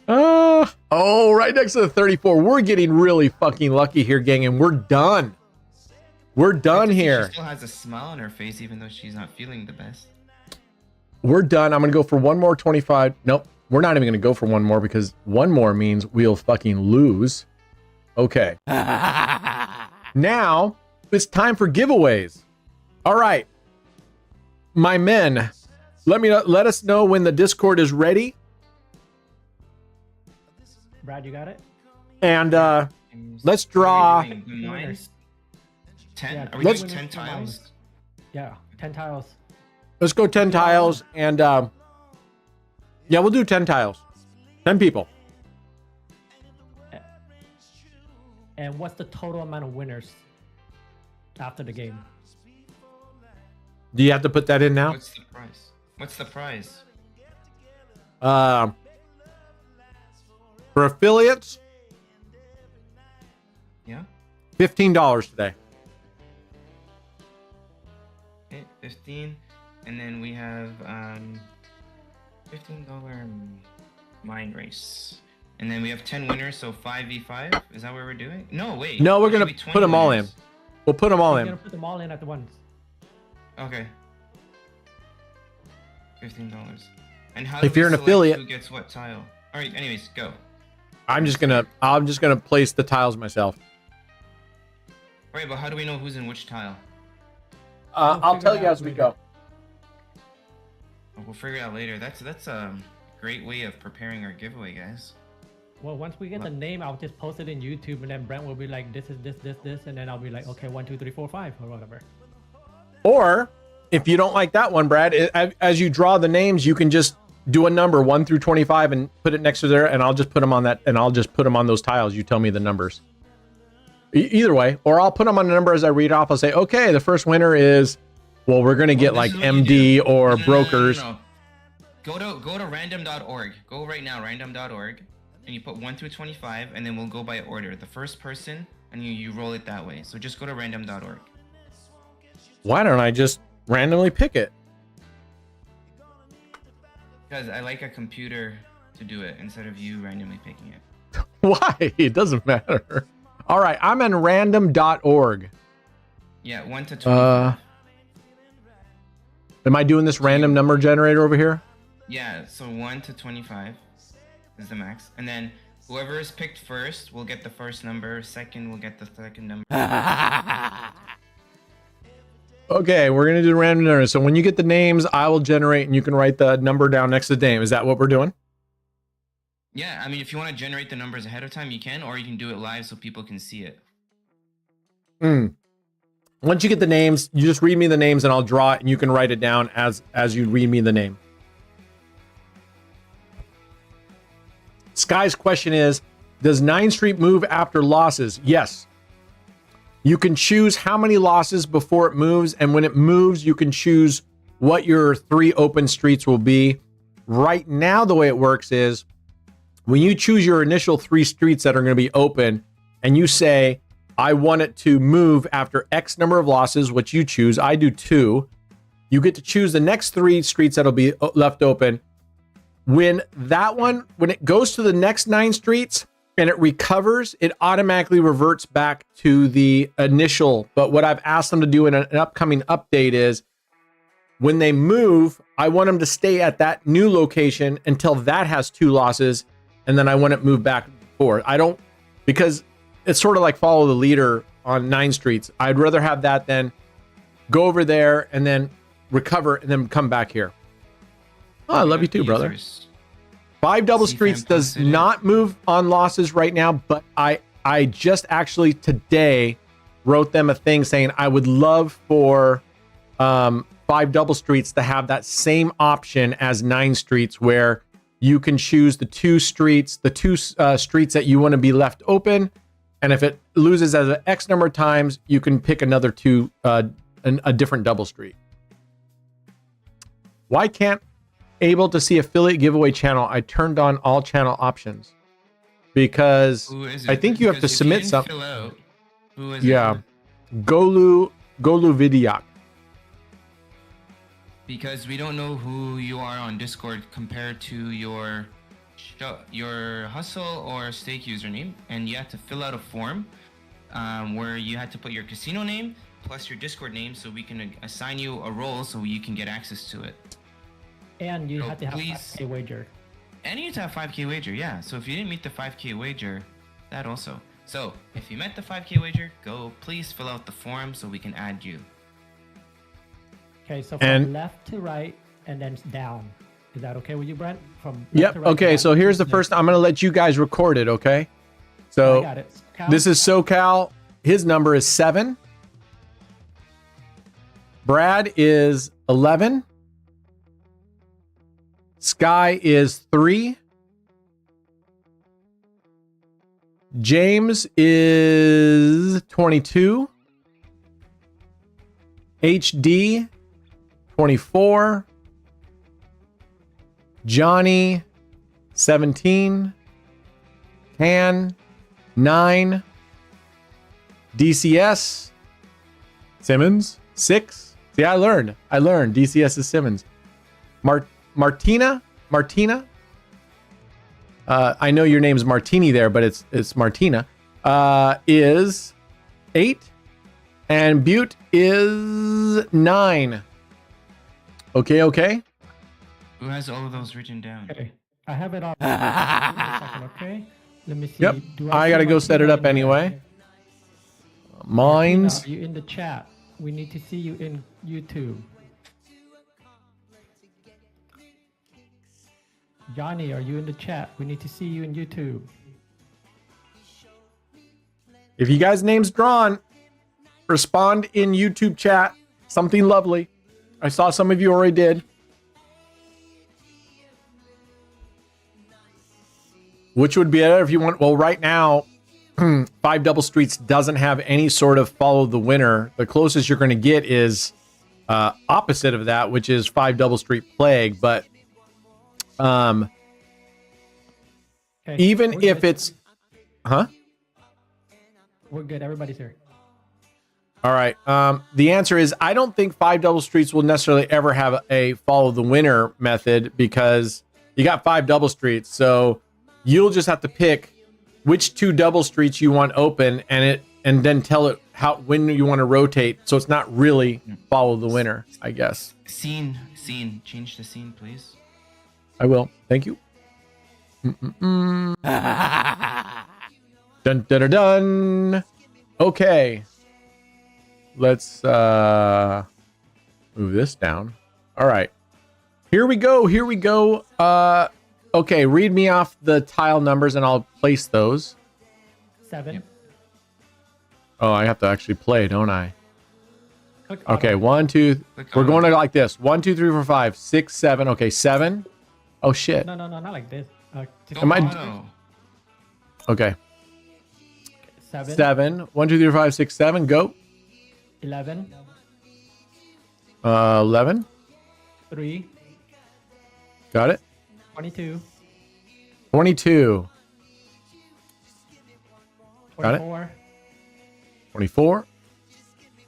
Oh, right next to the 34. We're getting really fucking lucky here, gang, and we're done. We're done here. She still has a smile on her face, even though she's not feeling the best. We're done. I'm going to go for one more 25. Nope. We're not even going to go for one more because one more means we'll fucking lose. Okay. Now it's time for giveaways. All right. My men, let us know when the Discord is ready. Brad, you got it? And let's draw. 10? Yeah, Are we let's- doing 10 tiles? Yeah, 10 tiles. Let's go 10 tiles and yeah, we'll do 10 tiles. 10 people. And what's the total amount of winners after the game? Do you have to put that in now? What's the prize? What's the prize? For affiliates, Yeah? $15 today. Okay, 15. And then we have $15 mind race. And then we have 10 winners, so 5v5. Is that what we're doing? No, wait. No, we're It should gonna be 20 put them all in. winners. We'll put them all We're in. gonna put them all in at the once. Okay. $15. And how If do we you're an select affiliate- who gets what tile? All right, anyways, go. I'm just gonna place the tiles myself. All right, but how do we know who's in which tile? I'll figure tell it you out as we later. go. We'll figure it out later. That's a great way of preparing our giveaway, guys. Well, once we get the name, I'll just post it in YouTube, and then Brent will be like, "This is this," and then I'll be like, "Okay, 1, 2, 3, 4, 5," or whatever. Or if you don't like that one, Brad, as you draw the names, you can just do a number 1 through 25 and put it next to there, and I'll just put them on that, and I'll just put them on those tiles. You tell me the numbers. Either way, or I'll put them on a number as I read off. I'll say, okay, the first winner is, well, we're gonna get This like is what you MD do. or No. brokers. Go to random.org. Go right now, random.org, and you put 1 through 25, and then we'll go by order. The first person, and you roll it that way. So just go to random.org. Why don't I just randomly pick it? Because I like a computer to do it instead of you randomly picking it. Why? It doesn't matter. All right, I'm in random.org. Yeah, 1 to 25. Am I doing this random number generator over here? Yeah, so 1 to 25 is the max. And then whoever is picked first will get the first number. Second will get the second number. Okay, we're gonna do random numbers. So when you get the names, I will generate, and you can write the number down next to the name. Is that what we're doing? Yeah, I mean, if you want to generate the numbers ahead of time, you can, or you can do it live so people can see it. Once you get the names, you just read me the names, and I'll draw it, and you can write it down as you read me the name. Sky's question is, does 9th Street move after losses? Yes. You can choose how many losses before it moves, and when it moves, you can choose what your 3 open streets will be. Right now, the way it works is when you choose your initial 3 streets that are going to be open, and you say, I want it to move after X number of losses, which you choose. I do 2. You get to choose the next 3 streets that'll be left open. When it goes to the next 9 streets and it recovers, it automatically reverts back to the initial. But what I've asked them to do in an upcoming update is when they move, I want them to stay at that new location until that has 2 losses. And then I want it moved back forward. Because it's sort of like follow the leader on 9 streets. I'd rather have that than go over there and then recover and then come back here. Oh, I love you too, brother. 5 double streets does not move on losses right now, but I just actually today wrote them a thing saying I would love for 5 double streets to have that same option as 9 streets, where you can choose the 2 streets that you want to be left open, and if it loses as an X number of times, you can pick another 2, a different double street. Why can't able to see affiliate giveaway channel? I turned on all channel options because I think you have to submit something. Who is yeah, it? Golu Vidyak. Because we don't know who you are on Discord compared to your hustle or stake username, and you have to fill out a form where you had to put your casino name plus your Discord name so we can assign you a role so you can get access to it. And you have to have 5K wager. And you have to have 5K wager, yeah. So if you didn't meet the 5K wager, that also. So if you met the 5K wager, please fill out the form so we can add you. Okay, so from left to right and then down. Is that okay with you, Brent? From left to right okay, so here's the first. I'm going to let you guys record it, okay? So I got it. this is SoCal. His number is 7. Brad is 11. Sky is 3. James is 22. HD 24. Johnny 17. Can 9. DCS Simmons 6. See, I learned. DCS is Simmons. Martina. I know your name's Martini there, but it's Martina. Is 8, and Butte is 9. Okay. Who has all of those written down? Okay, I have it all. Okay, let me see. Yep, I gotta go set it up anyway. Mine's. Are you in the chat? We need to see you in YouTube. Johnny, are you in the chat? We need to see you in YouTube. If you guys' name's drawn, respond in YouTube chat. Something lovely. I saw some of you already did. Which would be better if you want? Well, right now, 5 double streets doesn't have any sort of follow the winner. The closest you're going to get is opposite of that, which is 5 double street plague. But okay, even if it's, we're good. Everybody's here. All right. The answer is I don't think 5 double streets will necessarily ever have a follow the winner method because you got 5 double streets. So you'll just have to pick which 2 double streets you want open and then tell it when you want to rotate. So it's not really follow the winner, I guess. Scene. Change the scene, please. I will. Thank you. Dun. Okay. Let's move this down. All right. Here we go. Okay, read me off the tile numbers and I'll place those. 7. Yep. Oh, I have to actually play, don't I? Click Okay, auto. 1, 2. We're going to like this. 1, 2, 3, 4, 5, 6, 7. Okay, 7. Oh shit. No, not like this. Just Am I- Auto. Okay. 7. 7. 1, 2, 3, 4, 5, 6, 7. Go. 11. 11. 3. Got it. 22. 22. Got it. 24, 24.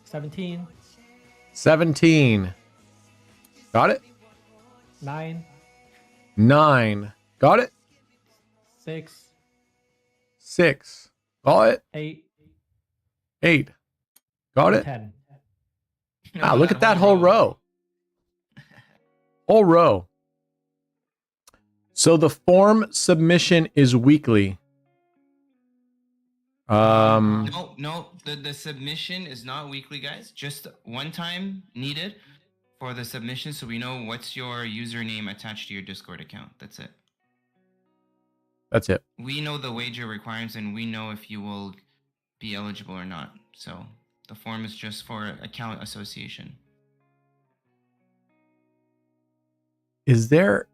17, 17. Got it. 9, 9. Got it. 6, 6. Got it. 8, 8. Got it. 10. Wow, look at that whole row. Whole row. So the form submission is weekly. No, the submission is not weekly, guys. Just one time needed for the submission, so we know what's your username attached to your Discord account. That's it. That's it. We know the wager requirements, and we know if you will be eligible or not. So the form is just for account association. Is there...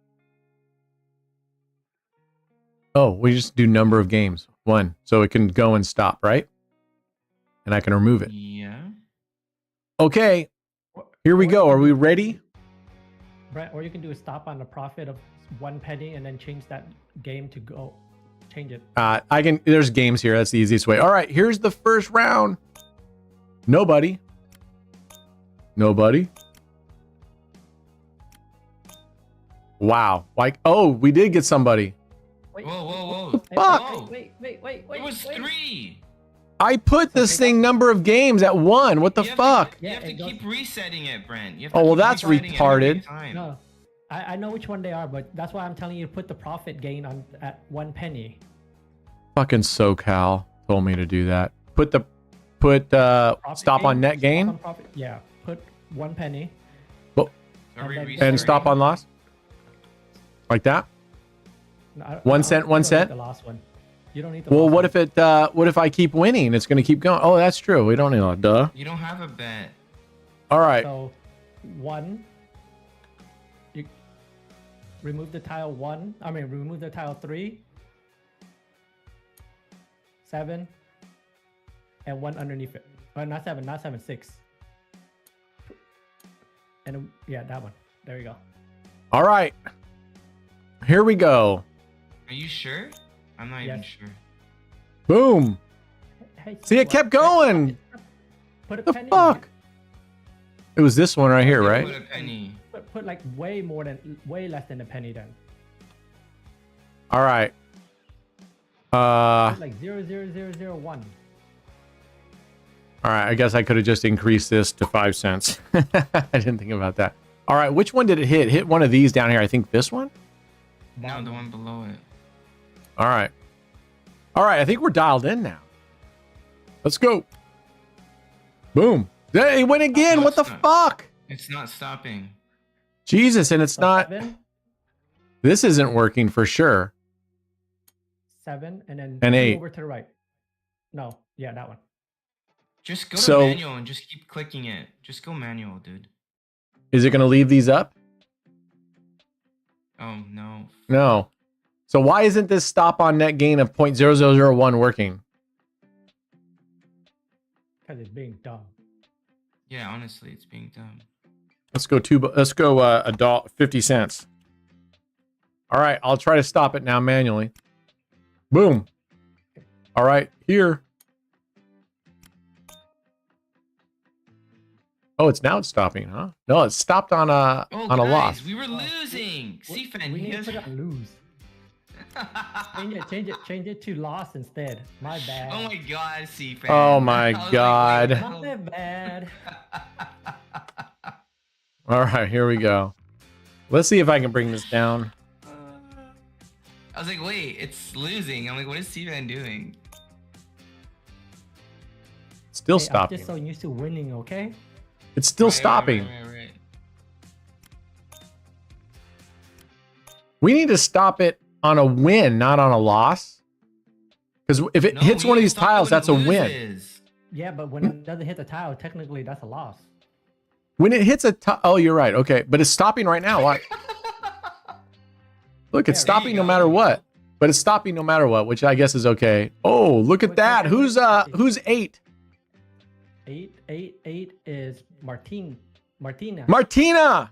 Oh, we just do number of games. 1. So it can go and stop, right? And I can remove it. Yeah. Okay. Here we go. Are we ready? Brett, or you can do a stop on the profit of 1 penny and then change that game to go. Change it. I can... There's games here. That's the easiest way. All right. Here's the first round. Nobody. Nobody. Wow. Like, oh, we did get somebody. Wait, Whoa. Hey, Fuck! Wait. It was 3. I put this thing number of games at 1. What the You have fuck? You have to keep resetting it, Brent. You have Oh, to well, keep that's resetting it every retarded. time. No, I know which one they are, but that's why I'm telling you to put the profit gain on at 1 penny. Fucking SoCal told me to do that. Put stop gain, on net gain. Stop on profit, yeah, put 1 penny. Are And we then- restarting? And stop on loss. Like that. No, 1 cent, 1 you don't need cent? The last one. You don't need the. Well, last what one. if it? What if I keep winning? It's gonna keep going. Oh, that's true. We don't need a duh. You don't have a bet. All right. So, 1. You remove the tile 1. I mean, remove the tile 3. 7. And 1 underneath it. Not 7. 6. And yeah, that one. There you go. All right. Here we go. Are you sure? I'm not even Yes. sure. Boom. Hey, See, it kept going. Put a The penny. fuck? It was this one right here, You right? Put a penny. Put like way less than a penny then. All right. Put like 0.0001. All right. I guess I could have just increased this to 5 cents. I didn't think about that. All right. Which one did it hit? Hit one of these down here. I think this one. No, the one below it. All right. All right. I think we're dialed in now. Let's go. Boom. Hey, it went again. No, What the it's not. fuck? It's not stopping. Jesus. And it's not. 7, This isn't working for sure. 7, and then And 2 8. over to the right. No, yeah, that one. Just go to So- manual and just keep clicking it. Just go manual, dude. Is it going to leave these up? Oh, no. No. So why isn't this stop on net gain of 0.0001 working? Because it's being dumb. Yeah, honestly, it's being dumb. Let's go $1, 50 cents. All right, I'll try to stop it now manually. Boom. All right, here. Oh, it's stopping, huh? No, it stopped on a Oh, on a guys, loss. we were losing. CFAN, We he need to has... put on lose. Change it to loss instead. My bad. Oh my god, CFAN. Oh my I was like, God. wait, My bad. All right, here we go. Let's see if I can bring this down. I was like, wait, it's losing. I'm like, what is CFAN doing? Still Hey, I'm stopping. just so used to winning, okay? It's still Right, stopping. right. We need to stop it on a win, not on a loss. Because if it No, hits we one of need to these stop it tiles, when that's it a win. loses. Yeah, but when it doesn't hit the tile, technically that's a loss. When it hits a tile, oh, you're right. Okay, but it's stopping right now. Why? Look, it's Yeah, stopping you no go. matter what. But it's stopping no matter what, which I guess is okay. Oh, look at Wait, that. wait, wait, wait. Who's 8? 8 is Martina. Martina.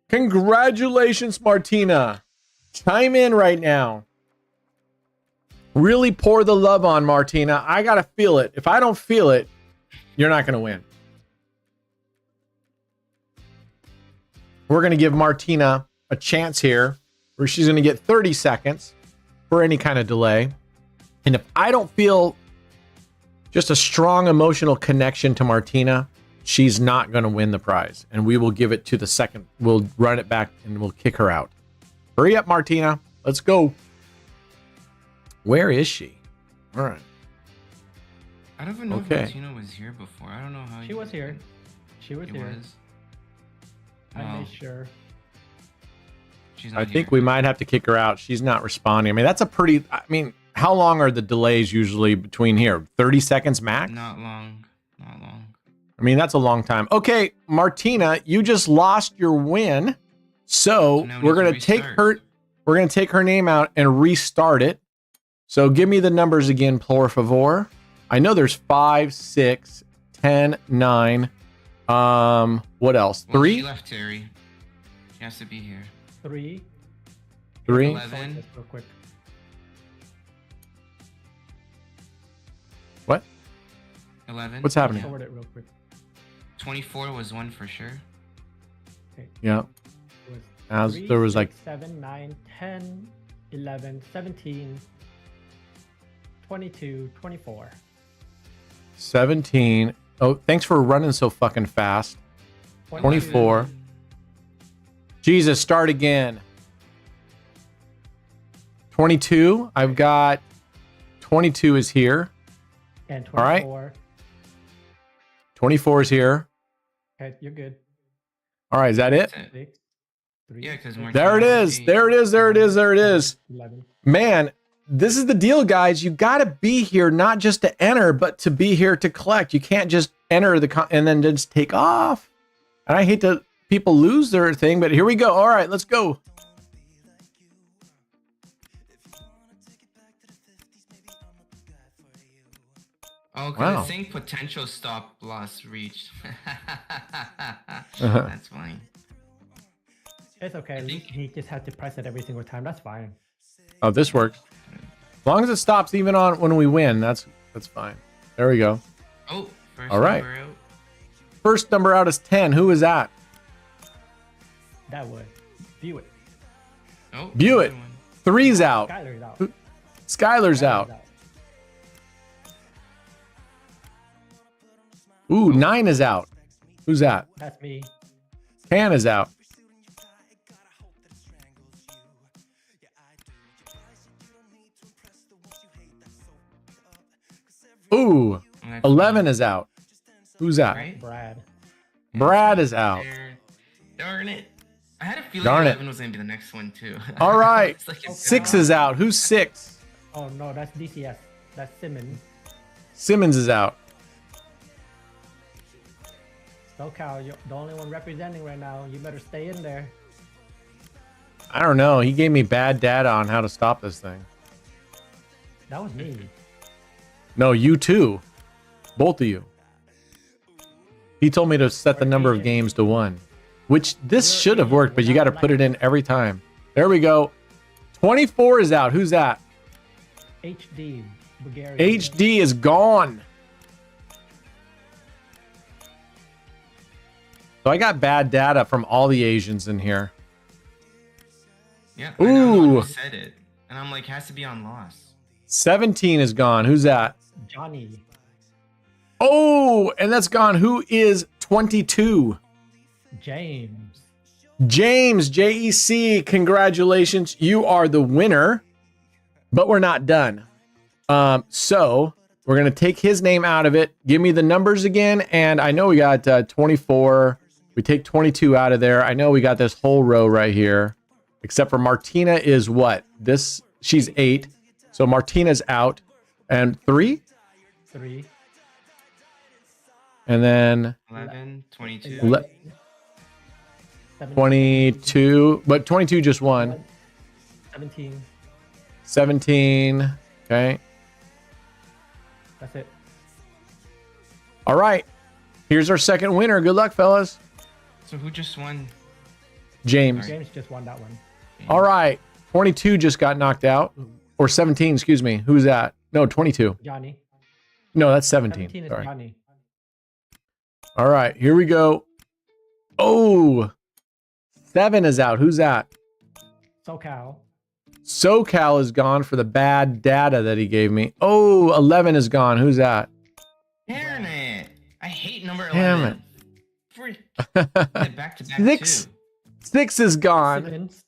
Congratulations, Martina. Chime in right now. Really pour the love on, Martina. I got to feel it. If I don't feel it, you're not going to win. We're going to give Martina a chance here where she's going to get 30 seconds for any kind of delay. And if I don't feel just a strong emotional connection to Martina, she's not going to win the prize. And we will give it to the second. We'll run it back and we'll kick her out. Hurry up, Martina. Let's go. Where is she? All right. I don't even know Okay. if Martina was here before. I don't know how She was here. She was It here. was. I Wow. made sure. She's I not think here. we might have to kick her out. She's not responding. I mean, that's a pretty, I mean, how long are the delays usually between here? 30 seconds max? Not long. Not long. I mean, that's a long time. Okay, Martina, you just lost your win. So now we we're need to going to take restart. we're going to take her name out and restart it. So give me the numbers again, por favor. I know there's 5, 6, 10, 9. What else? Well, 3? She left Terry. She has to be here. 3. 3? 11. Just real quick. What? 11. What's happening? Forward it real quick. 24 was one for sure. Yeah. It was As 3, there was 6, like 7, 9, 10, 11, 17, 22, 24. 17. Oh, thanks for running so fucking fast. 24. Jesus, start again. 22. I've got 22 is here. And All right. 24. 24 is here. Okay, you're good. All right, is that it? 6, 3, Yeah, because There it is. There it is. There it is. There it is. 11. Man, this is the deal, guys. You got to be here not just to enter, but to be here to collect. You can't just enter and then just take off. And I hate to people lose their thing, but here we go. All right, let's go. Oh, because Wow. it's saying potential stop loss reached. Uh-huh. That's fine. It's okay. At least he just had to press it every single time. That's fine. Oh, this works. As long as it stops even on when we win, that's fine. There we go. Oh, first All right. number out. First number out is 10. Who is that? That would. View it. Oh, View it. another one. 3's out. Skylar's out. Skylar's out. Ooh, 9 is out. Who's that? That's me. 10 is out. Ooh, Oh, that's 11 me. is out. Who's that? Right? Brad. Brad is out. There. Darn it. I had a feeling Darn it. 11 was going to be the next one, too. All right. It's like it's 6 gone. is out. Who's 6? Oh no, that's DCS. That's Simmons. Simmons is out. SoCal, you're the only one representing right now. You better stay in there. I don't know. He gave me bad data on how to stop this thing. That was me. No, you too. Both of you. He told me to set the number of games to 1, which this should have worked, but you got to put it in every time. There we go. 24 is out. Who's that? HD. Bulgaria. HD is gone. So I got bad data from all the Asians in here. Yeah, I know the one Ooh. who said it. And I'm like, has to be on loss. 17 is gone. Who's that? Johnny. Oh, and that's gone. Who is 22? James. James, JEC, congratulations. You are the winner, but we're not done. So we're going to take his name out of it. Give me the numbers again. And I know we got 24. We take 22 out of there. I know we got this whole row right here, except for Martina is what? This, she's 8. So Martina's out. And 3? 3. And then 11, 22. 22. But 22 just won. 17. 17. Okay. That's it. All right. Here's our second winner. Good luck, fellas. So who just won? James. James just won that one. All right. 22 just got knocked out. Or 17, excuse me. Who's that? No, 22. Johnny. No, that's 17. 17 is Sorry. Johnny. All right, here we go. Oh, 7 is out. Who's that? SoCal. SoCal is gone for the bad data that he gave me. Oh, 11 is gone. Who's that? Darn it! I hate number Damn 11. Freak. Back to back 6. too. 6 is gone. Simmons.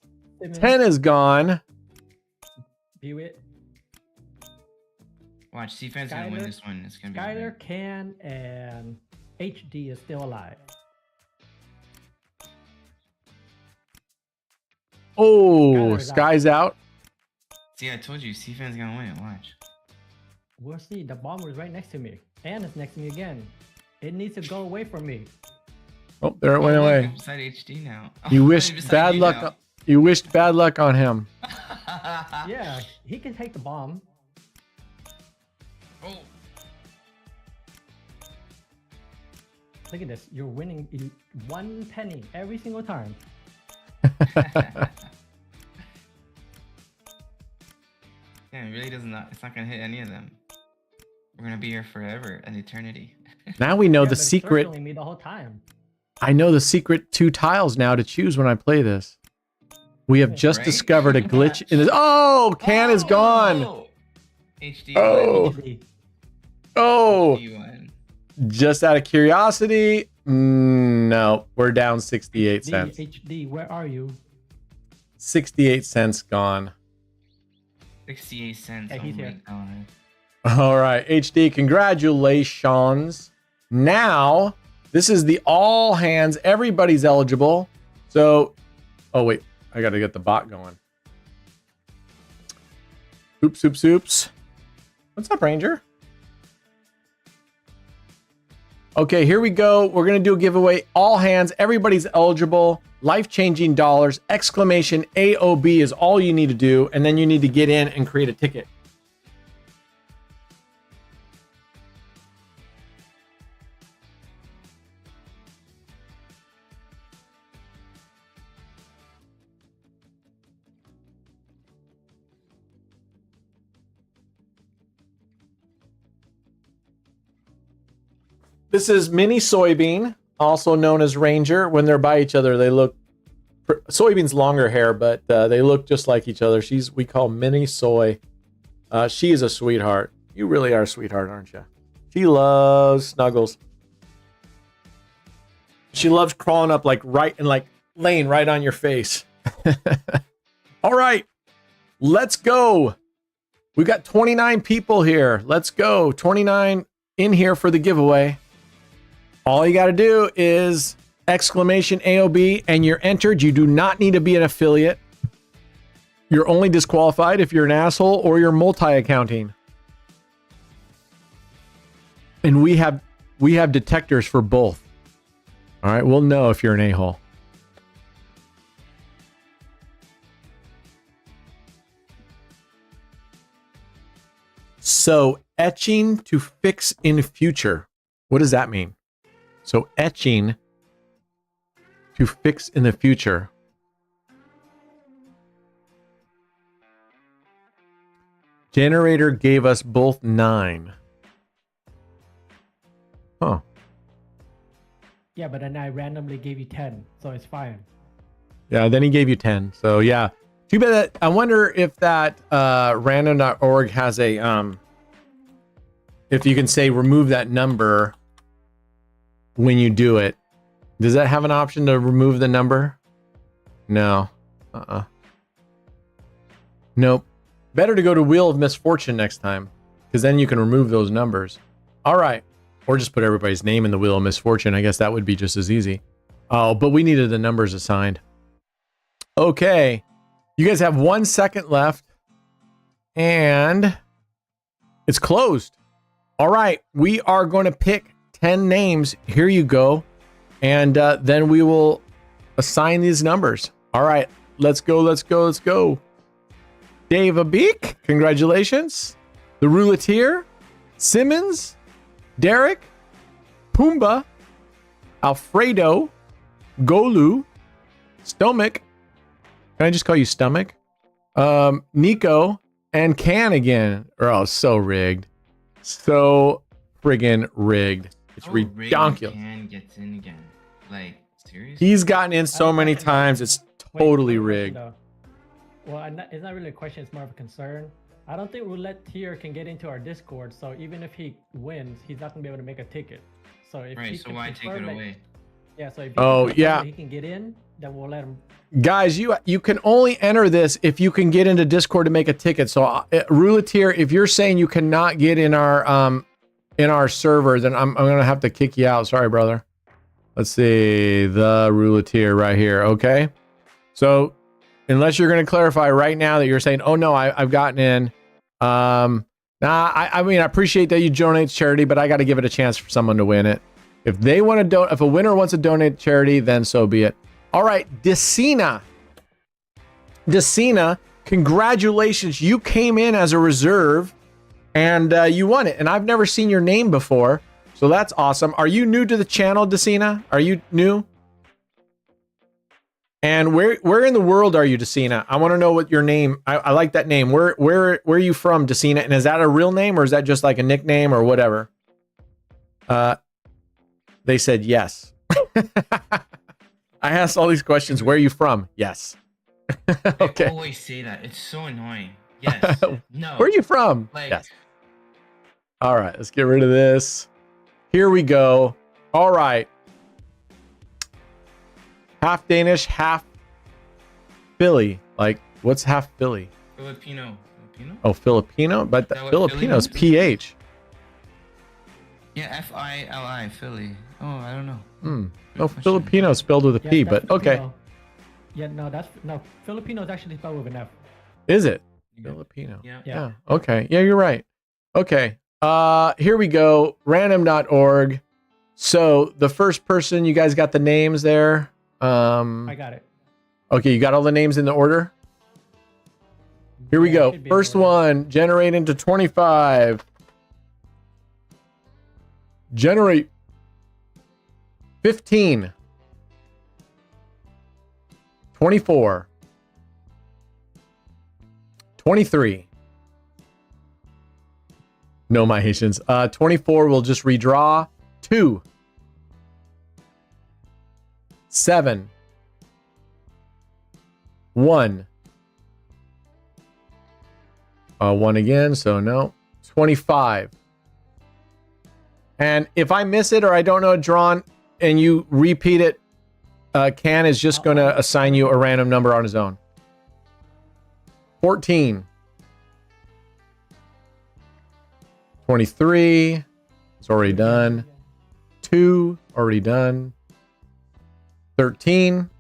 10 is gone. View it. Watch, C-Fan's gonna win Skyler- this one. It's gonna be. Skyler, Can, and HD is still alive. Oh, Skyler's out. Sky's out. See, I told you, C-Fan's gonna win it. Watch. We'll see. The bomber is right next to me. And it's next to me again. It needs to go away from me. Oh, there it went Oh, look, away. I'm beside HD now. You I'm wished beside bad you luck. You wished bad luck on him. now. Yeah, he can take the bomb. Oh. Look at this. You're winning 1 penny every single time. Yeah, it really does not. It's not gonna hit any of them. We're gonna be here forever, an eternity. Now we know Yeah, the but it's secret. circling me the whole time. I know the secret 2 tiles now to choose when I play this. We have just Right? discovered a glitch in this. Oh, Can is gone. Oh! HD. Oh. HD. Oh, HD won. just out of curiosity. No, we're down 68 cents. HD, where are you? 68 cents gone. 68 cents. Hey, Oh he's my here. god. All right, HD, congratulations. Now, this is the all hands. Everybody's eligible. So, oh, wait, I got to get the bot going. Oops. What's up, Ranger? Okay, here we go. We're going to do a giveaway. All hands. Everybody's eligible. Life-changing dollars. Exclamation AOB is all you need to do. And then you need to get in and create a ticket. This is mini soybean, also known as Ranger. When they're by each other, they look. Soybean's longer hair, but they look just like each other. We call mini soy. She is a sweetheart. You really are a sweetheart, aren't you? She loves snuggles. She loves crawling up laying right on your face. All right, let's go. We've got 29 people here. Let's go. 29 in here for the giveaway. All you got to do is exclamation AOB and you're entered. You do not need to be an affiliate. You're only disqualified if you're an asshole or you're multi-accounting. And we have detectors for both. All right, we'll know if you're an a-hole. So, etching to fix in future. What does that mean? So, etching to fix in the future. Generator gave us both 9. Huh. Yeah, but then I randomly gave you 10, so it's fine. Yeah, then he gave you 10. So, yeah. Too bad that. I wonder if that random.org has a if you can say remove that number when you do it. Does that have an option to remove the number? No. Nope. Better to go to Wheel of Misfortune next time, because then you can remove those numbers. All right. Or just put everybody's name in the Wheel of Misfortune. I guess that would be just as easy. Oh, but we needed the numbers assigned. Okay. You guys have 1 second left. And it's closed. All right. We are going to pick 10 names. Here you go. And then we will assign these numbers. All right. Let's go. Dave Abik, congratulations. The Rouletteer, Simmons, Derek, Pumbaa, Alfredo, Golu, Stomach. Can I just call you Stomach? Nico, and Can again. Oh, so rigged. So friggin' rigged. It's ridiculous. Can gets in again. Like, seriously? He's gotten in so many times. It's totally rigged. Well, it's not really a question. It's more of a concern. I don't think Roulette here can get into our Discord. So even if he wins, he's not gonna be able to make a ticket. So if Right. he So can why take it confirm away? Yeah. So if he can get in, then we'll let him. Guys, you can only enter this if you can get into Discord to make a ticket. So Roulette, if you're saying you cannot get in our server, then I'm gonna have to kick you out. Sorry, brother. Let's see the Roulette right here. Okay. So unless you're going to clarify right now that you're saying, oh no, I've gotten in. I mean, I appreciate that you donate to charity, but I got to give it a chance for someone to win it. If they want to if a winner wants to donate to charity, then so be it. All right. Decina, congratulations. You came in as a reserve and you won it. And I've never seen your name before. So that's awesome. Are you new to the channel, Decina? Are you new? And where in the world are you, Decina? I want to know what your name. I like that name. Where are you from, Decina? And is that a real name or is that just like a nickname or whatever? They said yes. I asked all these questions. Where are you from? Yes. Okay. They always say that. It's so annoying. Yes. No. Where are you from? Like, yes. All right. Let's get rid of this. Here we go. All right. Half Danish, half Philly. Like, what's half Philly? Filipino. Oh, Filipino? But the Filipino's PH. Yeah, F-I-L-I, Philly. Oh, I don't know. No, Filipino spelled with a P, but okay. Filipino. Yeah, no, Filipino is actually spelled with an F. Is it? Yeah. Filipino. Yeah. Okay. Yeah, you're right. Okay. Here we go. Random.org. So the first person, you guys got the names there. I got it. Okay, you got all the names in the order? Here we go. First one, generate into 25. Generate 15. 24. 23. No, my Haitians. 24 will just redraw. 2. 7. 1. 1 again, so no. 25. And if I miss it or I don't know it drawn and you repeat it, Can is just going to assign you a random number on his own. 14. 23. It's already done. 2. Already done. 13.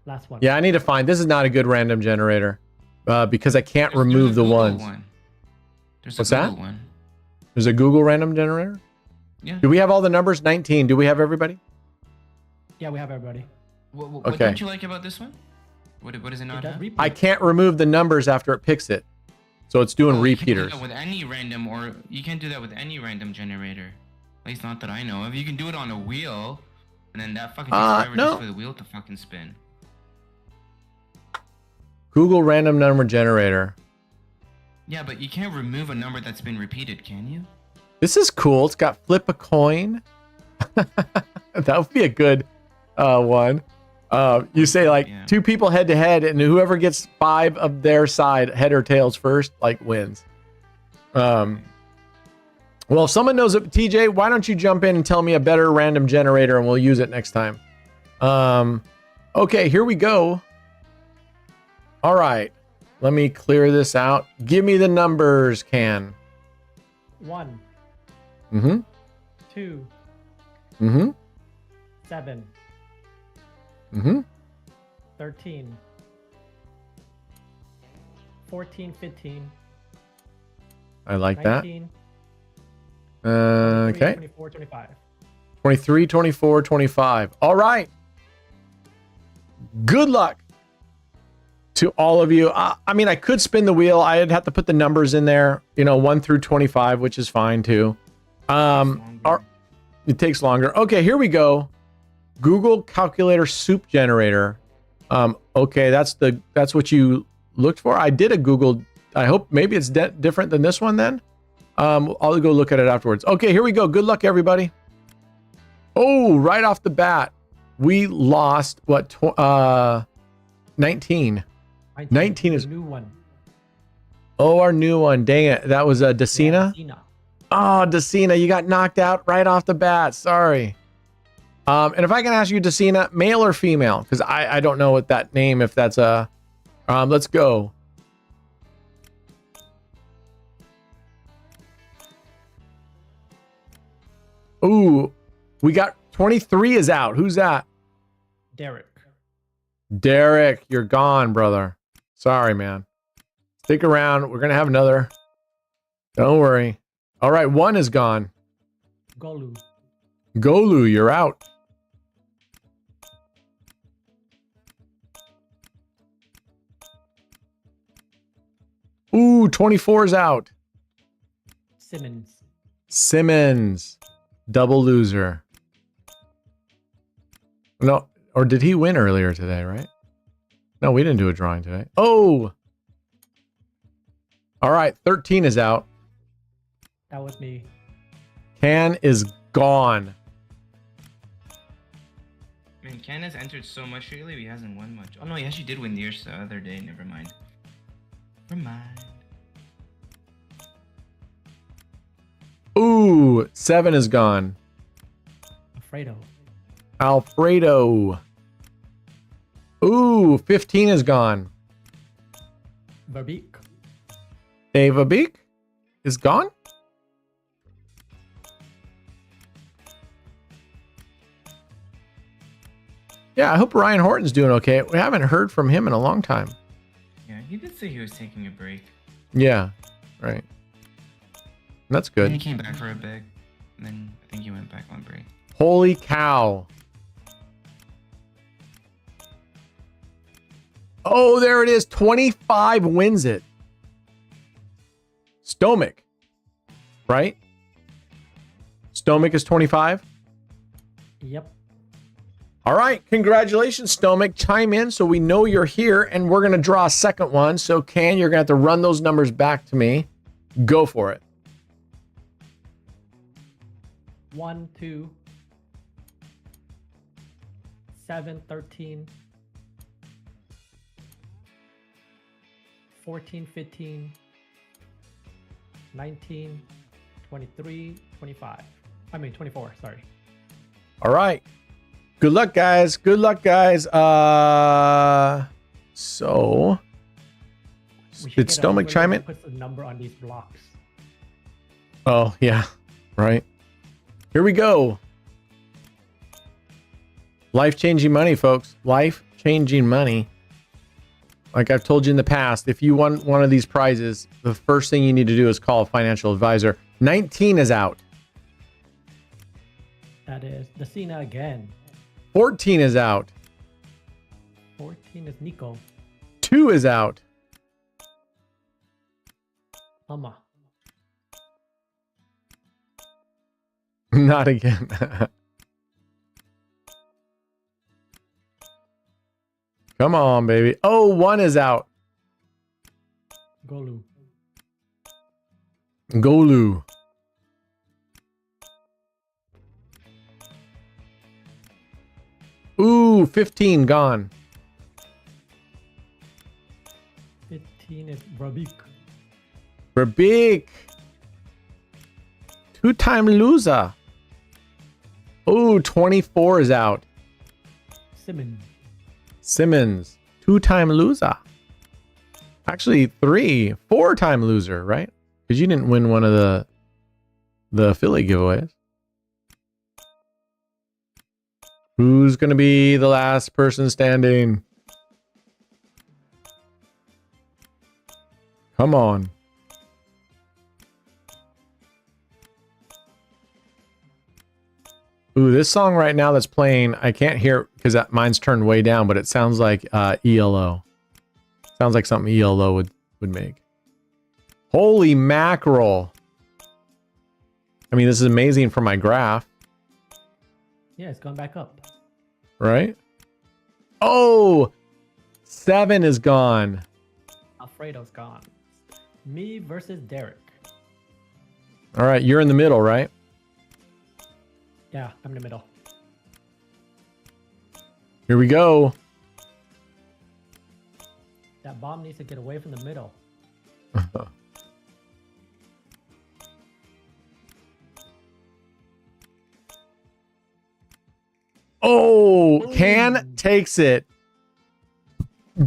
Last one. Yeah, I need to find. This is not a good random generator because I can't remove the ones. What's that? One. There's a Google random generator? Yeah. Do we have all the numbers? 19. Do we have everybody? Yeah, we have everybody. What Okay. don't you like about this one? What does it not have? I can't remove the numbers after it picks it. So it's doing repeaters. You can't do that with any random, or you can't do that with any random generator. At least not that I know of. You can do it on a wheel, and then that fucking takes forever just for the wheel to fucking spin. Google random number generator. Yeah, but you can't remove a number that's been repeated, can you? This is cool. It's got flip a coin. That would be a good one. You say like two people head to head, and whoever gets 5 of their side, head or tails first, like wins. Well, if someone knows it, TJ, why don't you jump in and tell me a better random generator, and we'll use it next time. Okay, here we go. All right, let me clear this out. Give me the numbers, Can. 1. 2. 7. 13. 14, 15. I like 19, that. Okay. 24, 25. 23, 24, 25. All right. Good luck to all of you. I mean, I could spin the wheel. I'd have to put the numbers in there, 1 through 25, which is fine too. It takes longer. Okay, here we go. Google calculator soup generator. Okay, that's what you looked for. I did a Google. I hope maybe it's different than this one then. I'll go look at it afterwards. Okay, here we go. Good luck, everybody. Oh, right off the bat, we lost what? 19. 19 is a new one. Oh, our new one. Dang it. That was Decina. Yeah, Oh, Decina, you got knocked out right off the bat. Sorry. And if I can ask you, Decina, male or female? Because I don't know what that name, if that's a... let's go. Ooh, we got 23 is out. Who's that? Derek. Derek, you're gone, brother. Sorry, man. Stick around. We're going to have another. Don't worry. All right, 1 is gone. Golu. Golu, you're out. Ooh, 24 is out. Simmons. Simmons. Double loser. No, or did he win earlier today, right? No, we didn't do a drawing today. Oh! All right, 13 is out. That was me. Can is gone. Man, Ken has entered so much lately, he hasn't won much. Oh no, he actually did win yours the other day. Never mind. Never mind. Ooh, 7 is gone. Alfredo. Alfredo. Ooh, 15 is gone. Verbeek. Ava Beek is gone? Yeah, I hope Ryan Horton's doing okay. We haven't heard from him in a long time. Yeah, he did say he was taking a break. Yeah, right. That's good. He came back for a bit, and then I think he went back on break. Holy cow. Oh, there it is. 25 wins it. Stomach, right? Stomach is 25? Yep. All right. Congratulations, Stomach. Chime in so we know you're here, and we're going to draw a second one. So, Can, you're going to have to run those numbers back to me. Go for it. 1, 2, 7, 13, 14, 15, 19, 23, 25. I mean 24, sorry. All right. Good luck, guys. Good luck, guys. So did Stomach chime in? Put the number on these blocks. Oh, yeah. Right. Here we go. Life-changing money, folks. Life-changing money. Like I've told you in the past, if you want one of these prizes, the first thing you need to do is call a financial advisor. 19 is out. That is the Cena again. 14 is out. 14 is Nico. 2 is out. Mama. Not again. Come on, baby. Oh, 1 is out. Golu. Golu. Ooh, 15 gone. 15 is Verbeek. Verbeek. 2-time loser. Ooh, 24 is out. Simmons. Simmons. 2-time loser. Actually, 4-time loser, right? Because you didn't win one of the Philly giveaways. Who's going to be the last person standing? Come on. Ooh, this song right now that's playing, I can't hear it because mine's turned way down, but it sounds like ELO. Sounds like something ELO would make. Holy mackerel. I mean, this is amazing for my graph. Yeah, it's gone back up. Right? Oh, 7 is gone. Alfredo's gone. Me versus Derek. All right, you're in the middle, right? Yeah, I'm in the middle. Here we go. That bomb needs to get away from the middle. Oh, Can takes it.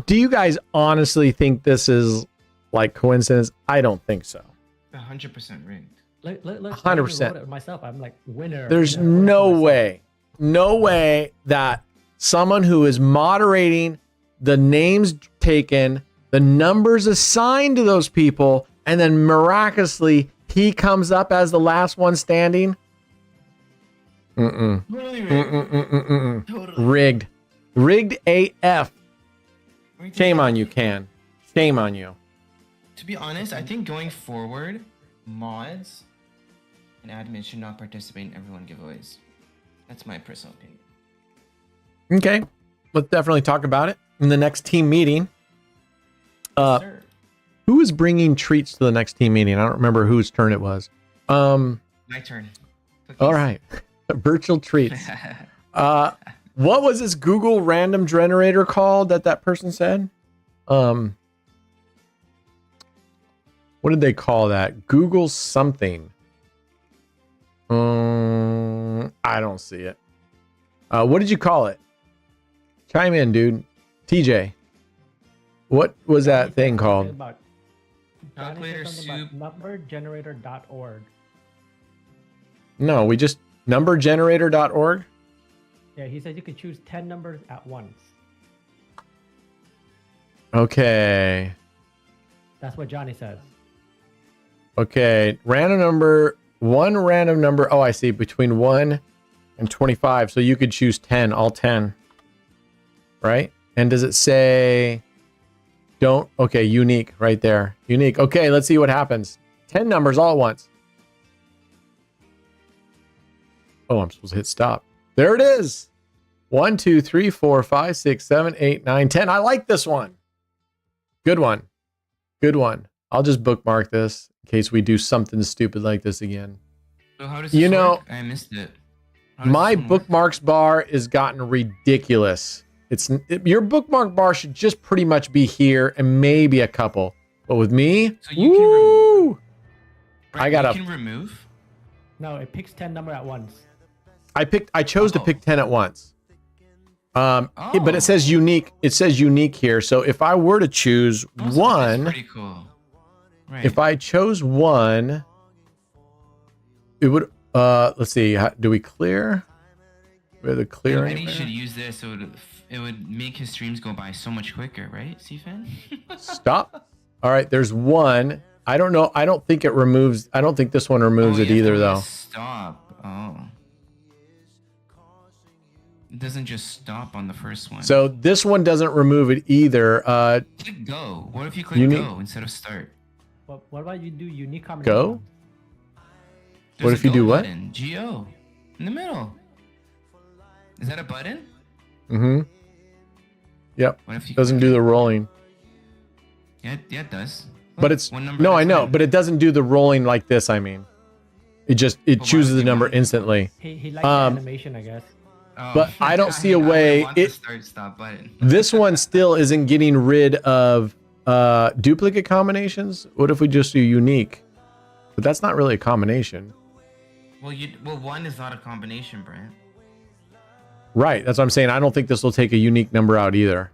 Do you guys honestly think this is like coincidence? I don't think so. 100% rigged. Let's 100%. roll it myself. I'm like winner. There's winner, no winner for myself. way that someone who is moderating the names taken, the numbers assigned to those people, and then miraculously he comes up as the last one standing. Totally rigged. Totally. Rigged AF. Shame on you, Can. Shame on you. To be honest, I think going forward, mods and admins should not participate in everyone giveaways. That's my personal opinion. Okay. Let's definitely talk about it in the next team meeting. Yes, sir. Who is bringing treats to the next team meeting? I don't remember whose turn it was. My turn. Cookies. All right. Virtual treats. What was this Google random generator called that person said? What did they call that? Google something. I don't see it. What did you call it? Chime in, dude. TJ. What was that thing called? Calculator soup. Numbergenerator.org. No, we just numbergenerator.org. Yeah, he said you could choose 10 numbers at once. Okay. That's what Johnny says. Okay. Random number. One random number. Oh, I see. Between 1 and 25. So you could choose 10. All 10. Right? And does it say... Don't... Okay, unique. Right there. Unique. Okay, let's see what happens. 10 numbers all at once. Oh, I'm supposed to hit stop. There it is. 1, 2, 3, 4, 5, 6, 7, 8, 9, 10. I like this one. Good one. Good one. I'll just bookmark this in case we do something stupid like this again. So how does this work? I missed it. My bookmarks bar is gotten ridiculous. Your bookmark bar should just pretty much be here and maybe a couple. But with me, so you can remove. I gotta. You can remove. No, it picks 10 number at once. I chose to pick 10 at once. But it says unique. It says unique here. So if I were to choose one, that's pretty cool. Right. If I chose one, it would. Let's see. Do we clear? We have the clear. Eddie should use this, so it would make his streams go by so much quicker, right, CFan? Stop. All right. There's one. I don't know. I don't think it removes. I don't think this one removes it either, though. Stop. Oh. It doesn't just stop on the first one. So this one doesn't remove it either. Click go. What if you click go instead of start? What about you do unique combination? Go? What if you do what? Button. Go. In the middle. Is that a button? Mm-hmm. Yep. What if you doesn't do the rolling. Yeah, it does. But it's no, I know, but it doesn't do the rolling like this. I mean, it chooses the number instantly. He likes the animation, I guess. Oh, but I don't see a way. Stop button. This one still isn't getting rid of duplicate combinations. What if we just do unique? But that's not really a combination. Well, one is not a combination, Brent. Right. That's what I'm saying. I don't think this will take a unique number out either.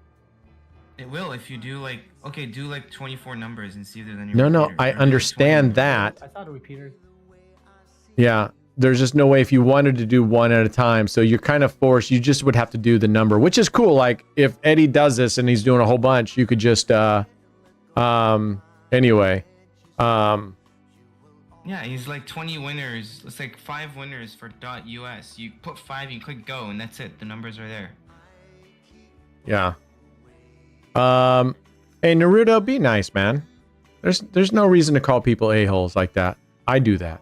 It will if you do do 24 numbers and see if there's any. No, I understand that. I saw the repeaters. Yeah. There's just no way if you wanted to do one at a time. So you're kind of forced. You just would have to do the number, which is cool. Like if Eddie does this and he's doing a whole bunch, you could just, anyway. Yeah, he's like 20 winners. It's like 5 winners for .us. You put 5, you click go, and that's it. The numbers are there. Yeah. Hey, Naruto, be nice, man. There's no reason to call people a-holes like that. I do that.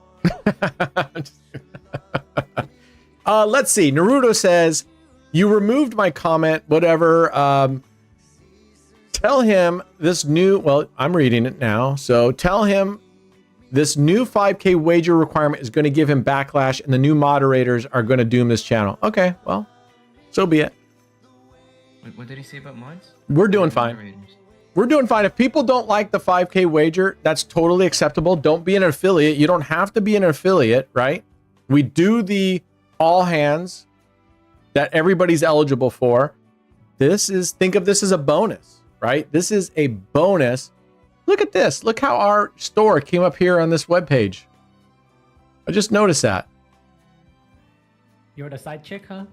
Let's see. Naruto says, you removed my comment, whatever. tell him this new, well, I'm reading it now. So tell him this new 5K wager requirement is going to give him backlash and the new moderators are going to doom this channel. Okay, well, so be it. What did he say about mods? We're doing fine. We're doing fine. If people don't like the 5K wager, that's totally acceptable. Don't be an affiliate. You don't have to be an affiliate, right? We do the all hands that everybody's eligible for. Think of this as a bonus, right? This is a bonus. Look at this. Look how our store came up here on this webpage. I just noticed that. You're the side chick, huh?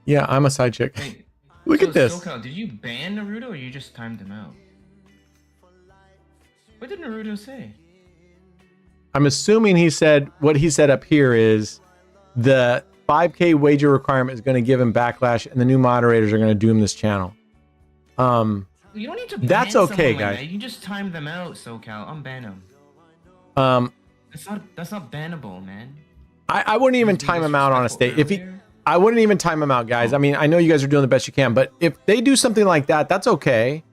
Yeah, I'm a side chick. Hey, Look at this. SoCal, did you ban Naruto or you just timed him out? What did Naruto say? I'm assuming he said what he said up here is the 5K wager requirement is going to give him backlash and the new moderators are going to doom this channel. You don't need to ban That's okay, someone like guys. that. You can just time them out, SoCal. Unban them. That's not bannable, man. I wouldn't even time him out on a state. I wouldn't even time him out, guys. I mean, I know you guys are doing the best you can, but if they do something like that, that's okay.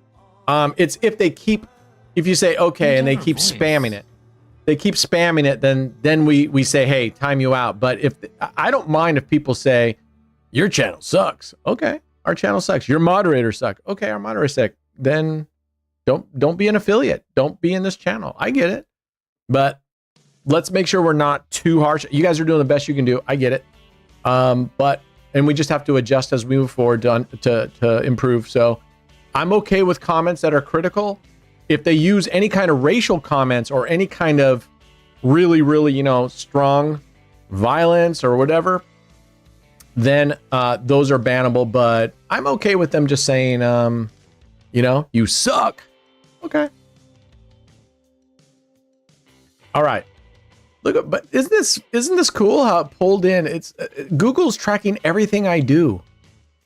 It's if you say okay and they keep spamming it. They keep spamming it, then we say, hey, time you out. But I don't mind if people say, your channel sucks. Okay, our channel sucks. Your moderators suck. Okay, our moderators suck. Then don't be an affiliate. Don't be in this channel. I get it. But let's make sure we're not too harsh. You guys are doing the best you can do. I get it. And we just have to adjust as we move forward to improve. So I'm okay with comments that are critical. If they use any kind of racial comments or any kind of really, really, strong violence or whatever, then those are bannable. But I'm okay with them just saying, you suck. Okay. All right. Look, but isn't this cool how it pulled in? It's Google's tracking everything I do,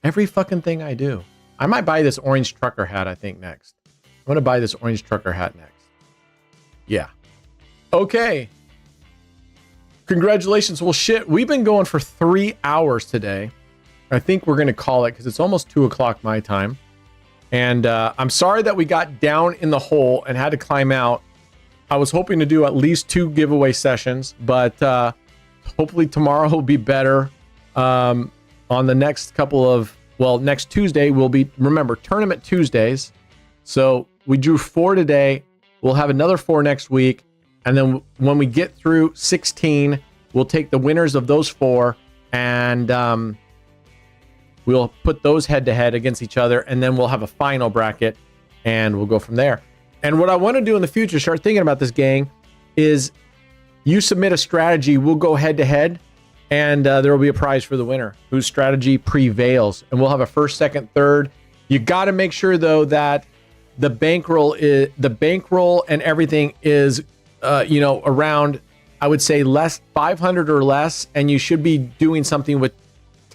every fucking thing I do. I might buy this orange trucker hat. I think next. I'm gonna buy this orange trucker hat next. Yeah. Okay. Congratulations. Well, shit, we've been going for 3 hours today. I think we're gonna call it because it's almost 2 o'clock my time. And I'm sorry that we got down in the hole and had to climb out. I was hoping to do at least 2 giveaway sessions, but hopefully tomorrow will be better. On the next next Tuesday will be, remember, tournament Tuesdays. So we drew 4 today. We'll have another 4 next week. And then when we get through 16, we'll take the winners of those 4 and we'll put those head to head against each other. And then we'll have a final bracket and we'll go from there. And what I want to do in the future, start thinking about this, gang, is you submit a strategy, we'll go head to head, and there will be a prize for the winner whose strategy prevails. And we'll have a first, second, third. You got to make sure though that the bankroll and everything is, around, I would say less 500 or less, and you should be doing something with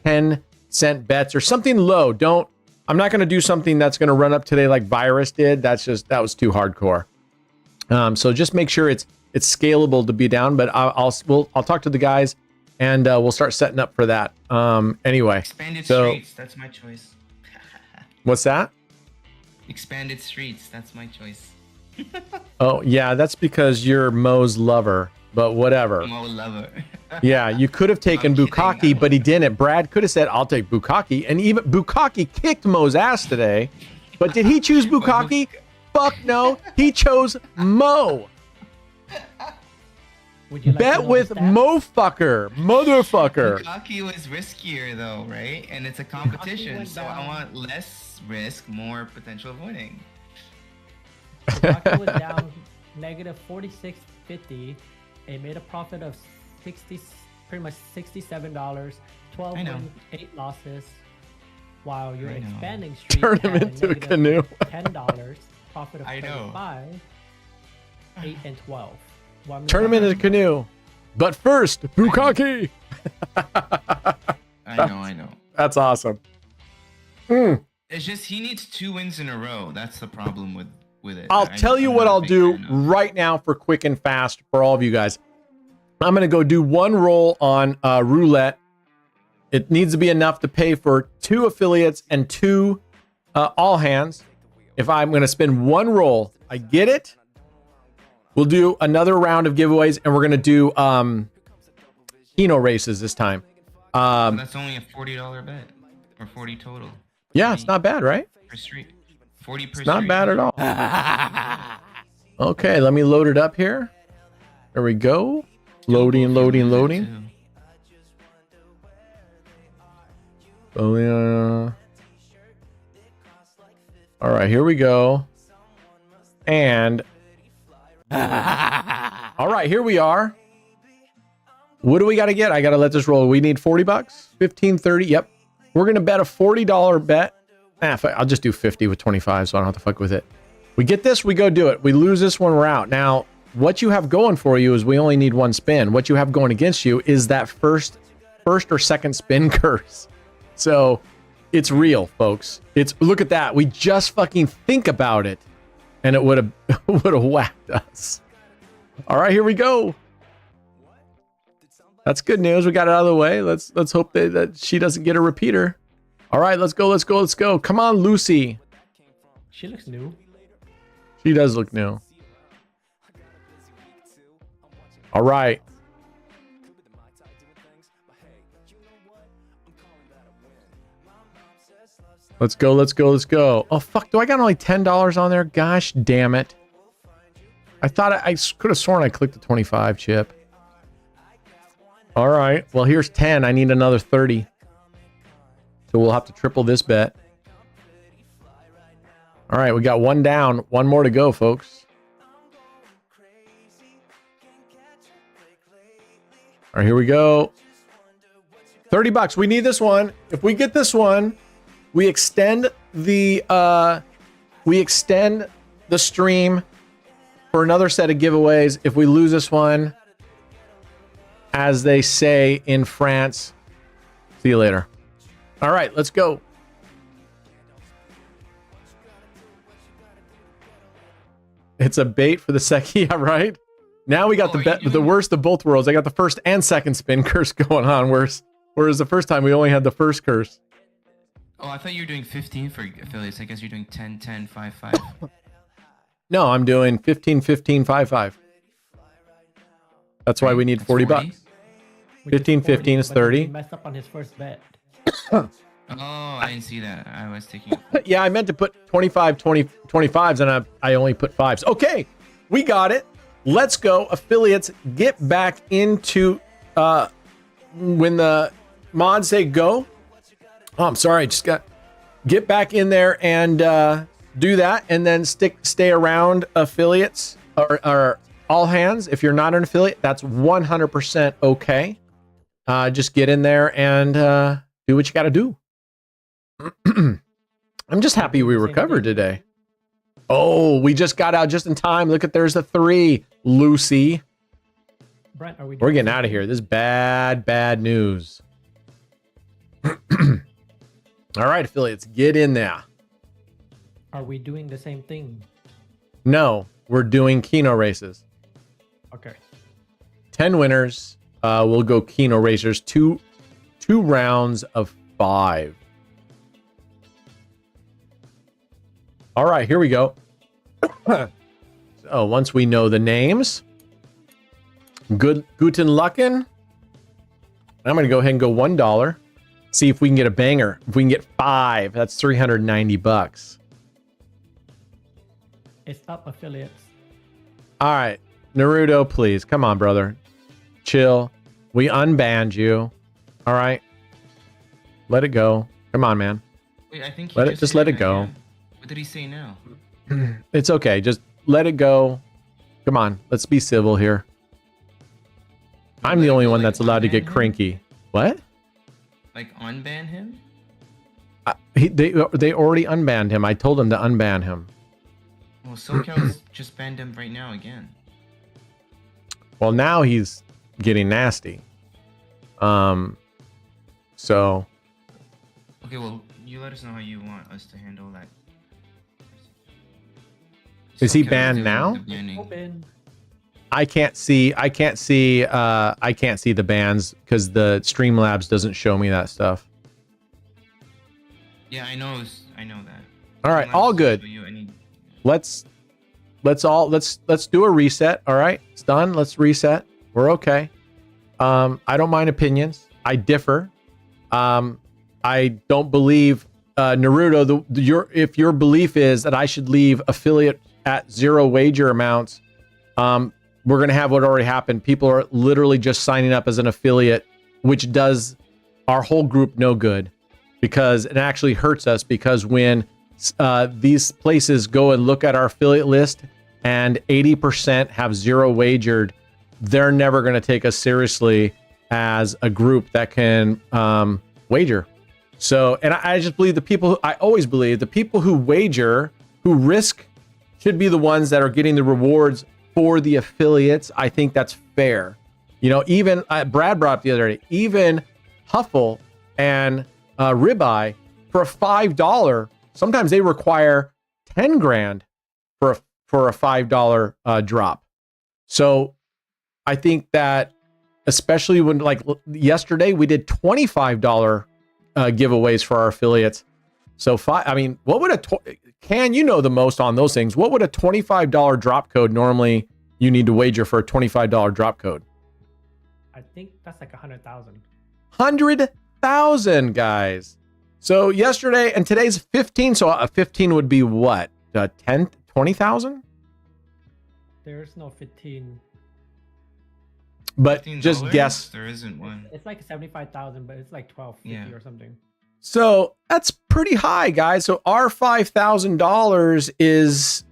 10-cent bets or something low. I'm not going to do something that's going to run up today like Virus did. That was too hardcore. So just make sure it's scalable to be down. But I'll talk to the guys and we'll start setting up for that. Anyway, expanded streets. That's my choice. What's that? Expanded streets. That's my choice. Oh yeah, that's because you're Mo's lover. But whatever. Mo lover. Yeah, you could have taken Bukkake, but he didn't. Brad could have said, I'll take Bukkake. And even Bukkake kicked Mo's ass today. But did he choose Bukkake? Fuck no. He chose Mo. Would you like Bet with Mofucker. Motherfucker. Bukkake was riskier though, right? And it's a competition. went So down. I want less risk, more potential of winning. Bukkake was down negative 46.50. It made a profit of pretty much $67. 12 I know. wins, 8 losses. While your I know. expanding streak Turn had him into a canoe. $10, profit of I know. 35, 8 and 12. Turn him into a canoe. But first, Bukkake. I know. That's awesome. Mm. It's just he needs 2 wins in a row. That's the problem with it. I'll tell you I'm what not a I'll big do fan of- right now for quick and fast for all of you guys. I'm going to go do 1 roll on Roulette. It needs to be enough to pay for 2 affiliates and 2 all hands. if I'm going to spend one roll, I get it. We'll do another round of giveaways, and we're going to do Keno races this time. So that's only a $40 bet, or 40 total. Yeah, it's not bad, right? Per street. 40 per It's not street. bad at all. Okay, let me load it up here. There we go. Loading. Oh, yeah. All right, here we go. And all right, here we are. What do we got to get? I got to let this roll. We need 40 bucks, 15, 30. Yep. We're going to bet a $40 bet. I'll just do 50 with 25, so I don't have to fuck with it. We get this, we go do it. We lose this one, we're out. Now, what you have going for you is we only need one spin. What you have going against you is that first or second spin curse. So it's real, folks. Look at that. We just fucking think about it, and it would have whacked us. All right, here we go. That's good news. We got it out of the way. Let's hope that she doesn't get a repeater. All right, let's go. Come on, Lucy. She looks new. She does look new. All right. Let's go. Oh, fuck. Do I got only $10 on there? Gosh damn it. I thought I could have sworn I clicked the 25 chip. All right. Well, here's 10. I need another 30. So we'll have to triple this bet. All right. We got one down. One more to go, folks. All right. Here we go. 30 bucks. We need this one. If we get this one, we extend the stream for another set of giveaways. If we lose this one, as they say in France, see you later. All right, let's go. It's a bait for the second, yeah, right? Now we got the worst of both worlds. I got the first and second spin curse going on, whereas the first time we only had the first curse. Oh, I thought you were doing 15 for affiliates. I guess you're doing 10, 10, 5, 5. No, I'm doing 15, 15, 5, 5. That's why we need 40 bucks. 15, 15 is 30. He messed up on his first bet. Oh, I didn't see that. I was taking... Yeah, I meant to put 25, 25s, and I only put 5s. Okay, we got it. Let's go. Affiliates, get back into... when the mods say go... Oh, I'm sorry. Get back in there and do that, and then stay around affiliates or all hands. If you're not an affiliate, that's 100% okay. Just get in there and do what you got to do. I'm just happy we recovered today. Oh, we just got out just in time. Look at there's a 3, Lucy. Brent, we're getting out of here. This is bad news. All right, affiliates, get in there. Are we doing the same thing? No, we're doing Keno races. Okay. 10 winners. We'll go Keno racers. Two rounds of 5. All right, here we go. So once we know the names, guten Lucken. I'm going to go ahead and go $1. See if we can get a banger. If we can get 5, that's 390 bucks. It's up, affiliates. All right, Naruto, please. Come on, brother. Chill. We unbanned you. All right. Let it go. Come on, man. Wait, I think just let it go. What did he say now? It's okay. Just let it go. Come on. Let's be civil here. I'm the only one that's allowed to get cranky. What? Like unban him? They already unbanned him. I told them to unban him. Well, SoCal's just banned him right now again. Well, now he's getting nasty. So. Okay, well, you let us know how you want us to handle that. Is he banned now? Open. I can't see the bans because the Streamlabs doesn't show me that stuff. Yeah, I know that. All right, all good. Let's do a reset. All right, it's done. Let's reset. We're okay. I don't mind opinions. I differ. I don't believe Naruto. If your belief is that I should leave affiliate at 0 wager amounts, we're gonna have what already happened. People are literally just signing up as an affiliate, which does our whole group no good, because it actually hurts us. Because when these places go and look at our affiliate list and 80% have 0 wagered, they're never going to take us seriously as a group that can wager. So, and I just believe I always believe the people who wager, who risk, should be the ones that are getting the rewards for the affiliates. I think that's fair. You know, even Brad brought up the other day, even Huffle and Ribeye, for a $5, sometimes they require 10 grand for a $5 drop. So I think that, especially when, like yesterday, we did $25 giveaways for our affiliates. So what would you know the most on those things? What would a $25 drop code normally you need to wager for a $25 drop code? I think that's like 100,000. 100,000, guys. So yesterday and today's 15. So a 15 would be what? 10, 20,000? There's no 15. But just guess. There isn't one. It's like 75,000, but it's like 1250 or something. So that's pretty high, guys. So our $5,000 is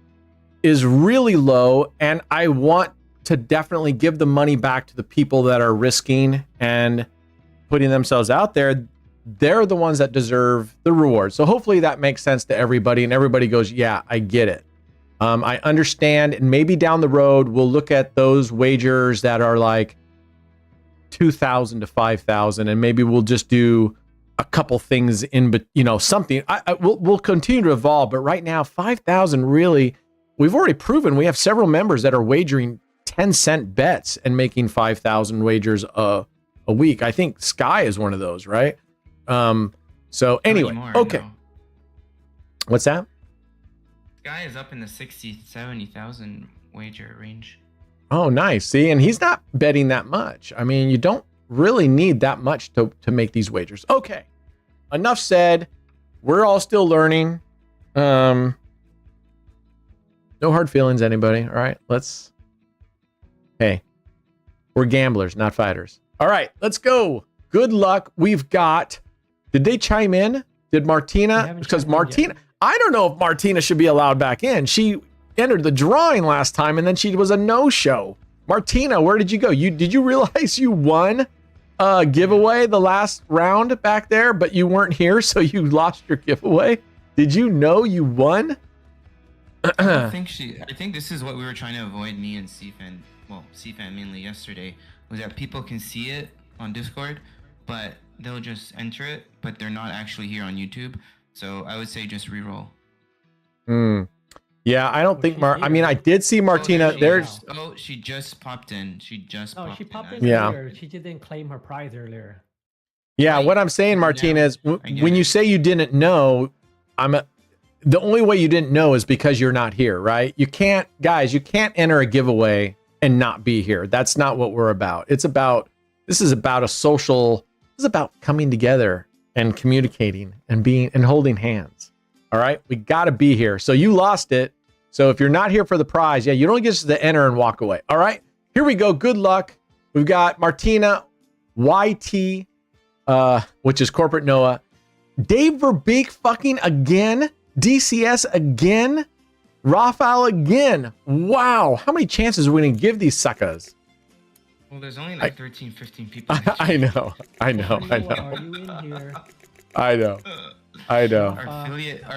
really low, and I want to definitely give the money back to the people that are risking and putting themselves out there. They're the ones that deserve the reward. So hopefully that makes sense to everybody, and everybody goes, yeah, I get it. I understand. And maybe down the road, we'll look at those wagers that are like 2,000 to 5,000, and maybe we'll just do a couple things but something. We'll continue to evolve, but right now, 5,000 really, we've already proven we have several members that are wagering 10-cent bets and making 5,000 wagers a week. I think Sky is one of those, right? So anyway, okay. No. What's that? Sky is up in the 60,000-70,000 wager range. Oh, nice. See, and he's not betting that much. I mean, you don't really need that much to make these wagers. Okay. Enough said. We're all still learning. No hard feelings, anybody. All right. Hey, we're gamblers, not fighters. All right, let's go. Good luck. Did they chime in? Did Martina? Because Martina, I don't know if Martina should be allowed back in. She entered the drawing last time, and then she was a no-show. Martina, where did you go? Did you realize you won a giveaway the last round back there, but you weren't here, so you lost your giveaway? Did you know you won? I think this is what we were trying to avoid, me and CFan. Well, CFan mainly yesterday, was that people can see it on Discord, but they'll just enter it, but they're not actually here on YouTube. So I would say just reroll. Yeah, I don't think I did see Martina. She just popped in. She popped in earlier. She didn't claim her prize earlier. Yeah, what I'm saying, Martina, is when you say you didn't know, the only way you didn't know is because you're not here, right? You can't enter a giveaway and not be here. That's not what we're about. This is about coming together and communicating and holding hands. All right, we got to be here. So you lost it. So if you're not here for the prize, you don't get to enter and walk away. All right, here we go. Good luck. We've got Martina, YT, which is Corporate Noah, Dave Verbeek fucking again, DCS again, Raphael again. Wow, how many chances are we going to give these suckers? Well, there's only like 13, 15 people. I know. Are you in here? I know. Our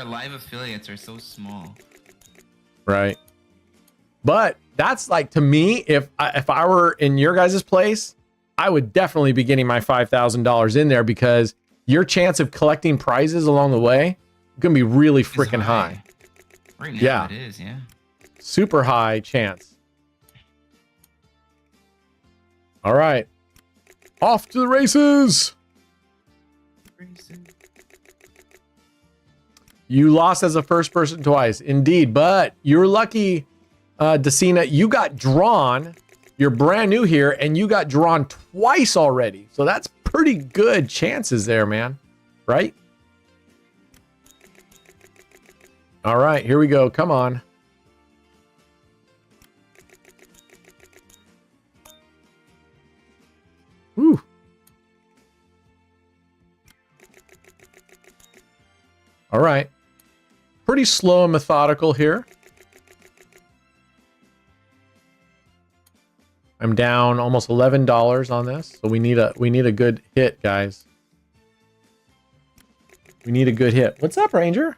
live affiliates are so small. Right. But that's like, to me, if I were in your guys' place, I would definitely be getting my $5,000 in there, because your chance of collecting prizes along the way is going to be really freaking high. Right now it is, yeah. Super high chance. All right. Off to the races. You lost as a first person twice, indeed. But you're lucky, Decina. You got drawn. You're brand new here, and you got drawn twice already. So that's pretty good chances there, man. Right? All right, here we go. Come on. Whew. All right. Pretty slow and methodical here. I'm down almost $11 on this, so we need a good hit, guys. We need a good hit. What's up, Ranger?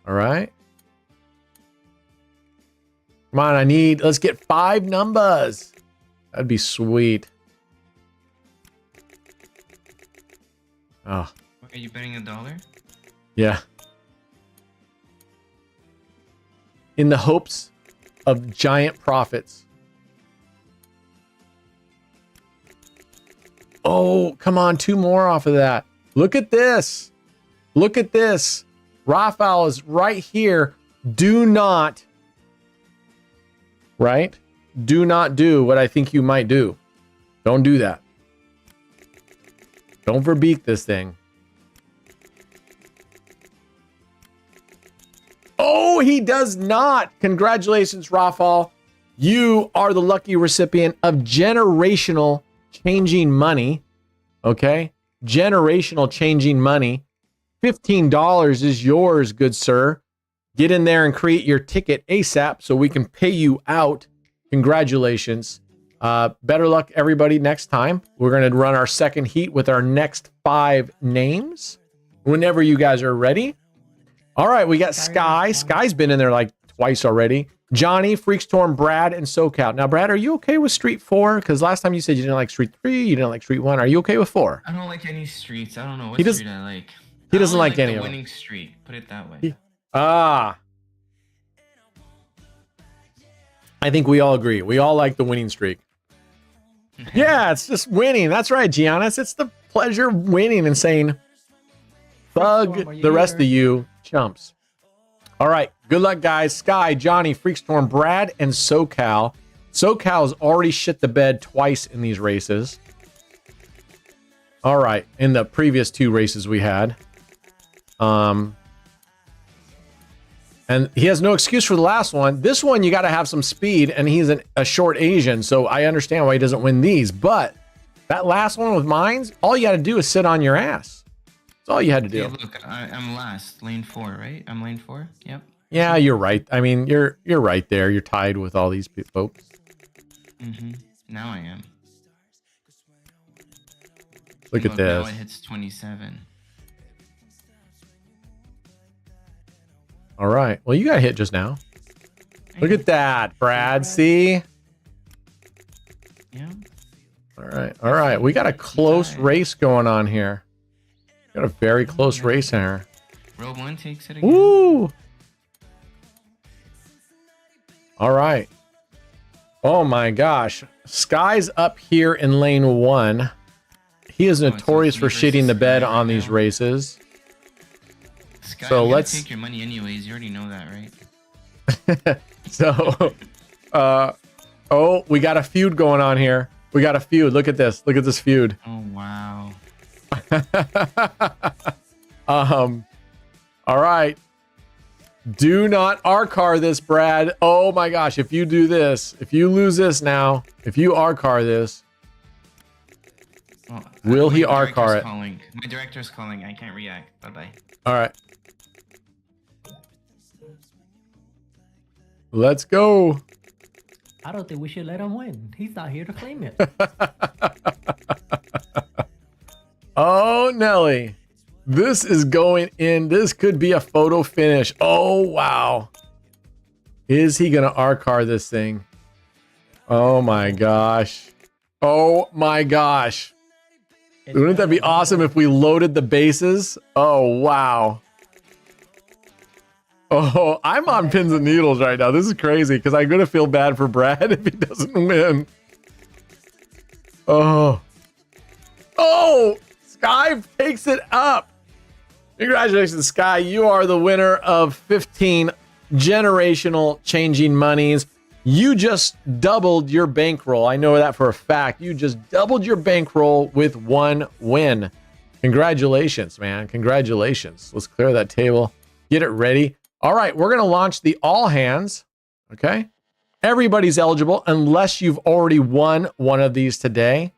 All right. Come on, let's get 5 numbers. That'd be sweet. Oh. Are you betting $1? Yeah. In the hopes of giant profits. Oh, come on, 2 more off of that. Look at this. Look at this. Raphael is right here. Do not, right? Do not do what I think you might do. Don't do that. Don't verbeek this thing. Oh, he does not. Congratulations, Raphael. You are the lucky recipient of generational changing money. Okay? Generational changing money. $15 is yours, good sir. Get in there and create your ticket ASAP so we can pay you out. Congratulations. Better luck, everybody, next time. We're going to run our second heat with our next 5 names whenever you guys are ready. All right, we got Sky. Sky's been in there like twice already. Johnny, Freakstorm, Brad, and SoCal. Now, Brad, are you okay with Street 4? Because last time you said you didn't like Street 3, you didn't like Street 1. Are you okay with 4? I don't like any streets. I don't know what street I like. He doesn't like any the of them. winning street. Put it that way. I think we all agree. We all like the winning streak. Yeah, it's just winning. That's right, Giannis. It's the pleasure of winning and saying, bug the rest of you chumps. All right. Good luck, guys. Sky, Johnny, Freakstorm, Brad, and SoCal. SoCal's already shit the bed twice in these races. All right. In the previous 2 races we had. And he has no excuse for the last one. This one, you got to have some speed, and he's a short Asian, so I understand why he doesn't win these. But that last one with mines, all you got to do is sit on your ass. That's all you had to do. Hey, look, I'm last. Lane 4, right? I'm lane 4? Yep. Yeah, you're right. I mean, you're right there. You're tied with all these folks. Mm-hmm. Now I am. Look at this. Now it hits 27. All right. Well, you got hit just now. Look at that, Brad. See? Yeah. All right. All right. We got a close race going on here. Got a very close race here. Row 1 takes it again. Woo! All right. Oh my gosh. Sky's up here in lane 1. He is notorious for shitting the bed on these races. Sky, so let's take your money anyways. You already know that, right? So, oh, we got a feud going on here. We got a feud. Look at this. Look at this feud. Oh wow. All right. Do not R-car this, Brad. Oh my gosh. If you do this, if you lose this now, if you R-car this, will he R-car it? My director's calling. I can't react. Bye-bye. All right. Let's go. I don't think we should let him win. He's not here to claim it. Oh, Nelly. This is going in. This could be a photo finish. Oh, wow. Is he going to R-car this thing? Oh, my gosh. Oh, my gosh. Wouldn't that be awesome if we loaded the bases? Oh, wow. Oh, I'm on pins and needles right now. This is crazy because I'm going to feel bad for Brad if he doesn't win. Oh. Oh, Sky takes it up. Congratulations, Sky. You are the winner of 15 generational changing monies. You just doubled your bankroll. I know that for a fact. You just doubled your bankroll with one win. Congratulations, man. Congratulations. Let's clear that table. Get it ready. All right, we're going to launch the all hands. Okay. Everybody's eligible unless you've already won one of these today.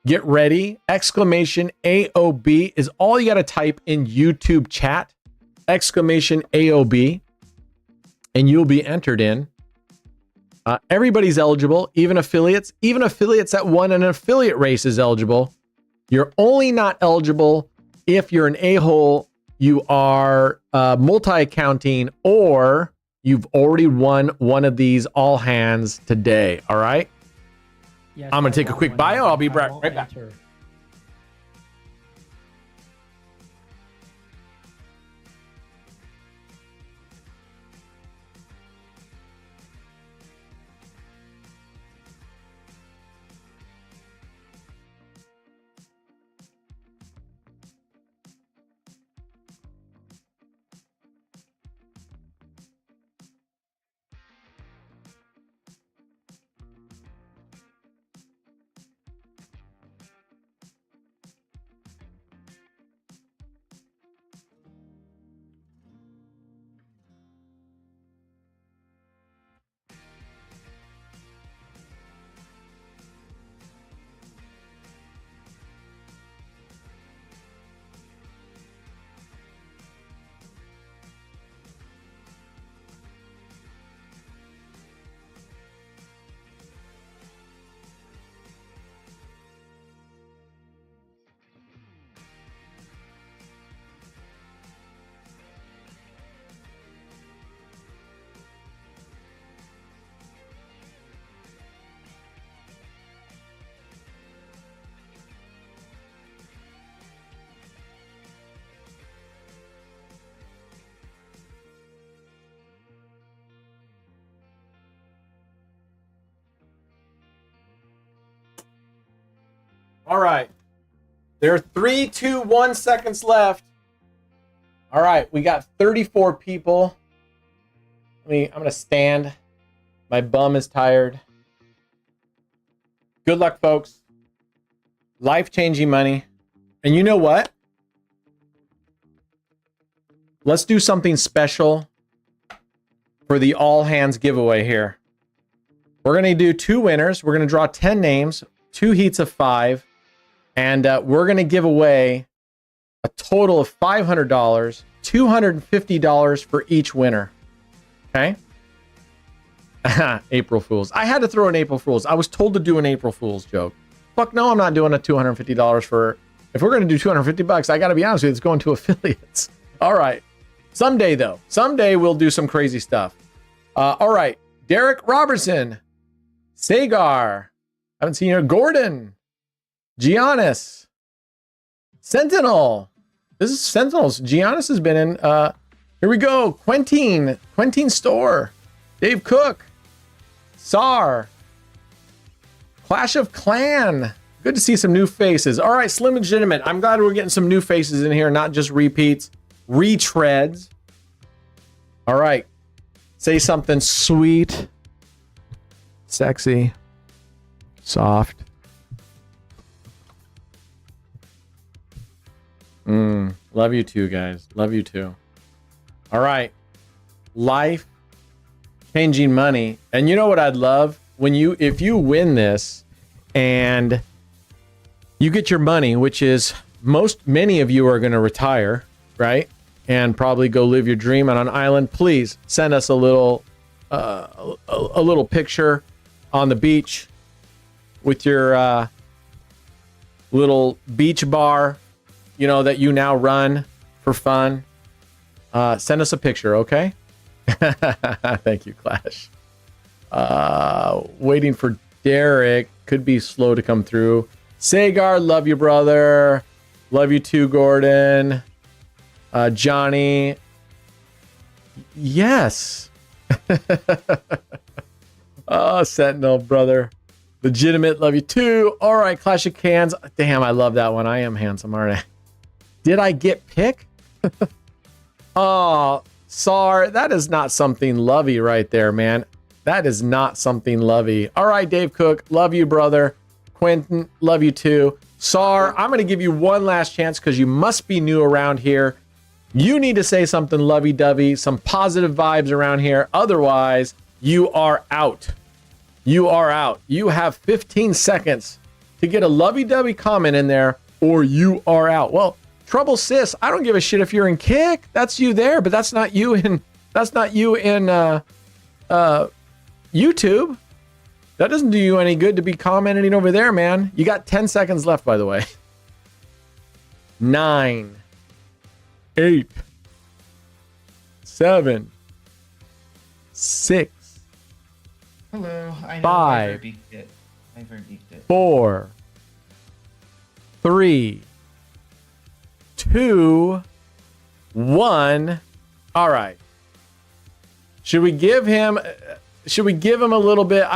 Get ready. Exclamation AOB is all you got to type in YouTube chat. Exclamation AOB. And you'll be entered in. Everybody's eligible, even affiliates. Even affiliates that won an affiliate race is eligible. You're only not eligible if you're an a-hole, you are multi-accounting, or you've already won one of these all hands today. All right? Yes, I'm going to take a quick bio. I'll be I right won't back. enter. All right. There are 3, 2, 1 seconds left. All right. We got 34 people. I'm going to stand. My bum is tired. Good luck, folks. Life-changing money. And you know what? Let's do something special for the all hands giveaway here. We're going to do 2 winners. We're going to draw 10 names, 2 heats of 5. And we're going to give away a total of $500, $250 for each winner. Okay? April Fools. I had to throw an April Fools. I was told to do an April Fools joke. Fuck no, I'm not doing a $250 for... If we're going to do $250, I got to be honest with you, it's going to affiliates. All right. Someday, though. Someday we'll do some crazy stuff. All right. Derek Robertson. Sagar. Haven't seen you. Gordon. Giannis. Sentinel. This is Sentinels. Giannis has been in. Here we go. Quentin Store. Dave Cook. Sar. Clash of Clan. Good to see some new faces. All right, Slim Legitimate. I'm glad we're getting some new faces in here, not just repeats, retreads. All right. Say something sweet, sexy, soft. Love you too, guys. Love you too. All right. Life changing money. And you know what I'd love? If you win this and you get your money, which is many of you are going to retire, right? And probably go live your dream on an island. Please send us a little picture on the beach with your little beach bar, that you now run for fun. Send us a picture, okay? Thank you, Clash. Waiting for Derek. Could be slow to come through. Sagar, love you, brother. Love you too, Gordon. Johnny. Yes. Oh, Sentinel, brother. Legitimate, love you too. All right, Clash of Cans. Damn, I love that one. I am handsome, aren't I? Did I get pick? Oh, Sar, that is not something lovey right there, man. That is not something lovey. All right, Dave Cook, love you, brother. Quentin, love you too. Sar, I'm going to give you one last chance because you must be new around here. You need to say something lovey-dovey, some positive vibes around here. Otherwise, you are out. You are out. You have 15 seconds to get a lovey-dovey comment in there, or you are out. Well, Trouble Sis, I don't give a shit if you're in Kick. That's you there, but that's not you in YouTube. That doesn't do you any good to be commenting over there, man. You got 10 seconds left, by the way. 9, 8, 7, 6. Hello. I know 5, I verbeeked it. 4, 3, 2, 1. All right. Should we give him a little bit?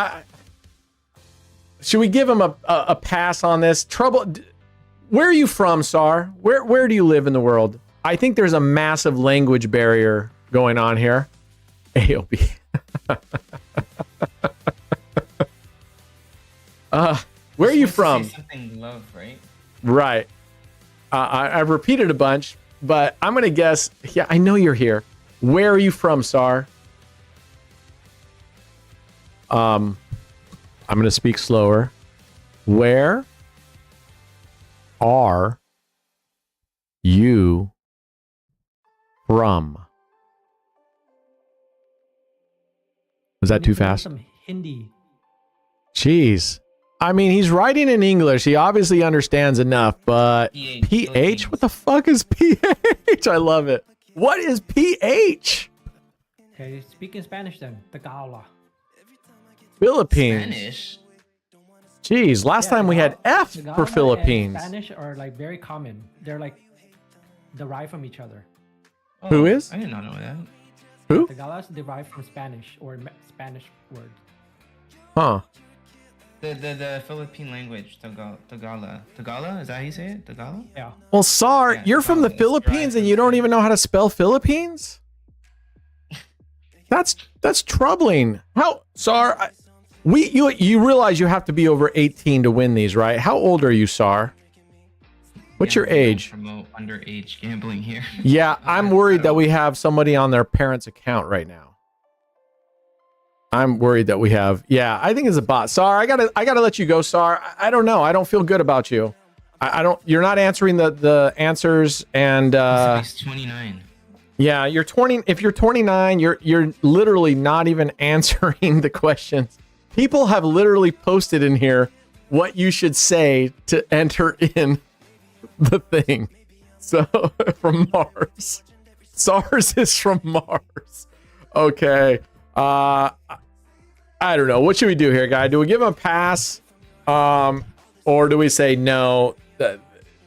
Should we give him a pass on this? Where are you from, Sar? Where do you live in the world? I think there's a massive language barrier going on here. AOB. Where are you from? Something love, right? Right. I've repeated a bunch, but I'm gonna guess. Yeah, I know you're here. Where are you from, Sar? I'm gonna speak slower. Where are you from? Was that too fast? Some Hindi. Jeez. I mean, he's writing in English. He obviously understands enough, but PH? What the fuck is PH? I love it. What is PH? Okay, speak in Spanish then. Tagalog. Philippines. Spanish? Jeez, last time we had F Tagalog for Philippines. and Spanish are like very common. They're like derived from each other. Oh, Who is? I did not know that. Who? Tagalog is derived from Spanish or Spanish word. Huh. The Philippine language, Tagalog. Tagalog? Is that how you say it? Tagalog? Yeah. Well, Sar, Yeah, you're from the it's Philippines and you don't even know how to spell Philippines? That's troubling. How, Sar? You realize you have to be over 18 to win these, right? How old are you, Sar? What's your age? Promote underage gambling here. Yeah, I'm worried that we have somebody on their parents' account right now. I'm worried that we have. Yeah, I think it's a bot. Sar, I gotta let you go, Sar. I don't know. I don't feel good about you. I don't. You're not answering the answers, and He's 29. yeah, you're 20. If you're 29, you're literally not even answering the questions. People have literally posted in here what you should say to enter in the thing. So from Mars, SARS is from Mars. Okay. I don't know. What should we do here, guy? Do we give him a pass? Or do we say no?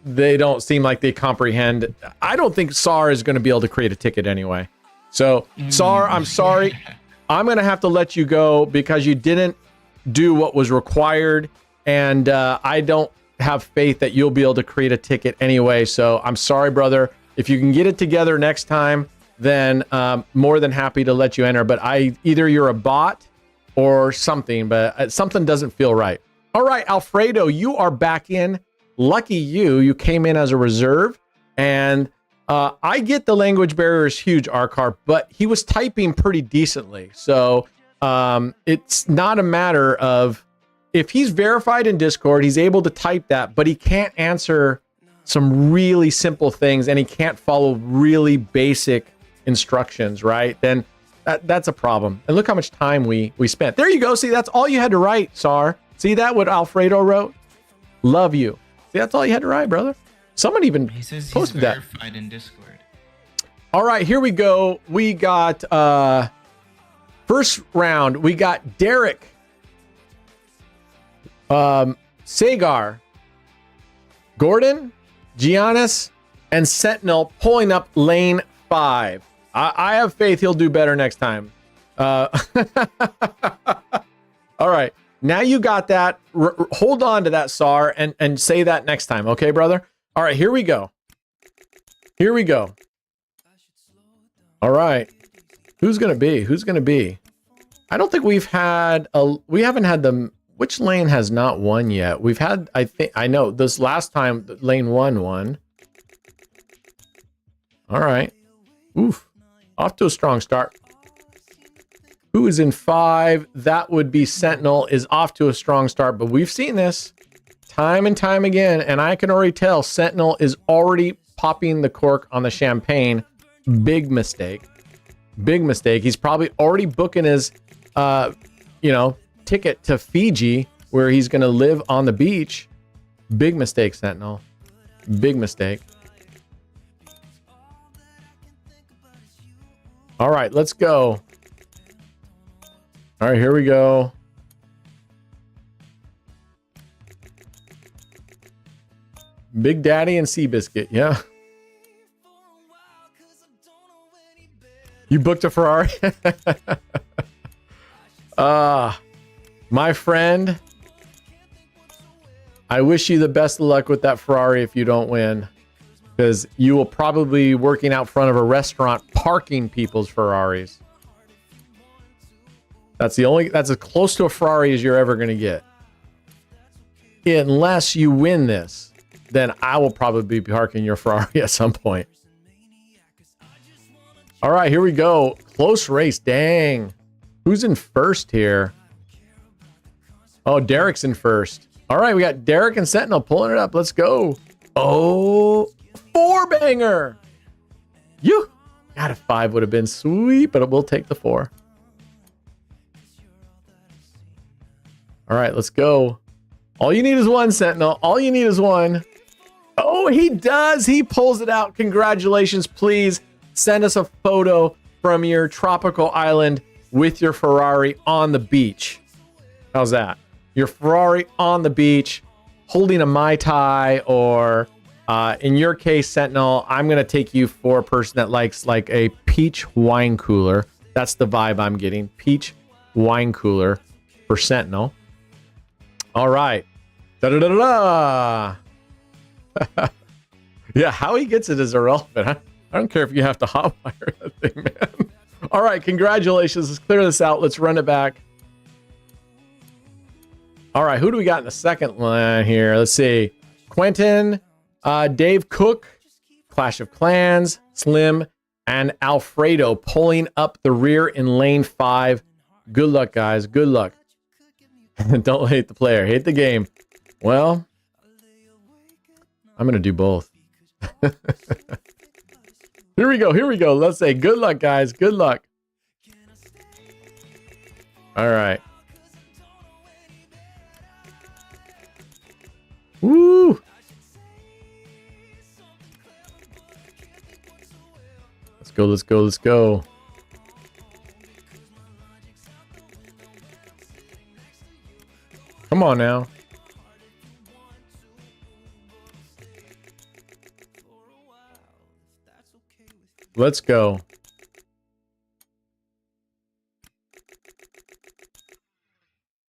They don't seem like they comprehend. I don't think SAR is going to be able to create a ticket anyway. So, SAR, I'm sorry. I'm going to have to let you go because you didn't do what was required. And I don't have faith that you'll be able to create a ticket anyway. So I'm sorry, brother. If you can get it together next time, then more than happy to let you enter. But either you're a bot or something, but something doesn't feel right. All right, Alfredo, you are back in. Lucky you. You came in as a reserve. And I get the language barrier is huge, Arcar, but he was typing pretty decently. So it's not a matter of, if he's verified in Discord, he's able to type that, but he can't answer some really simple things and he can't follow really basic instructions, right? Then that's a problem. And look how much time we spent. There you go. See, that's all you had to write, Sar. See that, what Alfredo wrote? Love you. See, that's all you had to write, brother. Someone even He says he's posted that. verified in Discord. All right, here we go. We got first round. We got Derek, Sagar, Gordon, Giannis, and Sentinel pulling up lane 5. I have faith he'll do better next time. All right. Now you got that. Hold on to that, Sar, and say that next time. Okay, brother? All right, here we go. Here we go. All right. Who's going to be? Who's going to be? I don't think we haven't had them. Which lane has not won yet? We've had, I know this last time lane 1 won. All right. Oof. Off to a strong start. Who is in 5? That would be Sentinel, is off to a strong start, but we've seen this time and time again, and I can already tell Sentinel is already popping the cork on the champagne. Big mistake. Big mistake. He's probably already booking his, ticket to Fiji, where he's going to live on the beach. Big mistake, Sentinel. Big mistake. All right, let's go. All right, here we go. Big Daddy and Seabiscuit, yeah. You booked a Ferrari? My friend, I wish you the best of luck with that Ferrari if you don't win, because you will probably be working out front of a restaurant parking people's Ferraris. That's as close to a Ferrari as you're ever going to get. Unless you win this, then I will probably be parking your Ferrari at some point. All right, here we go. Close race. Dang. Who's in first here? Oh, Derek's in first. All right, we got Derek and Sentinel pulling it up. Let's go. Oh, 4-banger. You got a 5 would have been sweet, but we'll take the 4. All right, let's go. All you need is 1, Sentinel. All you need is 1. Oh, he does. He pulls it out. Congratulations. Please send us a photo from your tropical island with your Ferrari on the beach. How's that? Your Ferrari on the beach, holding a Mai Tai, or in your case, Sentinel, I'm going to take you for a person that likes like a peach wine cooler. That's the vibe I'm getting. Peach wine cooler for Sentinel. All right. Da-da-da-da-da. Yeah, how he gets it is irrelevant. I don't care if you have to hotwire that thing, man. All right, congratulations. Let's clear this out. Let's run it back. All right, who do we got in the second line here? Let's see. Quentin, Dave Cook, Clash of Clans, Slim, and Alfredo pulling up the rear in lane 5. Good luck, guys. Good luck. Don't hate the player. Hate the game. Well, I'm going to do both. Here we go. Here we go. Let's say good luck, guys. Good luck. All right. Woo! Let's go. Let's go. Let's go. Come on now. Let's go.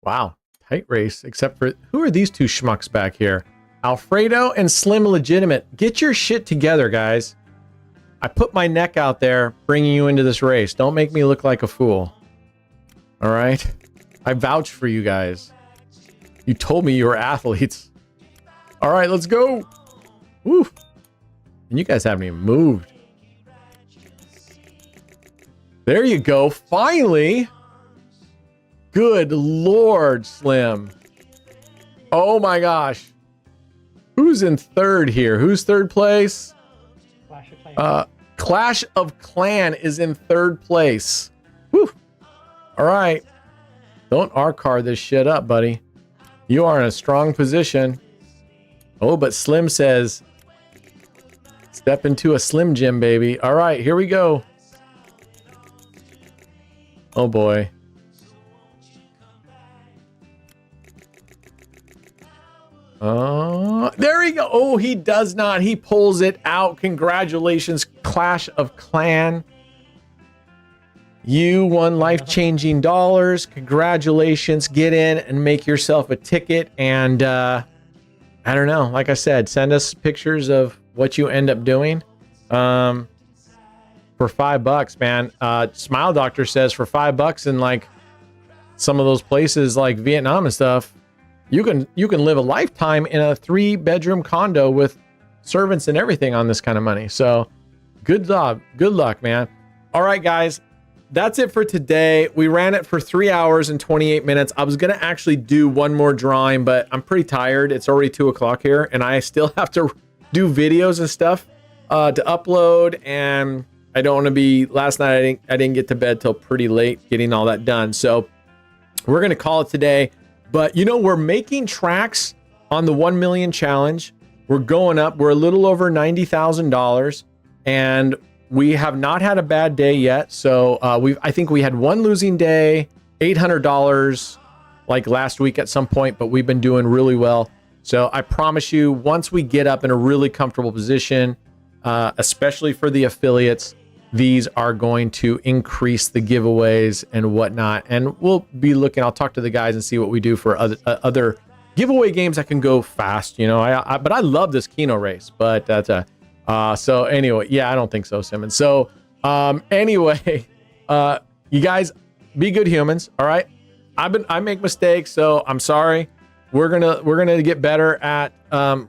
Wow. Tight race, except for who are these two schmucks back here? Alfredo and Slim Legitimate. Get your shit together, guys. I put my neck out there bringing you into this race. Don't make me look like a fool. All right? I vouched for you guys. You told me you were athletes. All right, let's go. Woo. And you guys haven't even moved. There you go. Finally. Good Lord, Slim. Oh my gosh. Who's in third here? Who's third place? Clash of Clans. Clash of Clan is in third place. Woo. All right. Don't R-card this shit up, buddy. You are in a strong position. Oh, but Slim says, step into a Slim Jim, baby. All right, here we go. Oh, boy. There we go. Oh, he does not. He pulls it out. Congratulations, Clash of Clan. You won life-changing dollars. Congratulations. Get in and make yourself a ticket. And I don't know. Like I said, send us pictures of what you end up doing. For $5, man. Smile Doctor says for $5 in like some of those places like Vietnam and stuff, you can live a lifetime in a 3-bedroom condo with servants and everything on this kind of money. So good job. Good luck, man. All right, guys. That's it for today. We ran it for 3 hours and 28 minutes. I was going to actually do one more drawing, but I'm pretty tired. It's already 2 o'clock here, and I still have to do videos and stuff to upload. And I don't want to be, last night I didn't get to bed till pretty late getting all that done. So we're going to call it today. But, you know, we're making tracks on the 1 million challenge. We're going up. We're a little over $90,000, and we have not had a bad day yet. So I think we had one losing day, $800 like last week at some point, but we've been doing really well. So I promise you, once we get up in a really comfortable position, especially for the affiliates, these are going to increase the giveaways and whatnot. And we'll be looking, I'll talk to the guys and see what we do for other giveaway games that can go fast, you know. But I love this Keno race, but that's so anyway, yeah, I don't think so, Simmons. So anyway, you guys be good humans. All right. I make mistakes, so I'm sorry. We're gonna get better at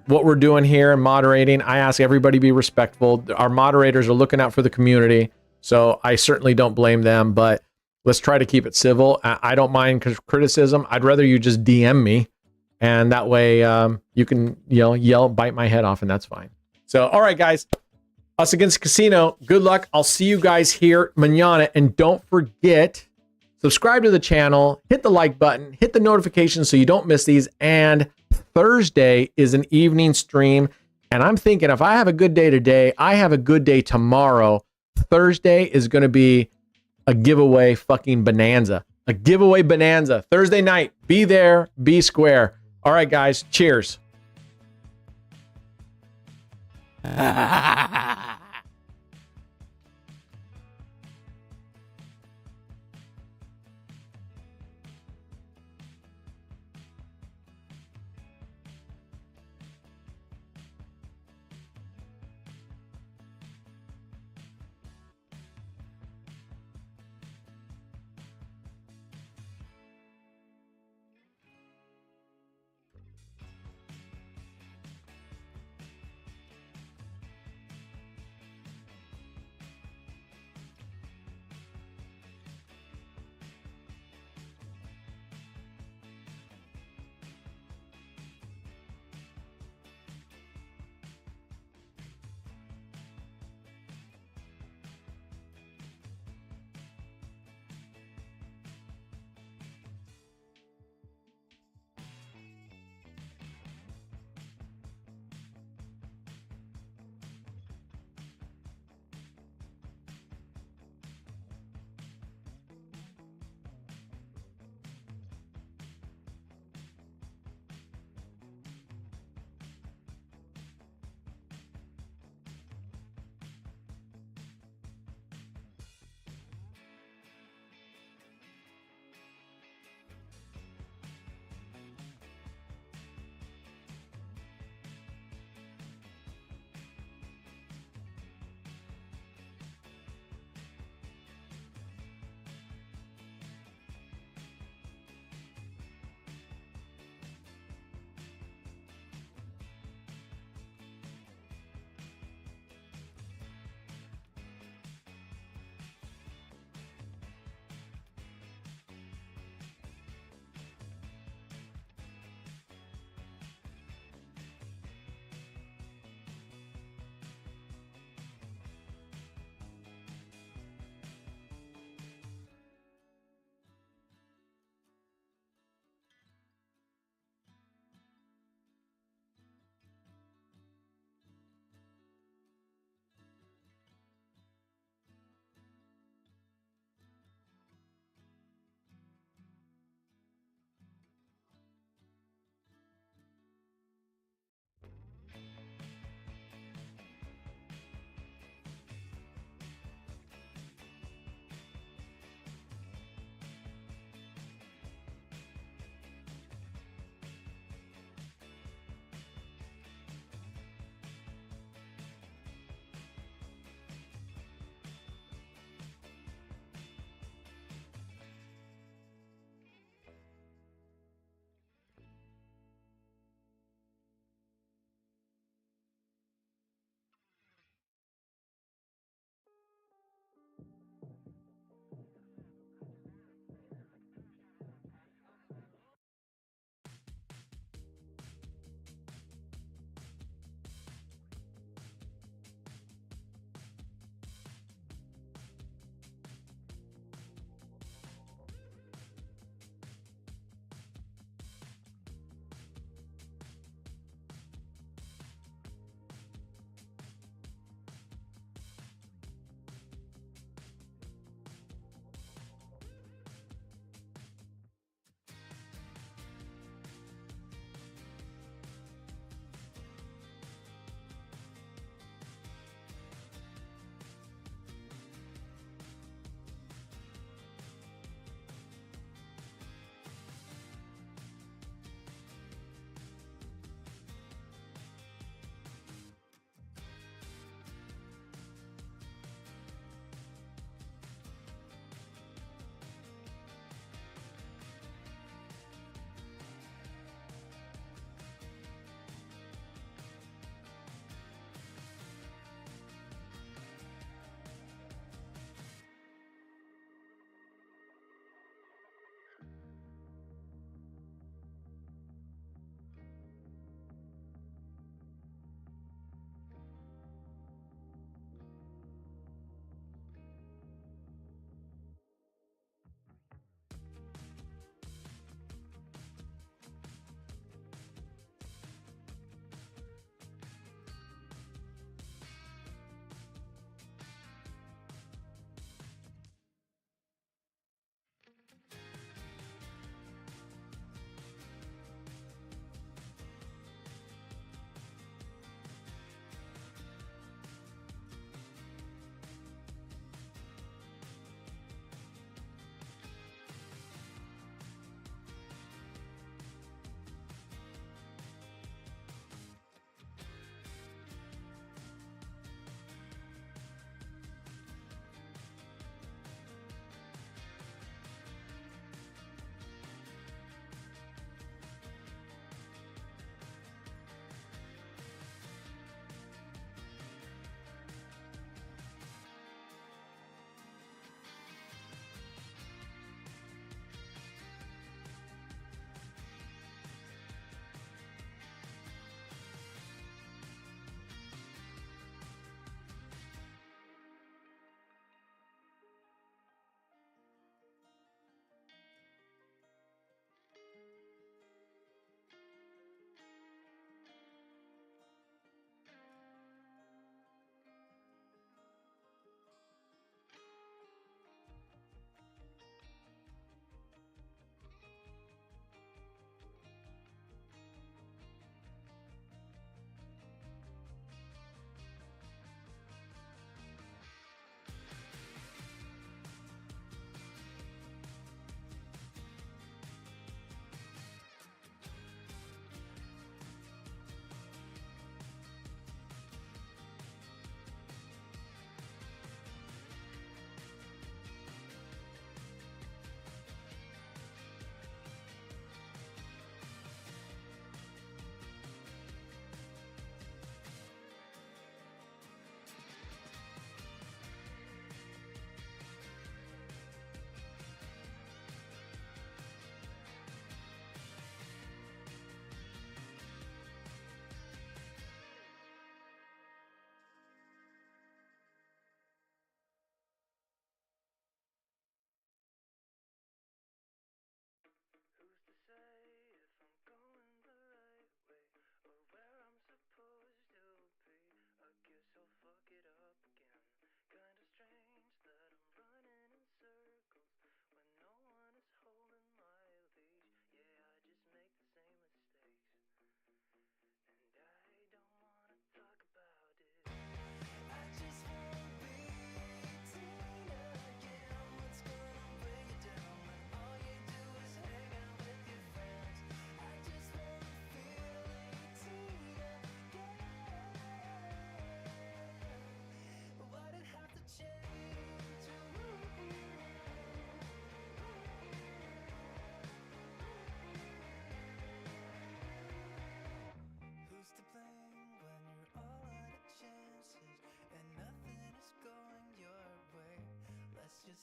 what we're doing here and moderating. I ask everybody to be respectful. Our moderators are looking out for the community, so I certainly don't blame them. But let's try to keep it civil. I don't mind criticism. I'd rather you just DM me, and that way you can yell, bite my head off, and that's fine. So all right, guys, us against Casino. Good luck. I'll see you guys here mañana, and don't forget. Subscribe to the channel, hit the like button, hit the notifications so you don't miss these. And Thursday is an evening stream. And I'm thinking if I have a good day today, I have a good day tomorrow. Thursday is going to be a giveaway fucking bonanza. A giveaway bonanza. Thursday night. Be there, be square. All right, guys. Cheers.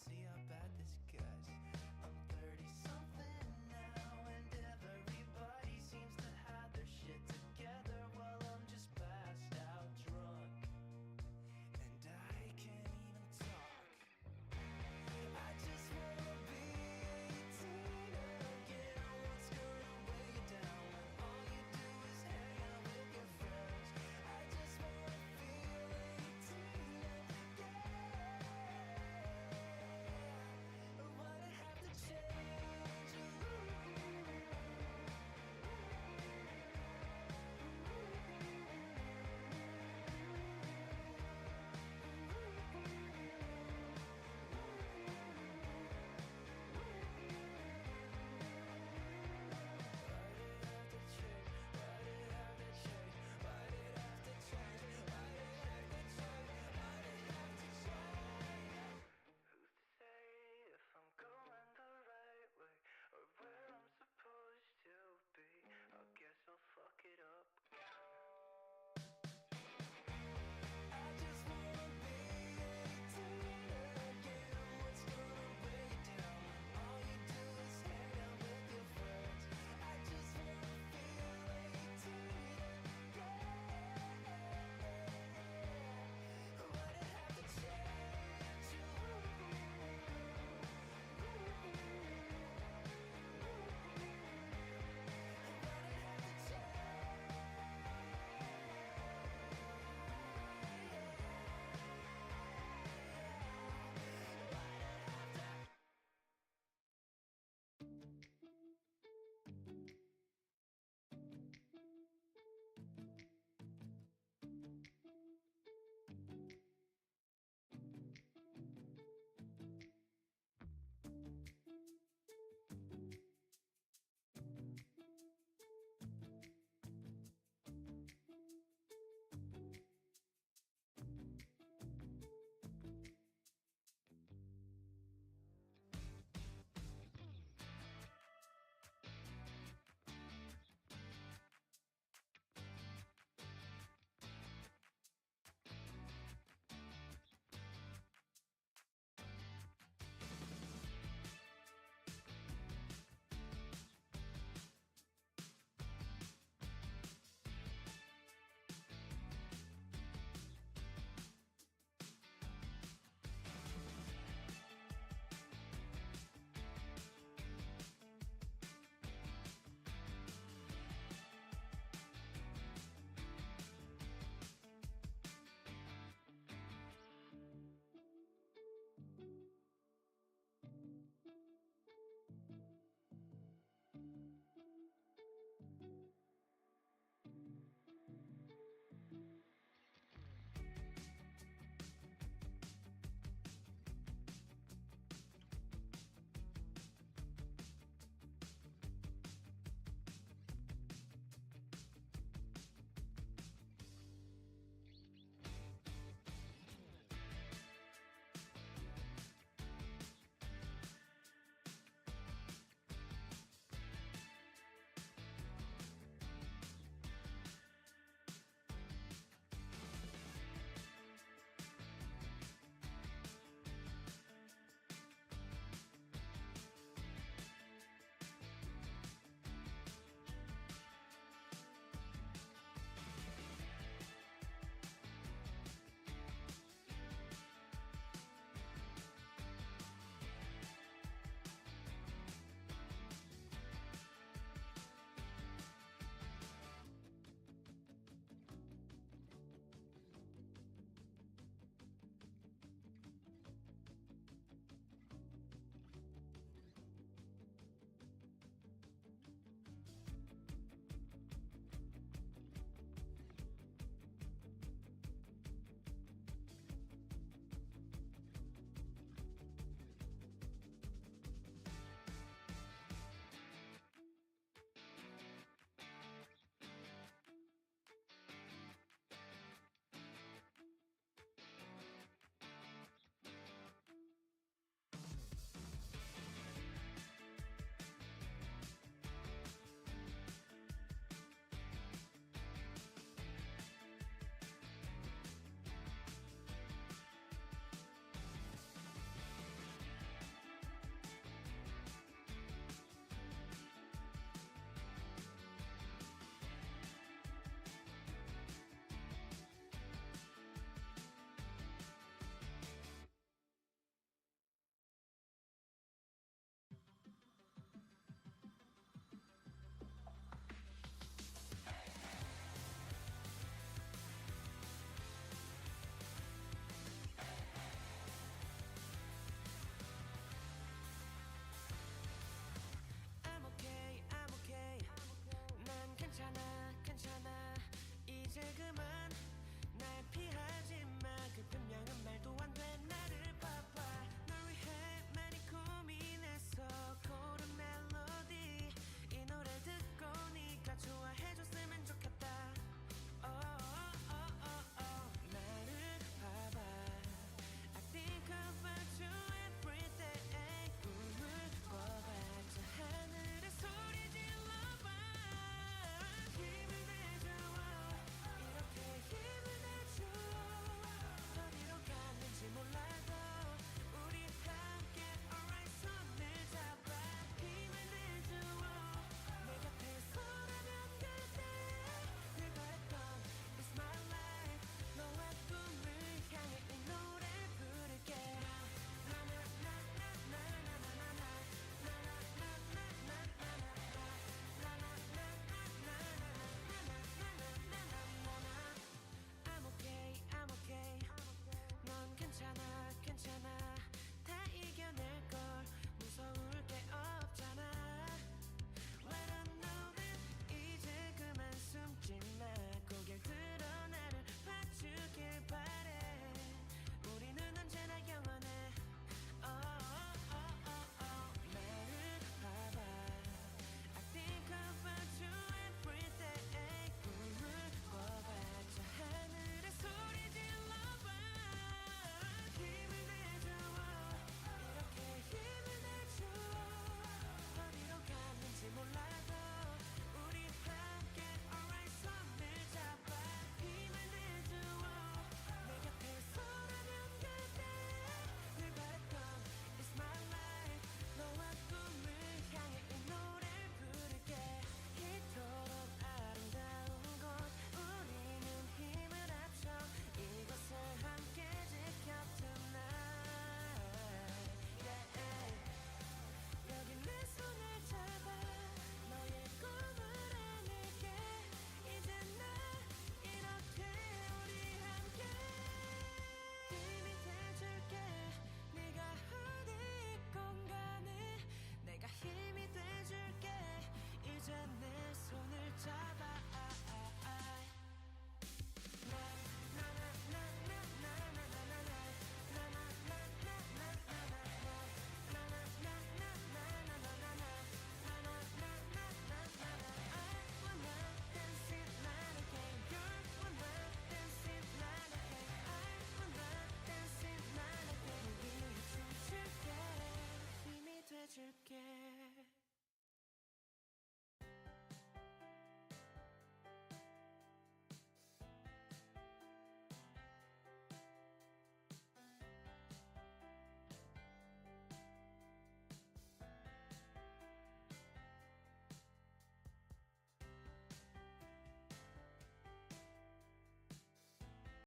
see how bad this gets.